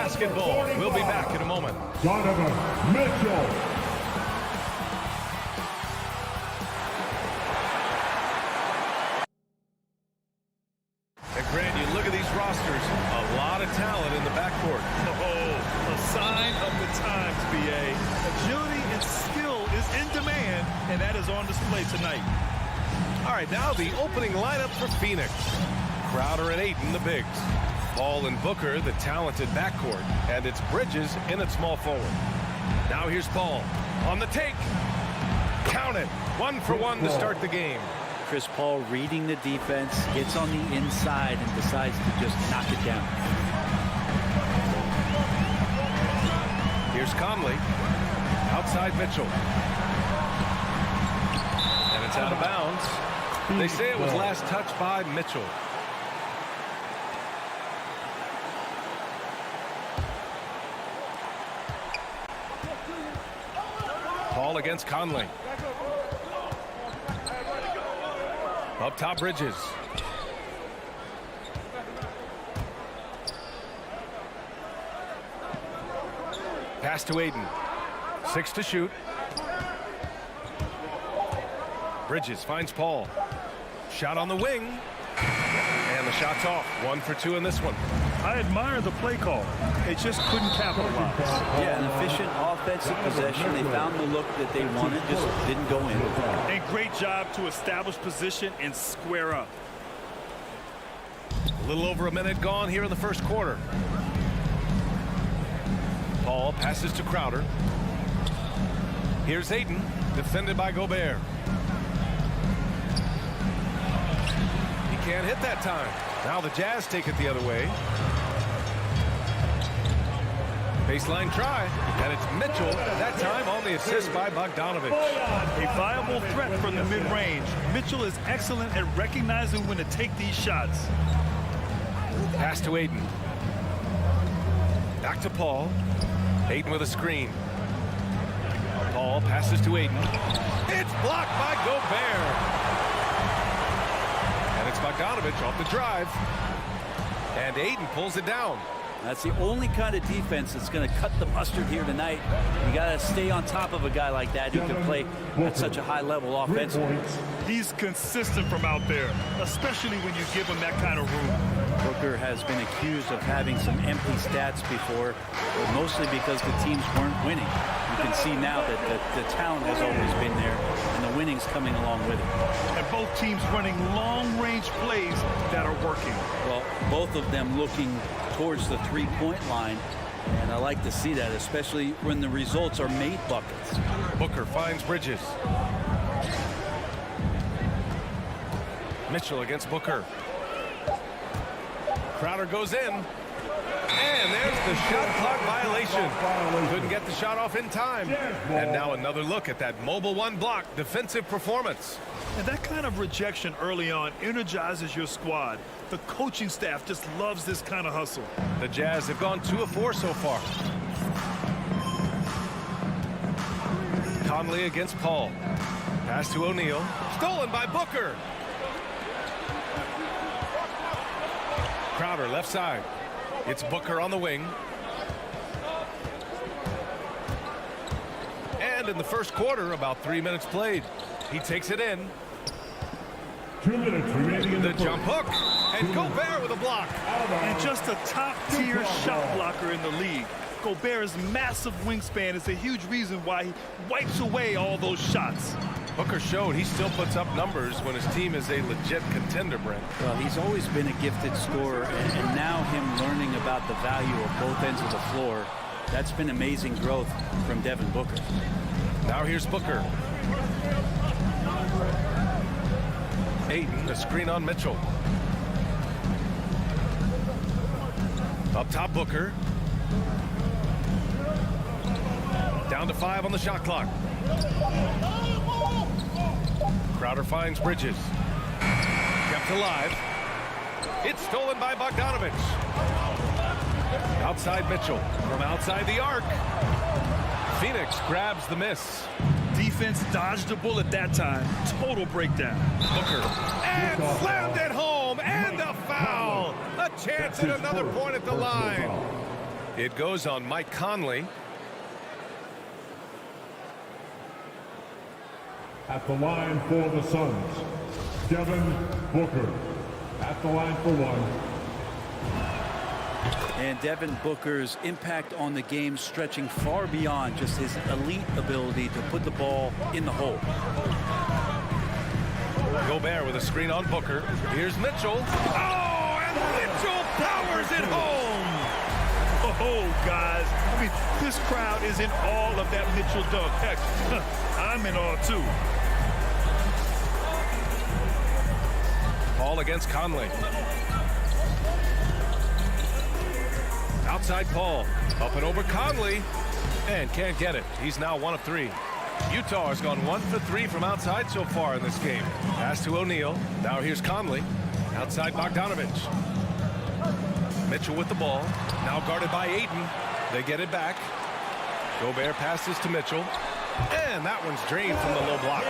[SPEAKER 1] basketball. We'll be back in a moment.
[SPEAKER 5] Donovan Mitchell.
[SPEAKER 1] And Grant, you look at these rosters, a lot of talent in the backcourt.
[SPEAKER 2] Oh, a sign of the times, B.A. Agility and skill is in demand, and that is on display tonight.
[SPEAKER 1] All right, now the opening lineup for Phoenix. Crowder and Ayton, the bigs. Paul and Booker, the talented backcourt. And it's Bridges in at small forward. Now here's Paul on the take. Count it. 1 for 1 to start the game.
[SPEAKER 8] Chris Paul reading the defense, gets on the inside and decides to just knock it down.
[SPEAKER 1] Here's Conley. Outside Mitchell. And it's out of bounds. They say it was last touched by Mitchell. Paul against Conley. Up top, Bridges. Pass to Ayton. 6 to shoot. Bridges finds Paul. Shot on the wing. And the shot's off. 1 for 2 in this one.
[SPEAKER 2] I admire the play call. They just couldn't capitalize.
[SPEAKER 8] Yeah, an efficient offensive possession. They found the look that they wanted, just didn't go in.
[SPEAKER 2] And great job to establish position and square up.
[SPEAKER 1] A little over a minute gone here in the first quarter. Paul passes to Crowder. Here's Ayton, defended by Gobert. He can't hit that time. Now the Jazz take it the other way. Baseline try, and it's Mitchell, that time on the assist by Bogdanovich.
[SPEAKER 2] A viable threat from the mid-range. Mitchell is excellent at recognizing when to take these shots.
[SPEAKER 1] Pass to Ayton. Back to Paul. Ayton with a screen. Paul passes to Ayton. It's blocked by Gobert. And it's Bogdanovich off the drive. And Ayton pulls it down.
[SPEAKER 8] That's the only kind of defense that's going to cut the mustard here tonight. You got to stay on top of a guy like that who can play at such a high level offensively.
[SPEAKER 2] He's consistent from out there, especially when you give him that kind of room.
[SPEAKER 8] Booker has been accused of having some empty stats before, but mostly because the teams weren't winning. You can see now that the talent has always been there, and the winning's coming along with it.
[SPEAKER 2] And both teams running long-range plays that are working.
[SPEAKER 8] Well, both of them looking towards the three-point line, and I like to see that, especially when the results are made buckets.
[SPEAKER 1] Booker finds Bridges. Mitchell against Booker. Crowder goes in. And there's the shot clock violation. Couldn't get the shot off in time. And now another look at that mobile one block defensive performance.
[SPEAKER 2] And that kind of rejection early on energizes your squad. The coaching staff just loves this kind of hustle.
[SPEAKER 1] The Jazz have gone 2 of 4 so far. Conley against Paul. Pass to O'Neal. Stolen by Booker. Crowder left side. It's Booker on the wing. And in the first quarter, about 3 minutes played. He takes it in.
[SPEAKER 5] 2 minutes remaining in
[SPEAKER 1] the jump hook. And Gobert with a block.
[SPEAKER 2] And just a top-tier shot blocker in the league. Gobert's massive wingspan is a huge reason why he wipes away all those shots.
[SPEAKER 1] Booker showed he still puts up numbers when his team is a legit contender, Brent.
[SPEAKER 8] Well, he's always been a gifted scorer, and now him learning about the value of both ends of the floor, that's been amazing growth from Devin Booker.
[SPEAKER 1] Now here's Booker. Ayton, the screen on Mitchell. Up top, Booker. Down to 5 on the shot clock. Crowder finds Bridges. Kept alive. It's stolen by Bogdanovich. Outside Mitchell. From outside the arc. Phoenix grabs the miss.
[SPEAKER 2] Defense dodged the bullet that time. Total breakdown.
[SPEAKER 1] Booker. And slammed it home. And a foul. A chance at another point at the line. It goes on Mike Conley.
[SPEAKER 5] At the line for the Suns, Devin Booker. At the line for one.
[SPEAKER 8] And Devin Booker's impact on the game stretching far beyond just his elite ability to put the ball in the hole.
[SPEAKER 1] Gobert with a screen on Booker. Here's Mitchell. Oh, and Mitchell powers it home.
[SPEAKER 2] Oh, guys, I mean, this crowd is in awe of that Mitchell dunk. Heck, I'm in awe, too.
[SPEAKER 1] Paul against Conley. Outside Paul. Up and over Conley. And can't get it. He's now 1 of 3. Utah has gone 1 for 3 from outside so far in this game. Pass to O'Neal. Now here's Conley. Outside Bogdanovich. Mitchell with the ball. Now guarded by Ayton. They get it back. Gobert passes to Mitchell. And that one's drained from the low block.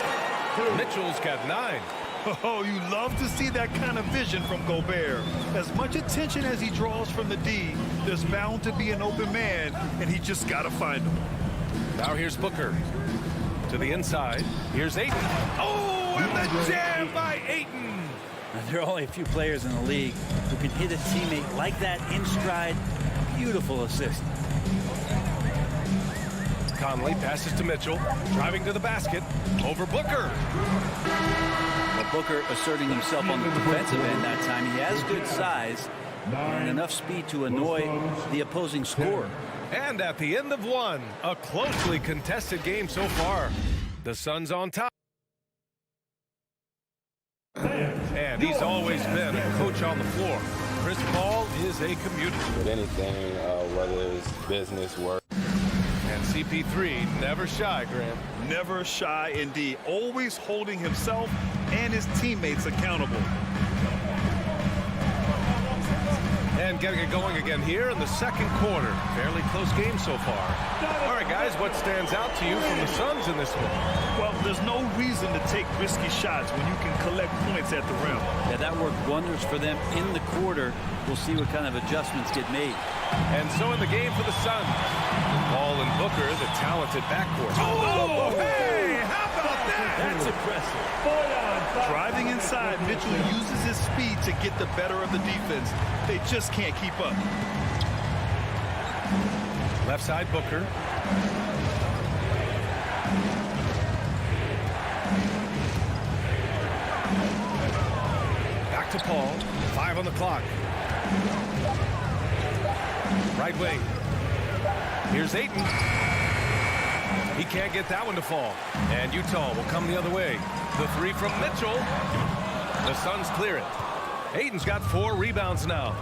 [SPEAKER 1] Mitchell's got 9.
[SPEAKER 2] Oh, you love to see that kind of vision from Gobert. As much attention as he draws from the D, there's bound to be an open man, and he just got to find him.
[SPEAKER 1] Now here's Booker. To the inside. Here's Ayton. Oh, and the jam by Ayton.
[SPEAKER 8] There are only a few players in the league who can hit a teammate like that in stride. Beautiful assist.
[SPEAKER 1] Conley passes to Mitchell. Driving to the basket. Over Booker.
[SPEAKER 8] But Booker asserting himself on the defensive end that time. He has good size and enough speed to annoy the opposing scorer.
[SPEAKER 1] And at the end of 1, a closely contested game so far. The Suns on top. And he's always been a coach on the floor. Chris Paul is a commuter.
[SPEAKER 13] With anything, whether it's business, work.
[SPEAKER 1] And CP3 never shy, Graham.
[SPEAKER 2] Never shy indeed. Always holding himself and his teammates accountable.
[SPEAKER 1] And getting it going again here in the second quarter. Fairly close game so far. All right, guys, what stands out to you from the Suns in this one?
[SPEAKER 2] Well, there's no reason to take risky shots when you can collect points at the rim.
[SPEAKER 8] Yeah, that worked wonders for them in the quarter. We'll see what kind of adjustments get made.
[SPEAKER 1] And so in the game for the Suns, Paul and Booker, the talented backcourt. Oh, hey, how about that?
[SPEAKER 8] That's impressive.
[SPEAKER 2] Driving inside, Mitchell uses his speed to get the better of the defense. They just can't keep up.
[SPEAKER 1] Left side, Booker. Back to Paul. 5 on the clock. Right wing. Here's Ayton. He can't get that one to fall. And Utah will come the other way. The 3 from Mitchell. The Suns clear it. Ayton's got 4 rebounds now.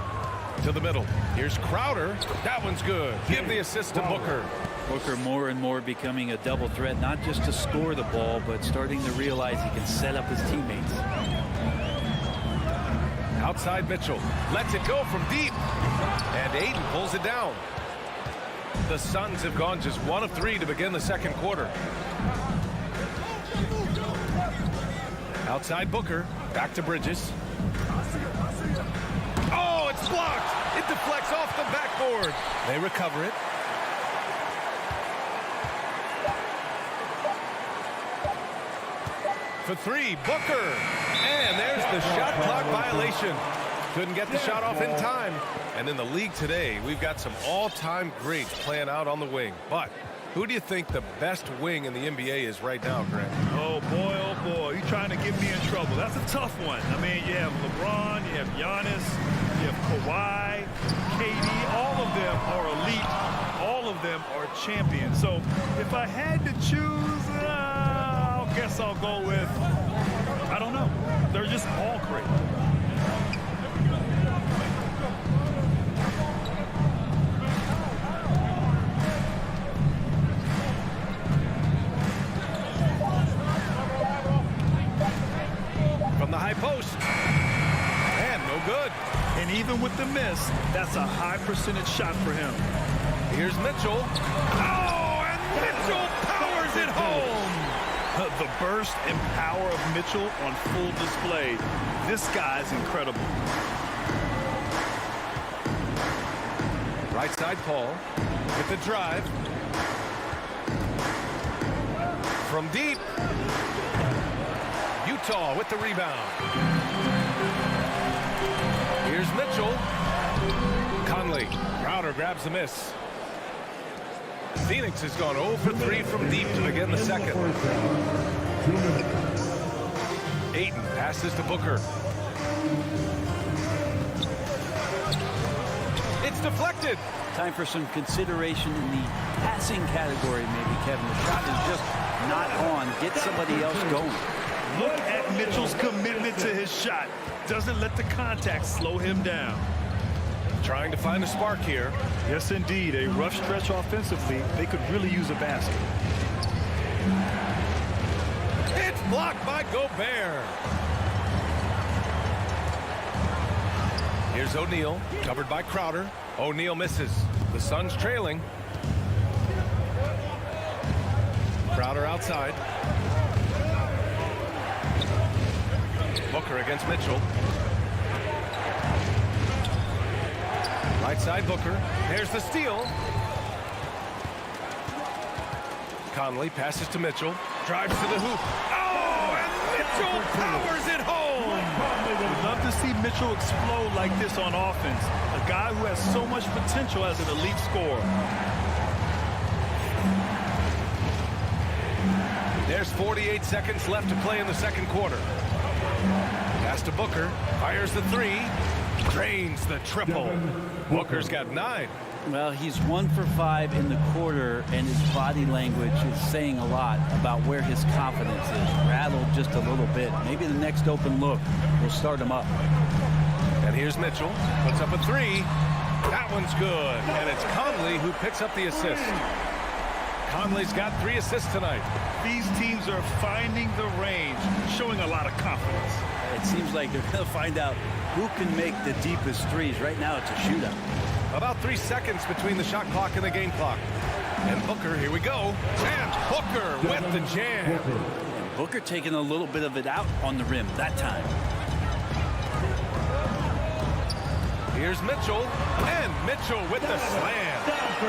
[SPEAKER 1] To the middle. Here's Crowder. That one's good. Give the assist to Booker.
[SPEAKER 8] Booker more and more becoming a double threat, not just to score the ball, but starting to realize he can set up his teammates.
[SPEAKER 1] Outside Mitchell. Lets it go from deep. And Ayton pulls it down. The Suns have gone just 1 of 3 to begin the second quarter. Outside Booker. Back to Bridges. Oh, it's blocked. It deflects off the backboard. They recover it. For 3, Booker. And there's the shot clock violation. Couldn't get the shot off in time. And in the league today, we've got some all-time greats playing out on the wing. But who do you think the best wing in the NBA is right now, Grant?
[SPEAKER 2] Oh, boy, you're trying to get me in trouble. That's a tough one. I mean, you have LeBron, you have Giannis, you have Kawhi, KD. All of them are elite. All of them are champions. So if I had to choose, I guess I'll go with, I don't know. They're just all great.
[SPEAKER 1] From the high post. And no good.
[SPEAKER 2] And even with the miss, that's a high percentage shot for him.
[SPEAKER 1] Here's Mitchell. Oh, and Mitchell powers it home.
[SPEAKER 2] The burst and power of Mitchell on full display. This guy's incredible.
[SPEAKER 1] Right side Paul with the drive. From deep. Utah with the rebound. Here's Mitchell. Conley. Crowder grabs the miss. Phoenix has gone 0 for 3 from deep to begin the second. Ayton passes to Booker. It's deflected.
[SPEAKER 8] Time for some consideration in the passing category, maybe, Kevin. The shot is just not on. Get somebody else going.
[SPEAKER 2] Look at Mitchell's commitment to his shot. Doesn't let the contact slow him down.
[SPEAKER 1] Trying to find a spark here.
[SPEAKER 2] Yes, indeed. A rough stretch offensively. They could really use a basket.
[SPEAKER 1] It's blocked by Gobert. Here's O'Neal, covered by Crowder. O'Neal misses. The Suns trailing. Crowder outside. Booker against Mitchell. Right side Booker. There's the steal. Conley passes to Mitchell. Drives to the hoop. Oh, and Mitchell powers it home.
[SPEAKER 2] We'd love to see Mitchell explode like this on offense. A guy who has so much potential as an elite scorer.
[SPEAKER 1] There's 48 seconds left to play in the second quarter. Pass to Booker. Fires the three. Drains the triple. Booker's got 9.
[SPEAKER 8] Well, he's 1 for 5 in the quarter, and his body language is saying a lot about where his confidence is. Rattled just a little bit. Maybe the next open look will start him up.
[SPEAKER 1] And here's Mitchell. Puts up a 3. That one's good. And it's Conley who picks up the assist. Conley's got 3 assists tonight.
[SPEAKER 2] These teams are finding the range, showing a lot of confidence.
[SPEAKER 8] It seems like they're going to find out who can make the deepest threes. Right now, it's a shootout.
[SPEAKER 1] About 3 seconds between the shot clock and the game clock. And Booker, here we go. And Booker with the jam.
[SPEAKER 8] And Booker taking a little bit of it out on the rim that time.
[SPEAKER 1] Here's Mitchell. And Mitchell with the slam.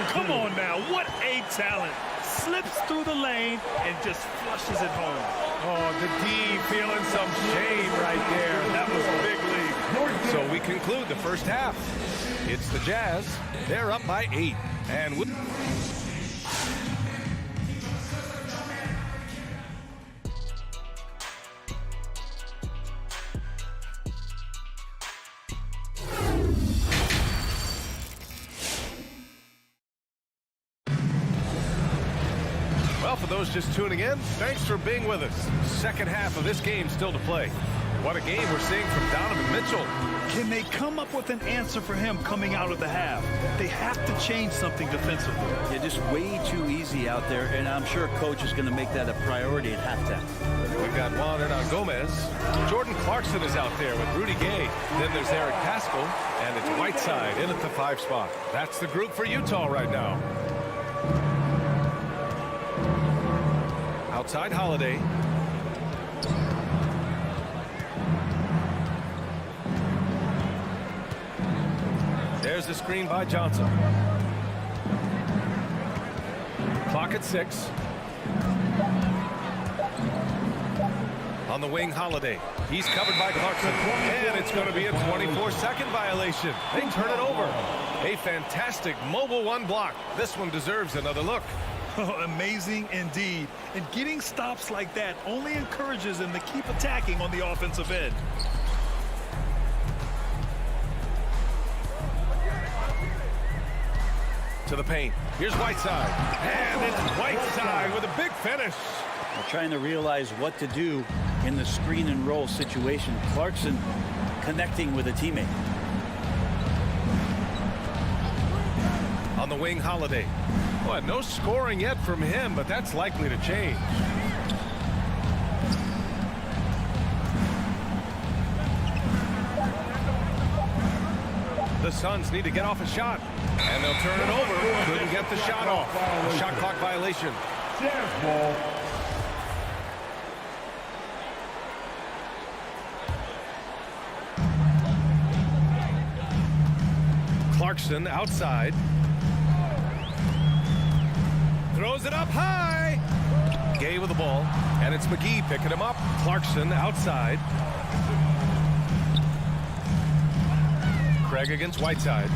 [SPEAKER 2] Come on now. What a talent. Slips through the lane and just flushes it home.
[SPEAKER 1] Oh, the D feeling some shame right there. That was a big lead. So we conclude the first half. It's the Jazz. They're up by 8. And with well, for those just tuning in, thanks for being with us. Second half of this game still to play. What a game we're seeing from Donovan Mitchell.
[SPEAKER 2] Can they come up with an answer for him coming out of the half? They have to change something defensively.
[SPEAKER 8] They're just way too easy out there, and I'm sure coach is going to make that a priority at halftime.
[SPEAKER 1] We've got Juan Hernan Gomez. Jordan Clarkson is out there with Rudy Gay. Then there's Eric Paschall, and it's Whiteside in at the 5 spot. That's the group for Utah right now. Outside Holiday. There's the screen by Johnson. Clock at 6. On the wing, Holiday. He's covered by Clarkson. And it's going to be a 24-second violation. They turn it over. A fantastic mobile 1 block. This one deserves another look.
[SPEAKER 2] Amazing indeed. And getting stops like that only encourages them to keep attacking on the offensive end.
[SPEAKER 1] To the paint. Here's Whiteside. And it's Whiteside with a big finish.
[SPEAKER 8] They're trying to realize what to do in the screen and roll situation. Clarkson connecting with a teammate.
[SPEAKER 1] On the wing, Holiday. Boy, no scoring yet from him, but that's likely to change. The Suns need to get off a shot, and they'll turn it over. Couldn't get the shot off. A shot clock violation.
[SPEAKER 5] Jazz ball.
[SPEAKER 1] Clarkson outside. Throws it up high. Gay with the ball. And it's McGee picking him up. Clarkson outside. Craig against Whiteside.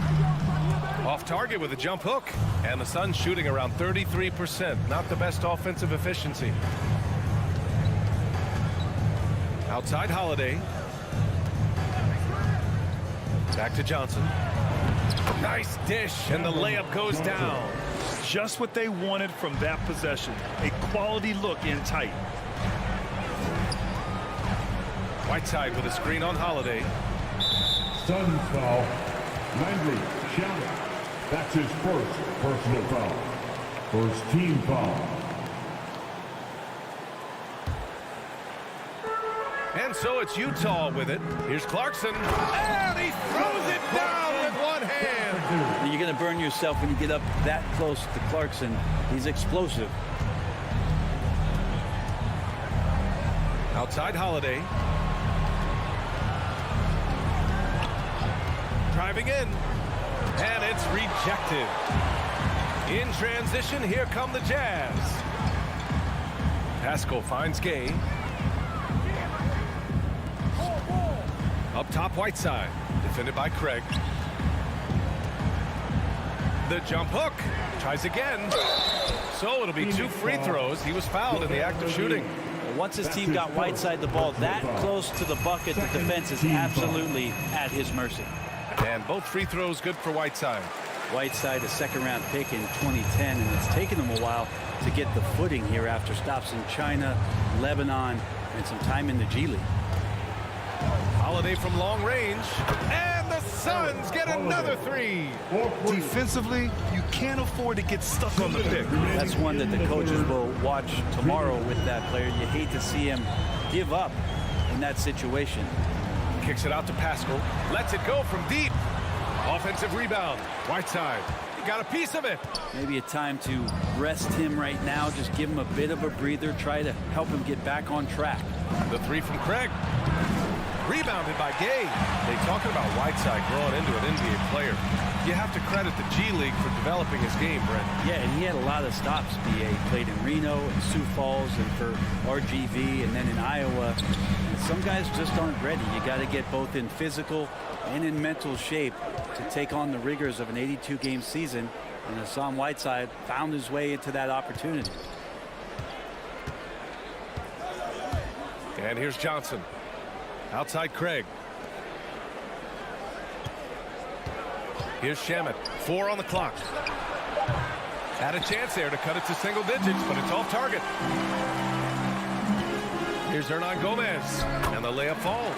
[SPEAKER 1] Off target with a jump hook. And the Suns shooting around 33%. Not the best offensive efficiency. Outside Holiday. Back to Johnson. Nice dish, and the layup goes down.
[SPEAKER 2] Just what they wanted from that possession. A quality look in tight.
[SPEAKER 1] Whiteside with a screen on Holiday.
[SPEAKER 5] Suns foul. Landry Shamet. That's his first personal foul. First team foul.
[SPEAKER 1] And so it's Utah with it. Here's Clarkson. And he throws it down with one hand.
[SPEAKER 8] You're going to burn yourself when you get up that close to Clarkson. He's explosive.
[SPEAKER 1] Outside Holiday. Driving in. And it's rejected. In transition, here come the Jazz. Pascal finds Gay. Up top, Whiteside. Defended by Craig. The jump hook. Tries again. So it'll be 2 free throws. He was fouled in the act of shooting.
[SPEAKER 8] Once his team got Whiteside the ball that close to the bucket, the defense is absolutely at his mercy.
[SPEAKER 1] And both free throws good for Whiteside.
[SPEAKER 8] Whiteside, a second-round pick in 2010, and it's taken him a while to get the footing here after stops in China, Lebanon, and some time in the G League.
[SPEAKER 1] Holiday from long range, and the Suns get another 3.
[SPEAKER 2] Defensively, you can't afford to get stuck on the pick.
[SPEAKER 8] That's one that the coaches will watch tomorrow with that player. You hate to see him give up in that situation.
[SPEAKER 1] Kicks it out to Pascal. Lets it go from deep. Offensive rebound. Whiteside. He got a piece of it.
[SPEAKER 8] Maybe a time to rest him right now. Just give him a bit of a breather. Try to help him get back on track.
[SPEAKER 1] The 3 from Craig. Rebounded by Gay. They talking about Whiteside growing into an NBA player. You have to credit the G League for developing his game, Brent.
[SPEAKER 8] Yeah, and he had a lot of stops. He played in Reno and Sioux Falls and for RGV and then in Iowa. And some guys just aren't ready. You got to get both in physical and in mental shape to take on the rigors of an 82-game season. And Hassan Whiteside found his way into that opportunity.
[SPEAKER 1] And here's Johnson. Outside Craig. Here's Shamet. 4 on the clock. Had a chance there to cut it to single digits, but it's off target. Here's Hernan Gomez. And the layup falls.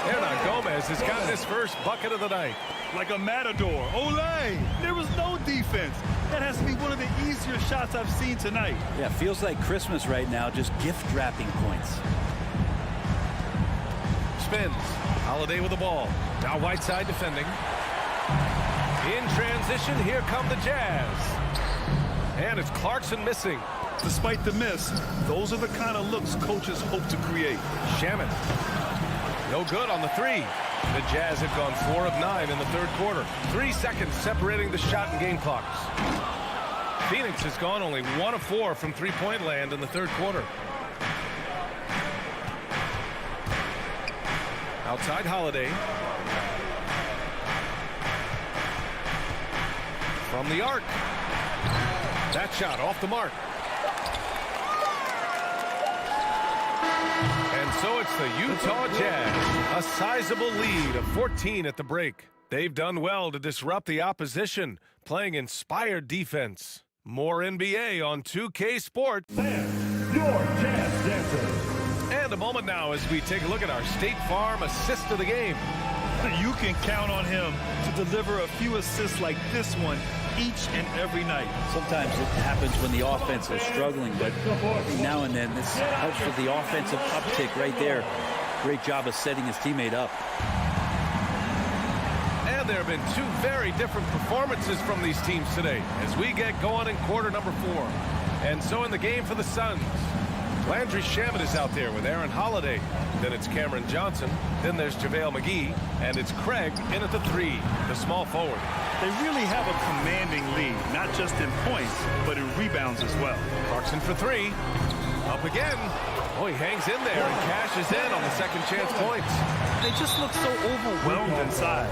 [SPEAKER 1] Hernan Gomez has gotten his first bucket of the night.
[SPEAKER 2] Like a matador. Olay! There was no defense. That has to be one of the easier shots I've seen tonight.
[SPEAKER 8] Yeah, feels like Christmas right now, just gift wrapping points.
[SPEAKER 1] Spins. Holiday with the ball. Now Whiteside defending. In transition, here come the Jazz. And it's Clarkson missing.
[SPEAKER 2] Despite the miss, those are the kind of looks coaches hope to create.
[SPEAKER 1] Shamet. No good on the 3. The Jazz have gone 4 of 9 in the third quarter. 3 seconds separating the shot and game clocks. Phoenix has gone only 1 of 4 from three-point land in the third quarter. Outside Holiday. From the arc. That shot off the mark. And so it's the Utah Jazz. A sizable lead of 14 at the break. They've done well to disrupt the opposition, playing inspired defense. More NBA on 2K Sports.
[SPEAKER 5] And your Jazz dancers.
[SPEAKER 1] And a moment now as we take a look at our State Farm assist of the game.
[SPEAKER 2] You can count on him to deliver a few assists like this one each and every night.
[SPEAKER 8] Sometimes it happens when the offense is struggling, but now and then this helps with the offensive uptick right there. Great job of setting his teammate up.
[SPEAKER 1] And there have been 2 very different performances from these teams today as we get going in quarter number 4. And so in the game for the Suns, Landry Shamet is out there with Aaron Holiday. Then it's Cameron Johnson. Then there's JaVale McGee. And it's Craig in at the 3, the small forward.
[SPEAKER 2] They really have a commanding lead, not just in points, but in rebounds as well.
[SPEAKER 1] Clarkson for 3. Up again. Oh, he hangs in there and cashes in on the second chance points.
[SPEAKER 2] They just look so overwhelmed inside.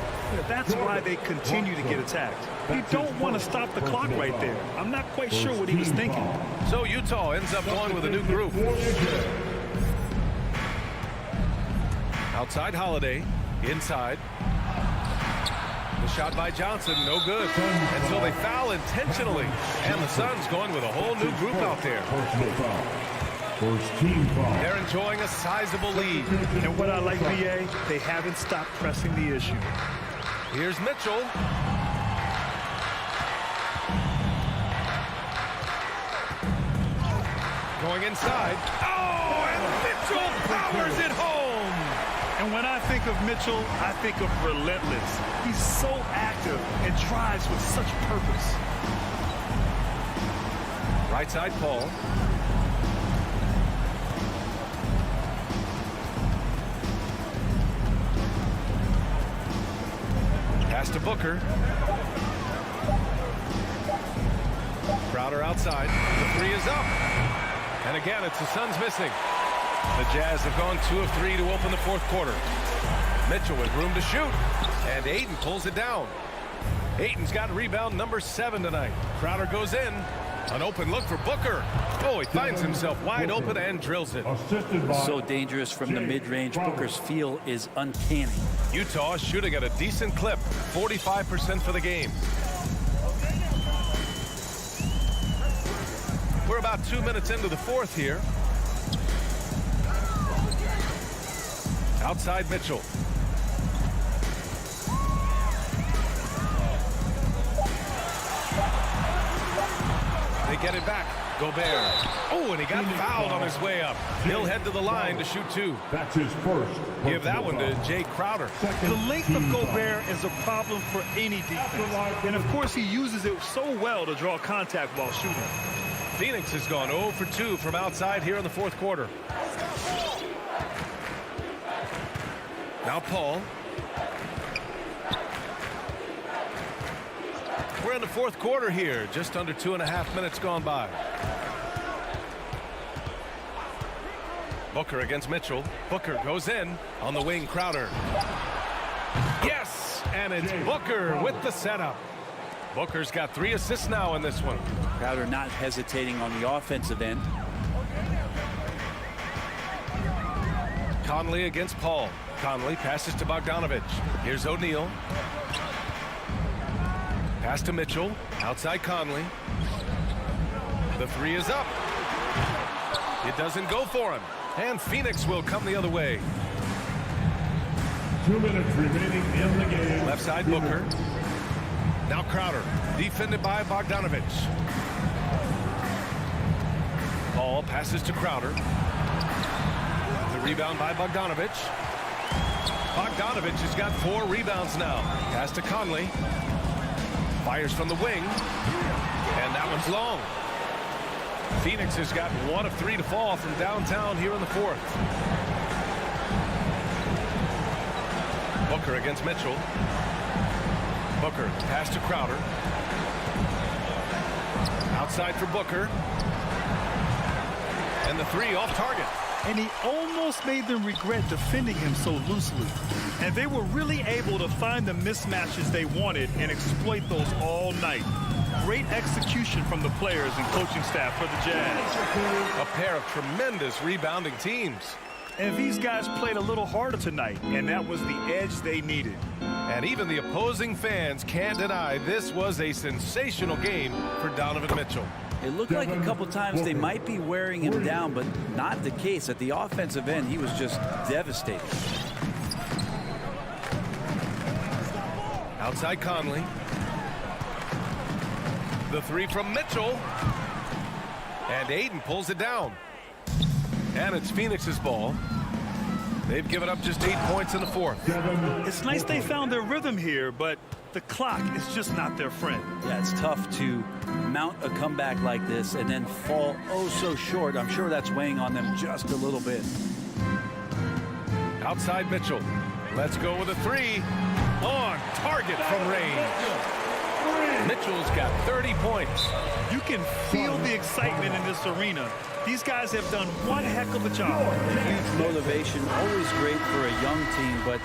[SPEAKER 2] That's why they continue to get attacked. You don't want to stop the clock right there. I'm not quite sure what he was thinking.
[SPEAKER 1] So Utah ends up going with a new group. Outside Holiday, inside. The shot by Johnson, no good. Until they foul intentionally. And the Suns going with a whole new group out there.
[SPEAKER 5] First team foul.
[SPEAKER 1] They're enjoying a sizable lead.
[SPEAKER 2] And what I like, BA, they haven't stopped pressing the issue.
[SPEAKER 1] Here's Mitchell. Going inside. Oh, and Mitchell powers it home.
[SPEAKER 2] And when I think of Mitchell, I think of relentless. He's so active and drives with such purpose.
[SPEAKER 1] Right side, Paul. Pass to Booker. Crowder outside. The 3 is up. And again, it's the Suns missing. The Jazz have gone 2 of 3 to open the fourth quarter. Mitchell with room to shoot. And Ayton pulls it down. Ayton's got rebound number 7 tonight. Crowder goes in. An open look for Booker. Oh, he finds himself wide open and drills it.
[SPEAKER 8] So dangerous from the mid-range. Booker's feel is uncanny.
[SPEAKER 1] Utah shooting at a decent clip, 45% for the game. We're about 2 minutes into the fourth here. Outside Mitchell. They get it back. Gobert. Oh, and he got fouled on his way up. He'll head to the line to shoot 2.
[SPEAKER 5] That's his first.
[SPEAKER 1] Give that one to Jay Crowder.
[SPEAKER 2] The length of Gobert is a problem for any defense. And of course, he uses it so well to draw contact while shooting.
[SPEAKER 1] Phoenix has gone 0 for 2 from outside here in the fourth quarter. Now Paul. We're in the fourth quarter here, just under 2.5 minutes gone by. Booker against Mitchell. Booker goes in on the wing. Crowder. Yes, and it's Booker with the setup. Booker's got 3 assists now in this one.
[SPEAKER 8] Crowder not hesitating on the offensive end.
[SPEAKER 1] Conley against Paul. Conley passes to Bogdanovich. Here's O'Neal. Pass to Mitchell. Outside Conley. The 3 is up. It doesn't go for him. And Phoenix will come the other way.
[SPEAKER 5] 2 minutes remaining in the game.
[SPEAKER 1] Left side Booker. Now Crowder. Defended by Bogdanovich. Paul passes to Crowder. The rebound by Bogdanovich. Bogdanovich has got 4 rebounds now. Pass to Conley. Fires from the wing. And that one's long. Phoenix has got 1 of 3 to fall from downtown here in the fourth. Booker against Mitchell. Booker, pass to Crowder. Outside for Booker. And the 3 off target.
[SPEAKER 2] And he almost made them regret defending him so loosely. And they were really able to find the mismatches they wanted and exploit those all night. Great execution from the players and coaching staff for the Jazz.
[SPEAKER 1] A pair of tremendous rebounding teams.
[SPEAKER 2] And these guys played a little harder tonight, and that was the edge they needed.
[SPEAKER 1] And even the opposing fans can't deny this was a sensational game for Donovan Mitchell.
[SPEAKER 8] It looked like a couple times they might be wearing him down, but not the case. At the offensive end, he was just devastating.
[SPEAKER 1] Outside Conley. The 3 from Mitchell. And Ayton pulls it down. And it's Phoenix's ball. They've given up just 8 points in the fourth.
[SPEAKER 2] It's nice they found their rhythm here, but the clock is just not their friend.
[SPEAKER 8] Yeah, it's tough to mount a comeback like this and then fall oh so short. I'm sure that's weighing on them just a little bit.
[SPEAKER 1] Outside Mitchell. Let's go with a 3. On target from range. Mitchell's got 30 points.
[SPEAKER 2] You can feel the excitement in this arena. These guys have done one heck of a job.
[SPEAKER 8] Huge motivation, always great for a young team, but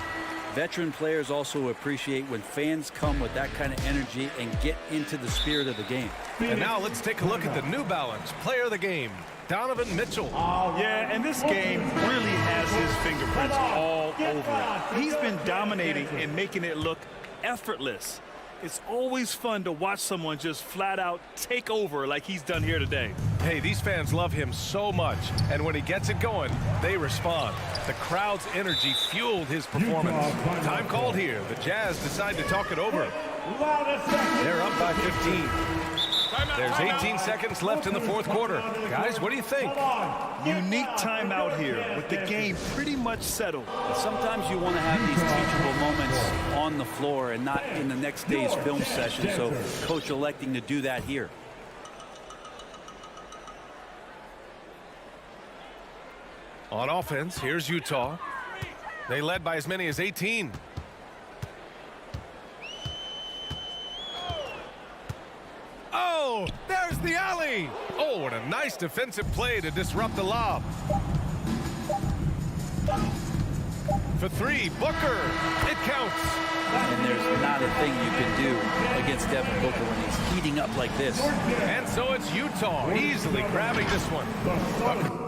[SPEAKER 8] veteran players also appreciate when fans come with that kind of energy and get into the spirit of the game.
[SPEAKER 1] And now let's take a look at the New Balance player of the game, Donovan Mitchell.
[SPEAKER 2] Yeah, and this game really has his fingerprints all over it. He's been dominating and making it look effortless. It's always fun to watch someone just flat out take over like he's done here today.
[SPEAKER 1] Hey, these fans love him so much, and when he gets it going, they respond. The crowd's energy fueled his performance. Time called here. The Jazz decide to talk it over. They're up by 15. There's 18 seconds left in the fourth quarter. Guys, what do you think?
[SPEAKER 2] Unique timeout here with the game pretty much settled.
[SPEAKER 8] Sometimes you want to have these teachable moments on the floor and not in the next day's film session, so coach electing to do that here.
[SPEAKER 1] On offense, here's Utah. They led by as many as 18. Oh, there's the alley. Oh, what a nice defensive play to disrupt the lob. For 3, Booker. It counts.
[SPEAKER 8] And there's not a thing you can do against Devin Booker when he's heating up like this.
[SPEAKER 1] And so it's Utah easily grabbing this one. Booker.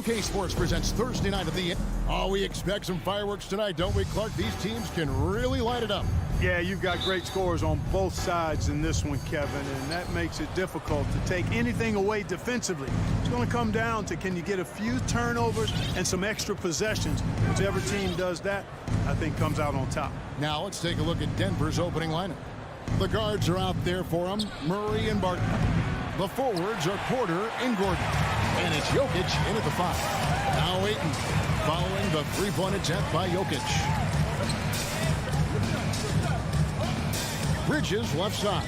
[SPEAKER 7] K Sports presents Thursday night of the... Oh, we expect some fireworks tonight, don't we, Clark? These teams can really light it up.
[SPEAKER 3] Yeah, you've got great scores on both sides in this one, Kevin, and that makes it difficult to take anything away defensively. It's going to come down to, can you get a few turnovers and some extra possessions? Whichever team does that, I think comes out on top.
[SPEAKER 7] Now let's take a look at Denver's opening lineup. The guards are out there for them, Murray and Barton. The forwards are Porter and Gordon. And it's Jokic in at the 5. Now Ayton following the three-point attempt by Jokic. Bridges left side.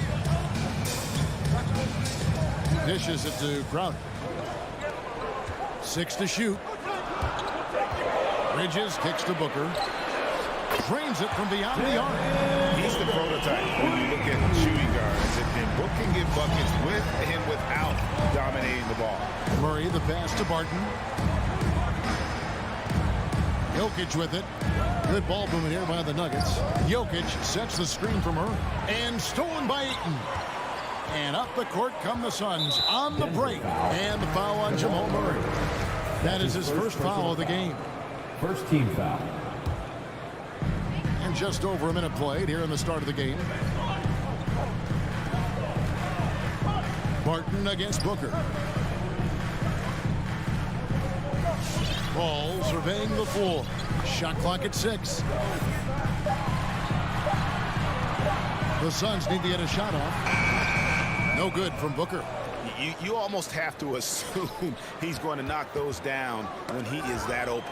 [SPEAKER 7] Dishes it to Crowder. 6 to shoot. Bridges kicks to Booker. Drains it from beyond the arc.
[SPEAKER 10] He's the prototype when you look at shooting guards. And Book can get buckets with and without dominating the ball.
[SPEAKER 7] Murray the pass to Barton. Jokic with it. Good ball movement here by the Nuggets. Jokic sets the screen from her. And stolen by Ayton. And up the court come the Suns on the break. And the foul on Jamal Murray. That is his first foul of the game.
[SPEAKER 5] First team foul.
[SPEAKER 7] And just over a minute played here in the start of the game. Barton against Booker. Ball surveying the floor. Shot clock at 6. The Suns need to get a shot off. No good from Booker.
[SPEAKER 10] You almost have to assume he's going to knock those down when he is that open.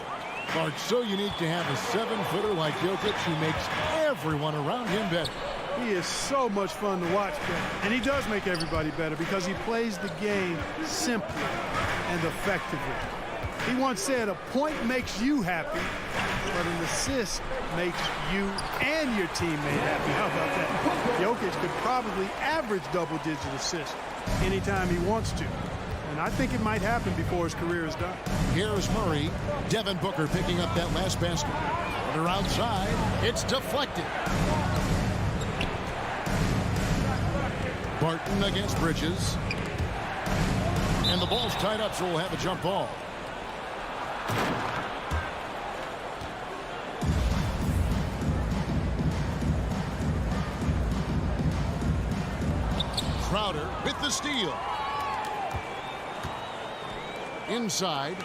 [SPEAKER 7] But it's so unique to have a 7-footer like Jokic who makes everyone around him better.
[SPEAKER 3] He is so much fun to watch, and he does make everybody better because he plays the game simply and effectively. He once said, a point makes you happy, but an assist makes you and your teammate happy. How about that? Jokic could probably average double-digit assists anytime he wants to. And I think it might happen before his career is done.
[SPEAKER 7] Here's Murray. Devin Booker picking up that last basket. They're outside. It's deflected. Barton against Bridges. And the ball's tied up, so we'll have a jump ball. Crowder with the steal. Inside.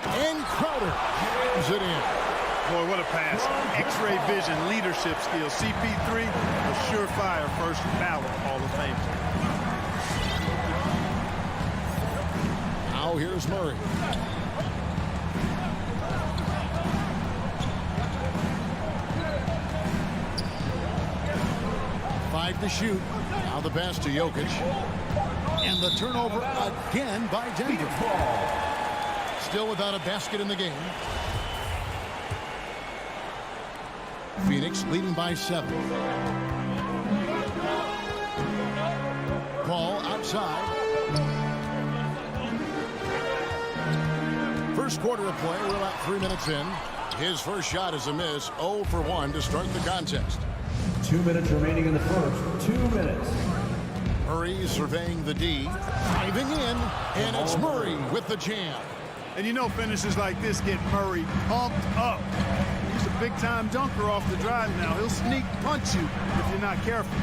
[SPEAKER 7] And Crowder jams it in.
[SPEAKER 3] Boy, what a pass. X-ray vision, leadership skills. CP3, a surefire first ballot Hall of Fame.
[SPEAKER 7] Now here's Murray. Five to shoot. Now the pass to Jokic. And the turnover again by Denver. Still without a basket in the game. Phoenix leading by 7. Ball outside. First quarter of play. We're about 3 minutes in. His first shot is a miss. 0 for 1 to start the contest.
[SPEAKER 5] 2 minutes remaining in the first. 2 minutes.
[SPEAKER 7] Murray surveying the D. Diving in. And it's Murray with the jam.
[SPEAKER 3] And you know finishes like this get Murray pumped up. He's a big-time dunker off the drive now. He'll sneak punch you if you're not careful.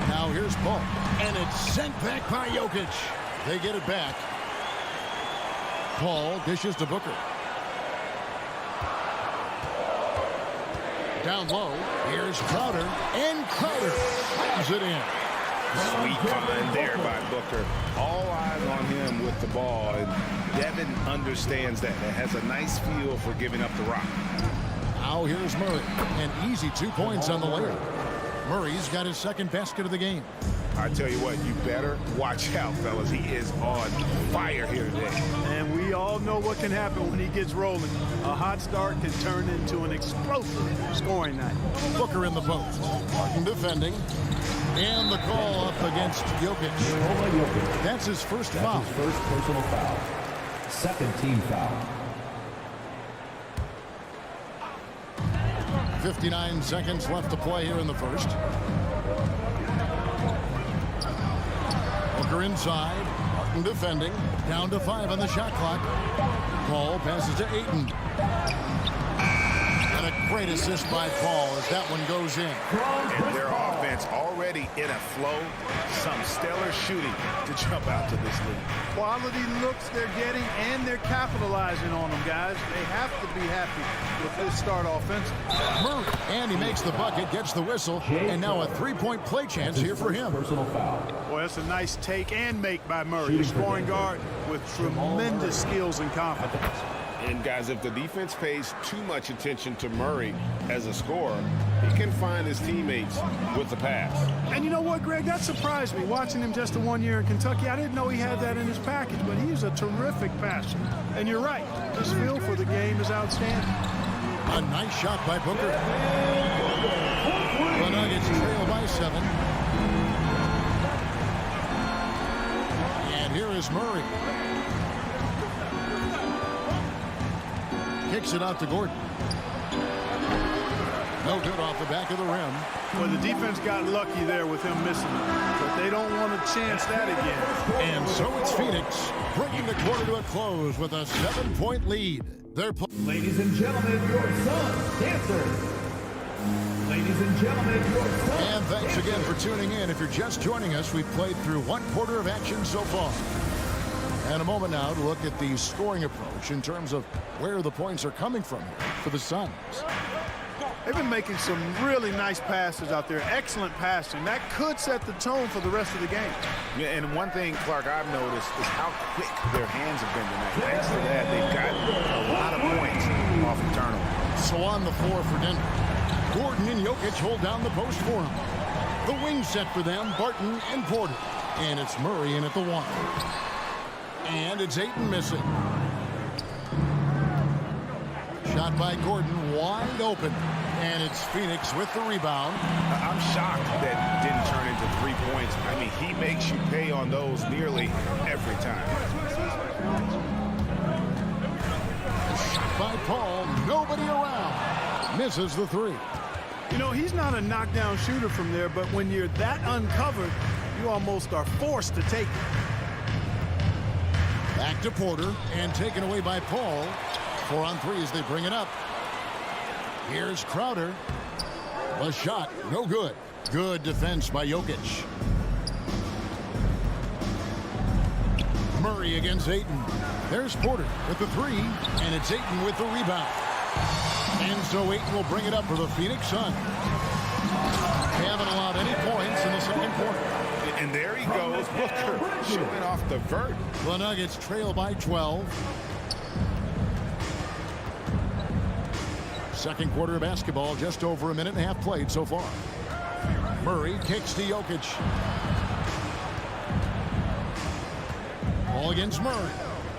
[SPEAKER 7] Now here's Paul. And it's sent back by Jokic. They get it back. Paul dishes to Booker. Down low. Here's Crowder. And Crowder slams it in.
[SPEAKER 10] Sweet find there by Booker. All eyes on him with the ball. And Devin understands that. And has a nice feel for giving up the rock.
[SPEAKER 7] Now here's Murray. An easy 2 points on the layup. Murray's got his second basket of the game.
[SPEAKER 10] I tell you what, you better watch out, fellas. He is on fire here today.
[SPEAKER 3] And we all know what can happen when he gets rolling. A hot start can turn into an explosive scoring night.
[SPEAKER 7] Booker in the post. Barton defending. And the call up against Jokic. That's his first foul.
[SPEAKER 5] His first personal foul. Second team foul.
[SPEAKER 7] 59 seconds left to play here in the first. Booker inside. Barton defending. Down to 5 on the shot clock. Paul passes to Ayton. And a Great assist by Paul as that one goes in.
[SPEAKER 10] And their offense already in a flow. Some stellar shooting to jump out to this lead.
[SPEAKER 3] Quality looks they're getting, and they're capitalizing on them, guys. They have to be happy with this start offensively.
[SPEAKER 7] Murray, and he makes the bucket, gets the whistle, and now a three-point play chance here for him.
[SPEAKER 3] Boy, that's a nice take and make by Murray, a scoring guard with tremendous skills and confidence.
[SPEAKER 10] And guys, if the defense pays too much attention to Murray as a scorer, he can find his teammates with the pass.
[SPEAKER 3] And you know what, Greg? That surprised me. Watching him just 1 year in Kentucky, I didn't know he had that in his package, but he's a terrific passer. And you're right, his feel for the game is outstanding.
[SPEAKER 7] A nice shot by Booker. The Nuggets trail by 7. And here is Murray. Kicks it out to Gordon. No good off the back of the rim.
[SPEAKER 3] Well, the defense got lucky there with him missing it, but they don't want to chance that again.
[SPEAKER 7] And so it's Phoenix bringing the quarter to a close with a 7-point lead.
[SPEAKER 14] Ladies and gentlemen, your son, Dancer. Ladies and gentlemen, your son.
[SPEAKER 7] And thanks again for tuning in. If you're just joining us, we've played through 1 quarter of action so far. And a moment now to look at the scoring approach in terms of where the points are coming from here for the Suns.
[SPEAKER 3] They've been making some really nice passes out there. Excellent passing. That could set the tone for the rest of the game.
[SPEAKER 10] Yeah, and one thing, Clark, I've noticed is how quick their hands have been tonight. Thanks to that, they've gotten a lot of points off of turnovers.
[SPEAKER 7] So on the floor for Denver, Gordon and Jokic hold down the post for him. The wing set for them, Barton and Porter. And it's Murray in at the 1. And it's Ayton missing. Shot by Gordon, wide open. And it's Phoenix with the rebound.
[SPEAKER 10] I'm shocked that it didn't turn into 3 points. I mean, he makes you pay on those nearly every time.
[SPEAKER 7] Shot by Paul, nobody around. Misses the 3.
[SPEAKER 3] You know, he's not a knockdown shooter from there, but when you're that uncovered, you almost are forced to take it.
[SPEAKER 7] Back to Porter, and taken away by Paul. 4 on 3 as they bring it up. Here's Crowder. A shot, no good. Good defense by Jokic. Murray against Ayton. There's Porter with the 3, and it's Ayton with the rebound. And so Ayton will bring it up for the Phoenix Suns. They haven't allowed any points in the second quarter.
[SPEAKER 10] And there he goes, Booker, shooting off the vert.
[SPEAKER 7] The Nuggets trail by 12. Second quarter of basketball, just over a minute and a half played so far. Murray kicks to Jokic. Ball against Murray.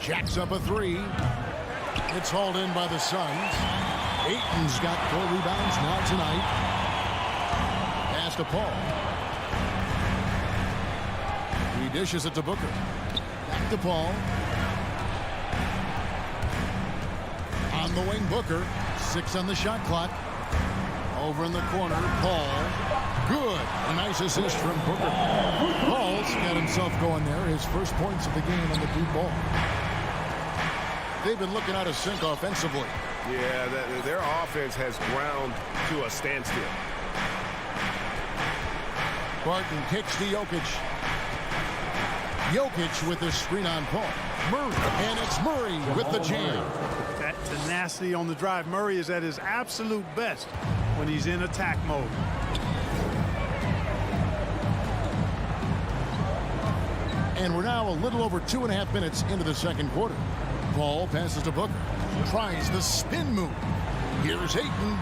[SPEAKER 7] Jacks up a 3. It's hauled in by the Suns. Ayton's got 4 rebounds now tonight. Pass to Paul. He dishes it to Booker. Back to Paul. On the wing, Booker. 6 on the shot clock. Over in the corner, Paul. Good. A nice assist from Booker. Paul's got himself going there. His first points of the game on the deep ball. They've been looking out of sync offensively.
[SPEAKER 10] Yeah, their offense has ground to a standstill.
[SPEAKER 7] Barton kicks to Jokic. Jokic with the screen on Paul. Murray, and it's Murray with the jam.
[SPEAKER 3] That tenacity on the drive. Murray is at his absolute best when he's in attack mode.
[SPEAKER 7] And we're now a little over 2.5 minutes into the second quarter. Paul passes to Booker. Tries the spin move. Here's Ayton.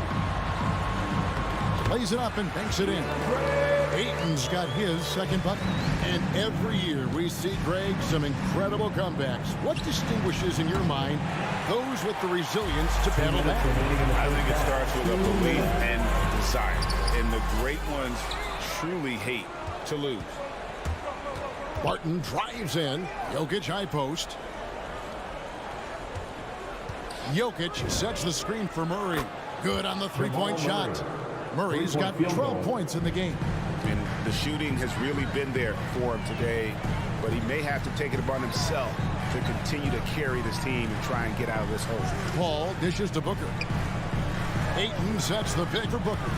[SPEAKER 7] Plays it up and banks it in. Ayton's got his second bucket. And every year we see, Greg, some incredible comebacks. What distinguishes in your mind those with the resilience to battle back?
[SPEAKER 10] I think it starts with a belief and desire. And the great ones truly hate to lose.
[SPEAKER 7] Barton drives in. Jokic high post. Jokic sets the screen for Murray. Good on the three-point shot. Murray's got 12 points in the game.
[SPEAKER 10] And the shooting has really been there for him today, but he may have to take it upon himself to continue to carry this team and try and get out of this hole.
[SPEAKER 7] Paul dishes to Booker. Ayton sets the pick for Booker.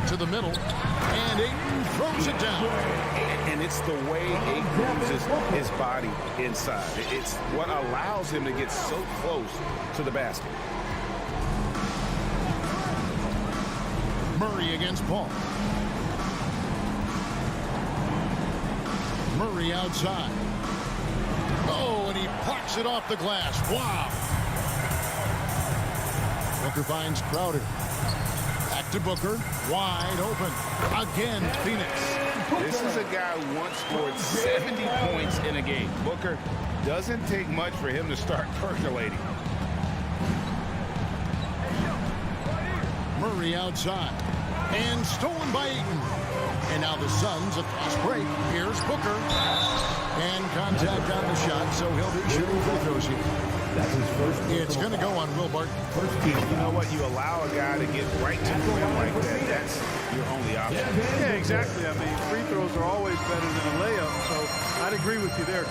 [SPEAKER 7] To the middle, and Ayton throws it down.
[SPEAKER 10] And it's the way Ayton uses his body inside. It's what allows him to get so close to the basket.
[SPEAKER 7] Murray against Paul. Murray outside. Oh, and he plucks it off the glass. Wow. Booker finds Crowder. Back to Booker. Wide open. Again, Phoenix.
[SPEAKER 10] This is a guy who once scored 70 points in a game. Booker doesn't take much for him to start percolating.
[SPEAKER 7] Murray outside. And stolen by Ayton. And now the Suns, a fast break. Here's Booker. And contact on the shot, so he'll be shooting free throws here.
[SPEAKER 5] That's his first.
[SPEAKER 7] It's going to go on Will Barton.
[SPEAKER 5] First team.
[SPEAKER 10] You know what? You allow a guy to get right to the rim like that. That's your only option.
[SPEAKER 3] Yeah, exactly. I mean, free throws are always better than a layup, so I'd agree with you there.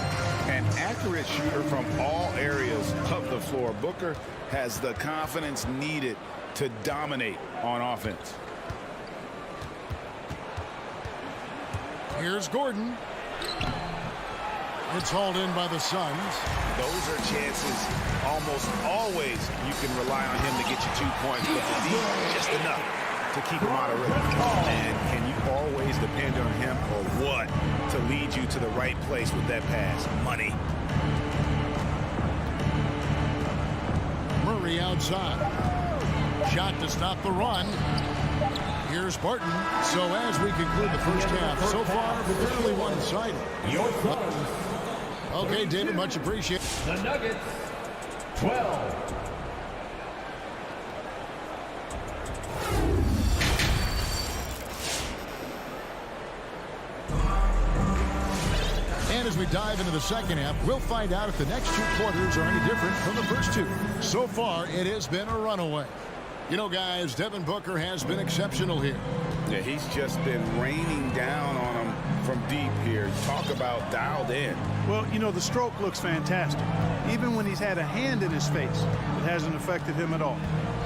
[SPEAKER 10] An accurate shooter from all areas of the floor. Booker has the confidence needed to dominate on offense.
[SPEAKER 7] Here's Gordon. It's hauled in by the Suns.
[SPEAKER 10] Those are chances almost always you can rely on him to get you 2 points, but the D just enough to keep him out of rhythm. And can you always depend on him or what to lead you to the right place with that pass? Money.
[SPEAKER 7] Murray outside. Shot to stop the run. Here's Barton. So as we conclude the first half, so far fairly one-sided.
[SPEAKER 14] Your Suns.
[SPEAKER 7] Okay, David, much appreciated.
[SPEAKER 14] The Nuggets, 12.
[SPEAKER 7] And as we dive into the second half, we'll find out if the next two quarters are any different from the first two. So far, it has been a runaway. You know, guys, Devin Booker has been exceptional here.
[SPEAKER 10] Yeah, he's just been raining down on him from deep here. Talk about dialed in.
[SPEAKER 3] Well, you know, the stroke looks fantastic. Even when he's had a hand in his face, it hasn't affected him at all.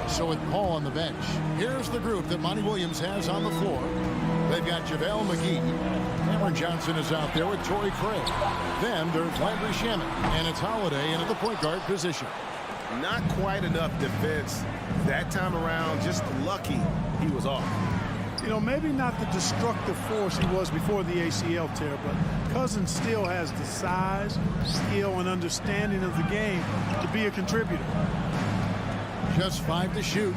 [SPEAKER 7] So with Paul on the bench, here's the group that Monty Williams has on the floor. They've got JaVale McGee. Cameron Johnson is out there with Torrey Craig. Then there's Landry Shamet, and it's Holiday in at the point guard position.
[SPEAKER 10] Not quite enough defense that time around. Just lucky he was off.
[SPEAKER 3] You know, maybe not the destructive force he was before the ACL tear, but Cousins still has the size, skill, and understanding of the game to be a contributor.
[SPEAKER 7] Just 5 to shoot.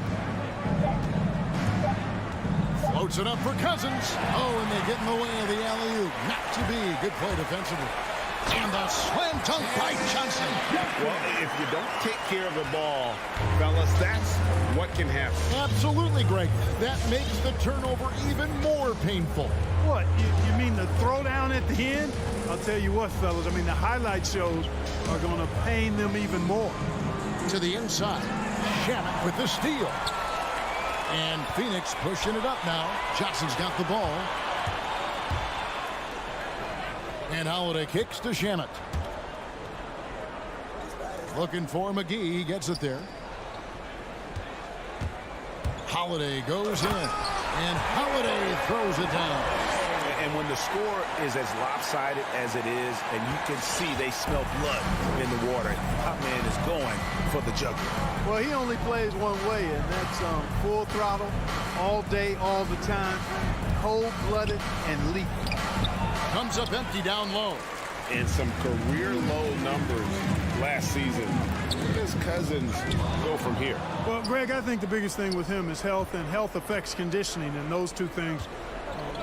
[SPEAKER 7] Floats it up for Cousins. Oh, and they get in the way of the alley-oop. Not to be. Good play defensively. And the slam dunk by Johnson.
[SPEAKER 10] Well, if you don't take care of the ball, fellas, that's what can happen.
[SPEAKER 7] Absolutely, Greg. That makes the turnover even more painful.
[SPEAKER 3] What? You mean the throwdown at the end? I'll tell you what, fellas. I mean, the highlight shows are going to pain them even more.
[SPEAKER 7] To the inside. Shamet with the steal. And Phoenix pushing it up now. Johnson's got the ball. And Holiday kicks to Shamet. Looking for McGee. He gets it there. Holiday goes in. And Holiday throws it down.
[SPEAKER 10] And when the score is as lopsided as it is, and you can see they smell blood in the water, Hot Man is going for the jugular.
[SPEAKER 3] Well, he only plays one way, and that's full throttle, all day, all the time, cold-blooded and lethal.
[SPEAKER 7] Comes up empty down low.
[SPEAKER 10] And some career-low numbers last season. Where does Cousins go from here?
[SPEAKER 3] Well, Greg, I think the biggest thing with him is health, and health affects conditioning, and those two things,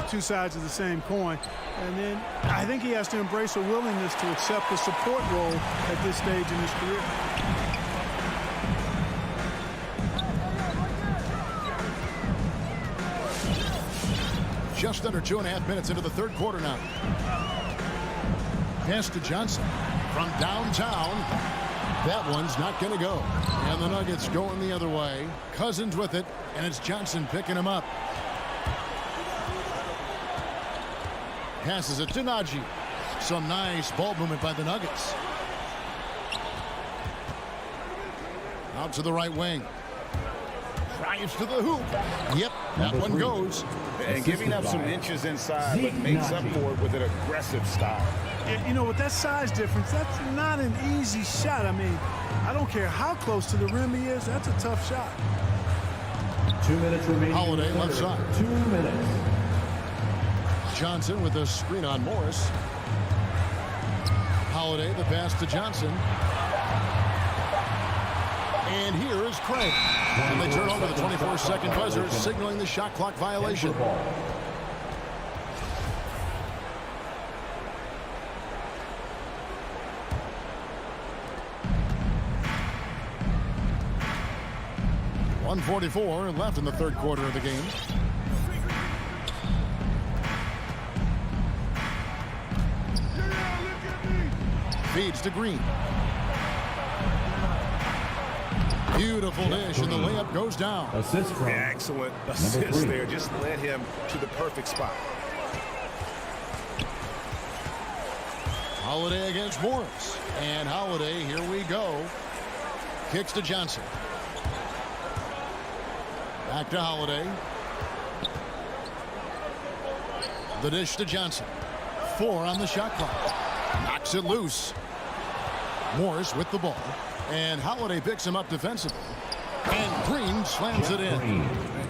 [SPEAKER 3] two sides of the same coin. And then I think he has to embrace a willingness to accept a support role at this stage in his career.
[SPEAKER 7] Just under 2.5 minutes into the third quarter now. Pass to Johnson from downtown. That one's not going to go. And the Nuggets going the other way. Cousins with it, and it's Johnson picking him up. Passes it to Najee. Some nice ball movement by the Nuggets. Out to the right wing. Drives to the hoop. Yep, that one goes.
[SPEAKER 10] And giving up some inches inside, but makes up for it with an aggressive stop.
[SPEAKER 3] Yeah, you know, with that size difference, that's not an easy shot. I mean, I don't care how close to the rim he is. That's a tough shot.
[SPEAKER 14] 2 minutes remaining.
[SPEAKER 7] Holiday left side.
[SPEAKER 14] 2 minutes.
[SPEAKER 7] Johnson with a screen on Morris. Holiday, the pass to Johnson. And here is Craig. And they turn over the 24-second buzzer, signaling the shot clock violation. .144 left in the third quarter of the game. Feeds to Green. Beautiful dish, and the layup goes down.
[SPEAKER 14] Assist from
[SPEAKER 10] excellent assist there. Just led him to the perfect spot.
[SPEAKER 7] Holiday against Morris. And Holiday, here we go. Kicks to Johnson. Back to Holiday. The dish to Johnson. 4 on the shot clock. Knocks it loose. Morris with the ball. And Holiday picks him up defensively. And Green slams it in.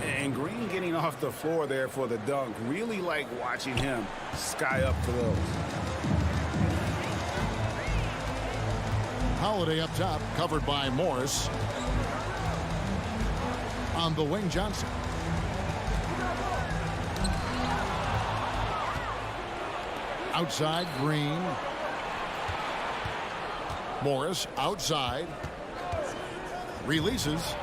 [SPEAKER 10] And Green getting off the floor there for the dunk. Really like watching him sky up for those.
[SPEAKER 7] Holiday up top, covered by Morris. On the wing, Johnson. Outside, Green. Morris outside. Releases.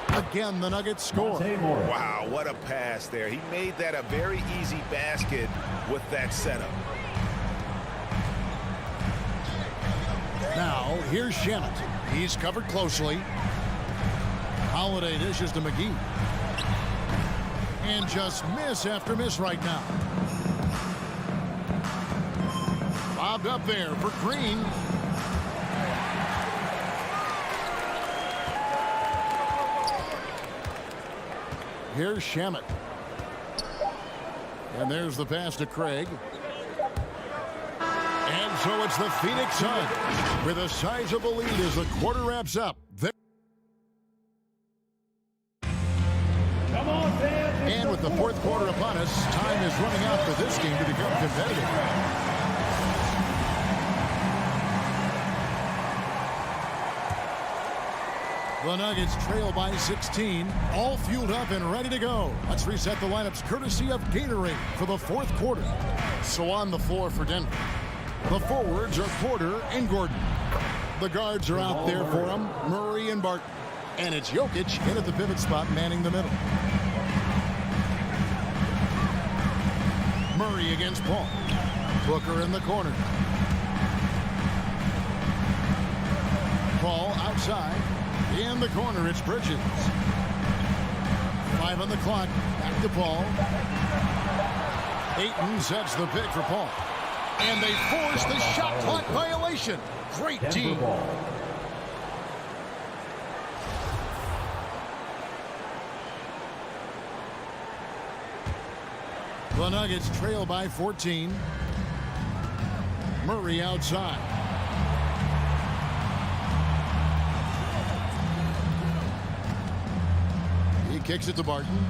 [SPEAKER 7] Again, the Nuggets score.
[SPEAKER 10] Wow, what a pass there. He made that a very easy basket with that setup.
[SPEAKER 7] Now, here's Shamet. He's covered closely. Holiday dishes to McGee. And just miss after miss right now. Bobbed up there for Green. Here's Shamet. And there's the pass to Craig. And so it's the Phoenix Suns with a sizable lead as the quarter wraps up. And with the fourth quarter upon us, time is running out for this game to become competitive. The Nuggets trail by 16, all fueled up and ready to go. Let's reset the lineups courtesy of Gatorade for the fourth quarter. So on the floor for Denver, the forwards are Porter and Gordon. The guards are out there for them, Murray and Barton. And it's Jokic in at the pivot spot, manning the middle. Murray against Paul. Booker in the corner. Paul outside. In the corner, it's Bridges. 5 on the clock. Back to Paul. Ayton sets the pick for Paul. And they force the shot clock violation. Great team. The Nuggets trail by 14. Murray outside. He kicks it to Barton.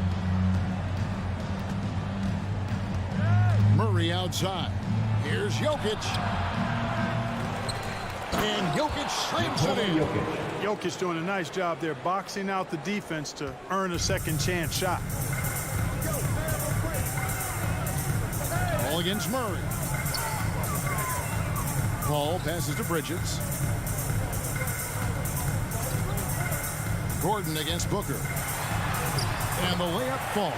[SPEAKER 7] Murray outside. Here's Jokic. And Jokic slams it in.
[SPEAKER 3] Jokic doing a nice job there, boxing out the defense to earn a second chance shot.
[SPEAKER 7] Ball against Murray. Paul passes to Bridges. Gordon against Booker. And the layup falls.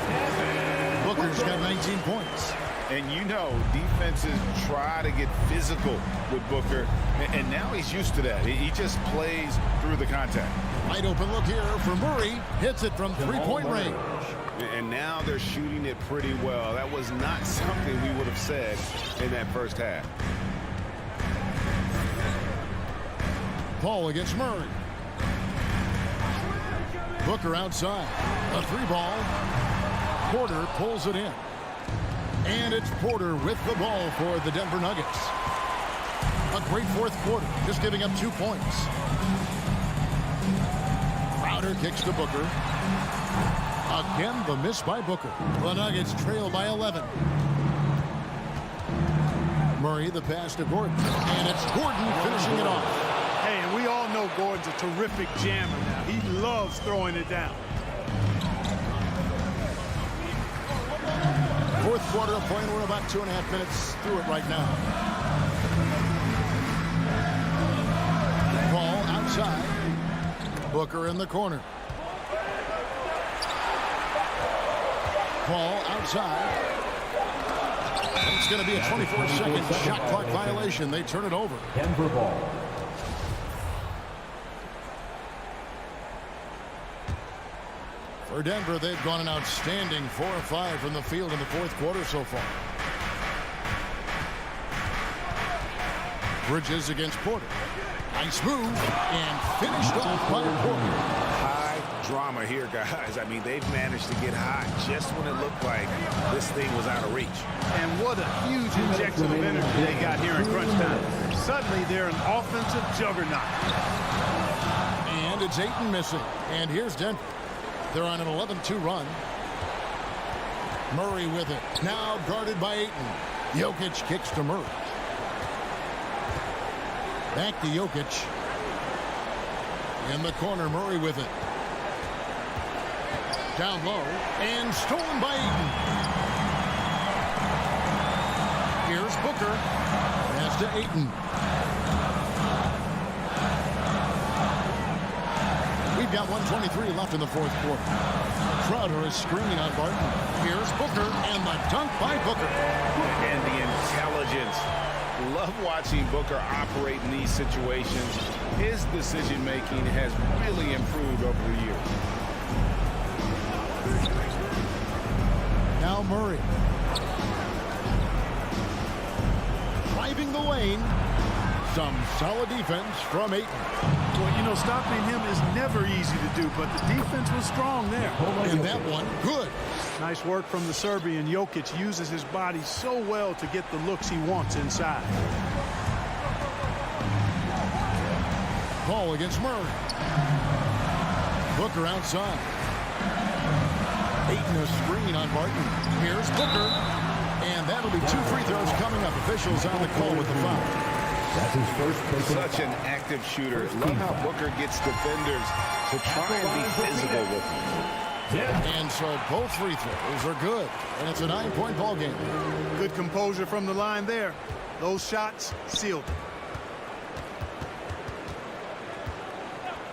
[SPEAKER 7] Booker's got 19 points.
[SPEAKER 10] And you know, defenses try to get physical with Booker, and now he's used to that. He just plays through the contact.
[SPEAKER 7] Wide open look here for Murray. Hits it from three-point range.
[SPEAKER 10] And now they're shooting it pretty well. That was not something we would have said in that first half.
[SPEAKER 7] Paul against Murray. Booker outside. A 3-ball. Porter pulls it in. And it's Porter with the ball for the Denver Nuggets. A great fourth quarter, just giving up 2 points. Crowder kicks to Booker. Again, the miss by Booker. The Nuggets trail by 11. Murray, the pass to Gordon. And it's Gordon finishing it off.
[SPEAKER 3] Hey, and we all know Gordon's a terrific jammer now. He loves throwing it down.
[SPEAKER 7] Fourth quarter of play, we're about 2.5 minutes through it right now. Ball outside. Booker in the corner. Ball outside. It's going to be a 24-second shot clock violation. They turn it over.
[SPEAKER 5] Denver ball.
[SPEAKER 7] For Denver, they've gone an outstanding 4 of 5 from the field in the fourth quarter so far. Bridges against Porter. Nice move and finished off by Porter.
[SPEAKER 10] High drama here, guys. I mean, they've managed to get hot just when it looked like this thing was out of reach.
[SPEAKER 3] And what a huge injection of energy they got here in crunch time. Suddenly, they're an offensive juggernaut.
[SPEAKER 7] And it's Ayton missing. And here's Denver. They're on an 11-2 run. Murray with it. Now guarded by Ayton. Jokic kicks to Murray. Back to Jokic. In the corner, Murray with it. Down low. And stolen by Ayton. Here's Booker. Pass to Ayton. We've got 1:23 left in the fourth quarter. Crowder is screening on Barton. Here's Booker, and the dunk by Booker.
[SPEAKER 10] And the intelligence. Love watching Booker operate in these situations. His decision-making has really improved over the years.
[SPEAKER 7] Now Murray. Driving the lane. Some solid defense from Ayton.
[SPEAKER 3] Well, you know, stopping him is never easy to do, but the defense was strong there.
[SPEAKER 7] And that one, good.
[SPEAKER 3] Nice work from the Serbian. Jokic uses his body so well to get the looks he wants inside.
[SPEAKER 7] Ball against Murray. Booker outside. Ayton a screen on Barton. Here's Booker. And that'll be 2 free throws coming up. Officials on the call with the foul.
[SPEAKER 5] That's his first personal.
[SPEAKER 10] Such an active shooter. Love how Booker gets defenders to try and be physical with him.
[SPEAKER 7] And so both free throws are good. And it's a 9-point ball game.
[SPEAKER 3] Good composure from the line there. Those shots sealed it.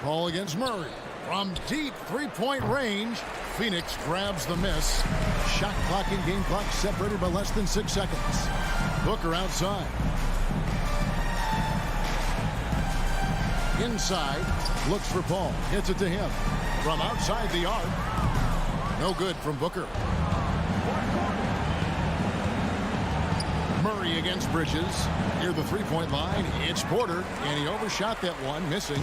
[SPEAKER 7] Ball against Murray. From deep 3-point range, Phoenix grabs the miss. Shot clock and game clock separated by less than 6 seconds. Booker outside. Inside, looks for Paul. Hits it to him. From outside the arc. No good from Booker. Murray against Bridges. Near the 3-point line, it's Porter. And he overshot that one, missing.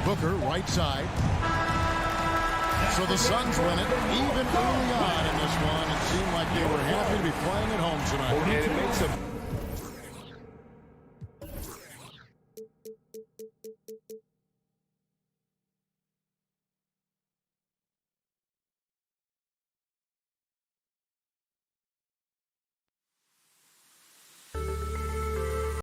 [SPEAKER 7] Booker, right side. So the Suns win it even early on in this one. It seemed like they were happy to be playing at home tonight.
[SPEAKER 10] And it makes a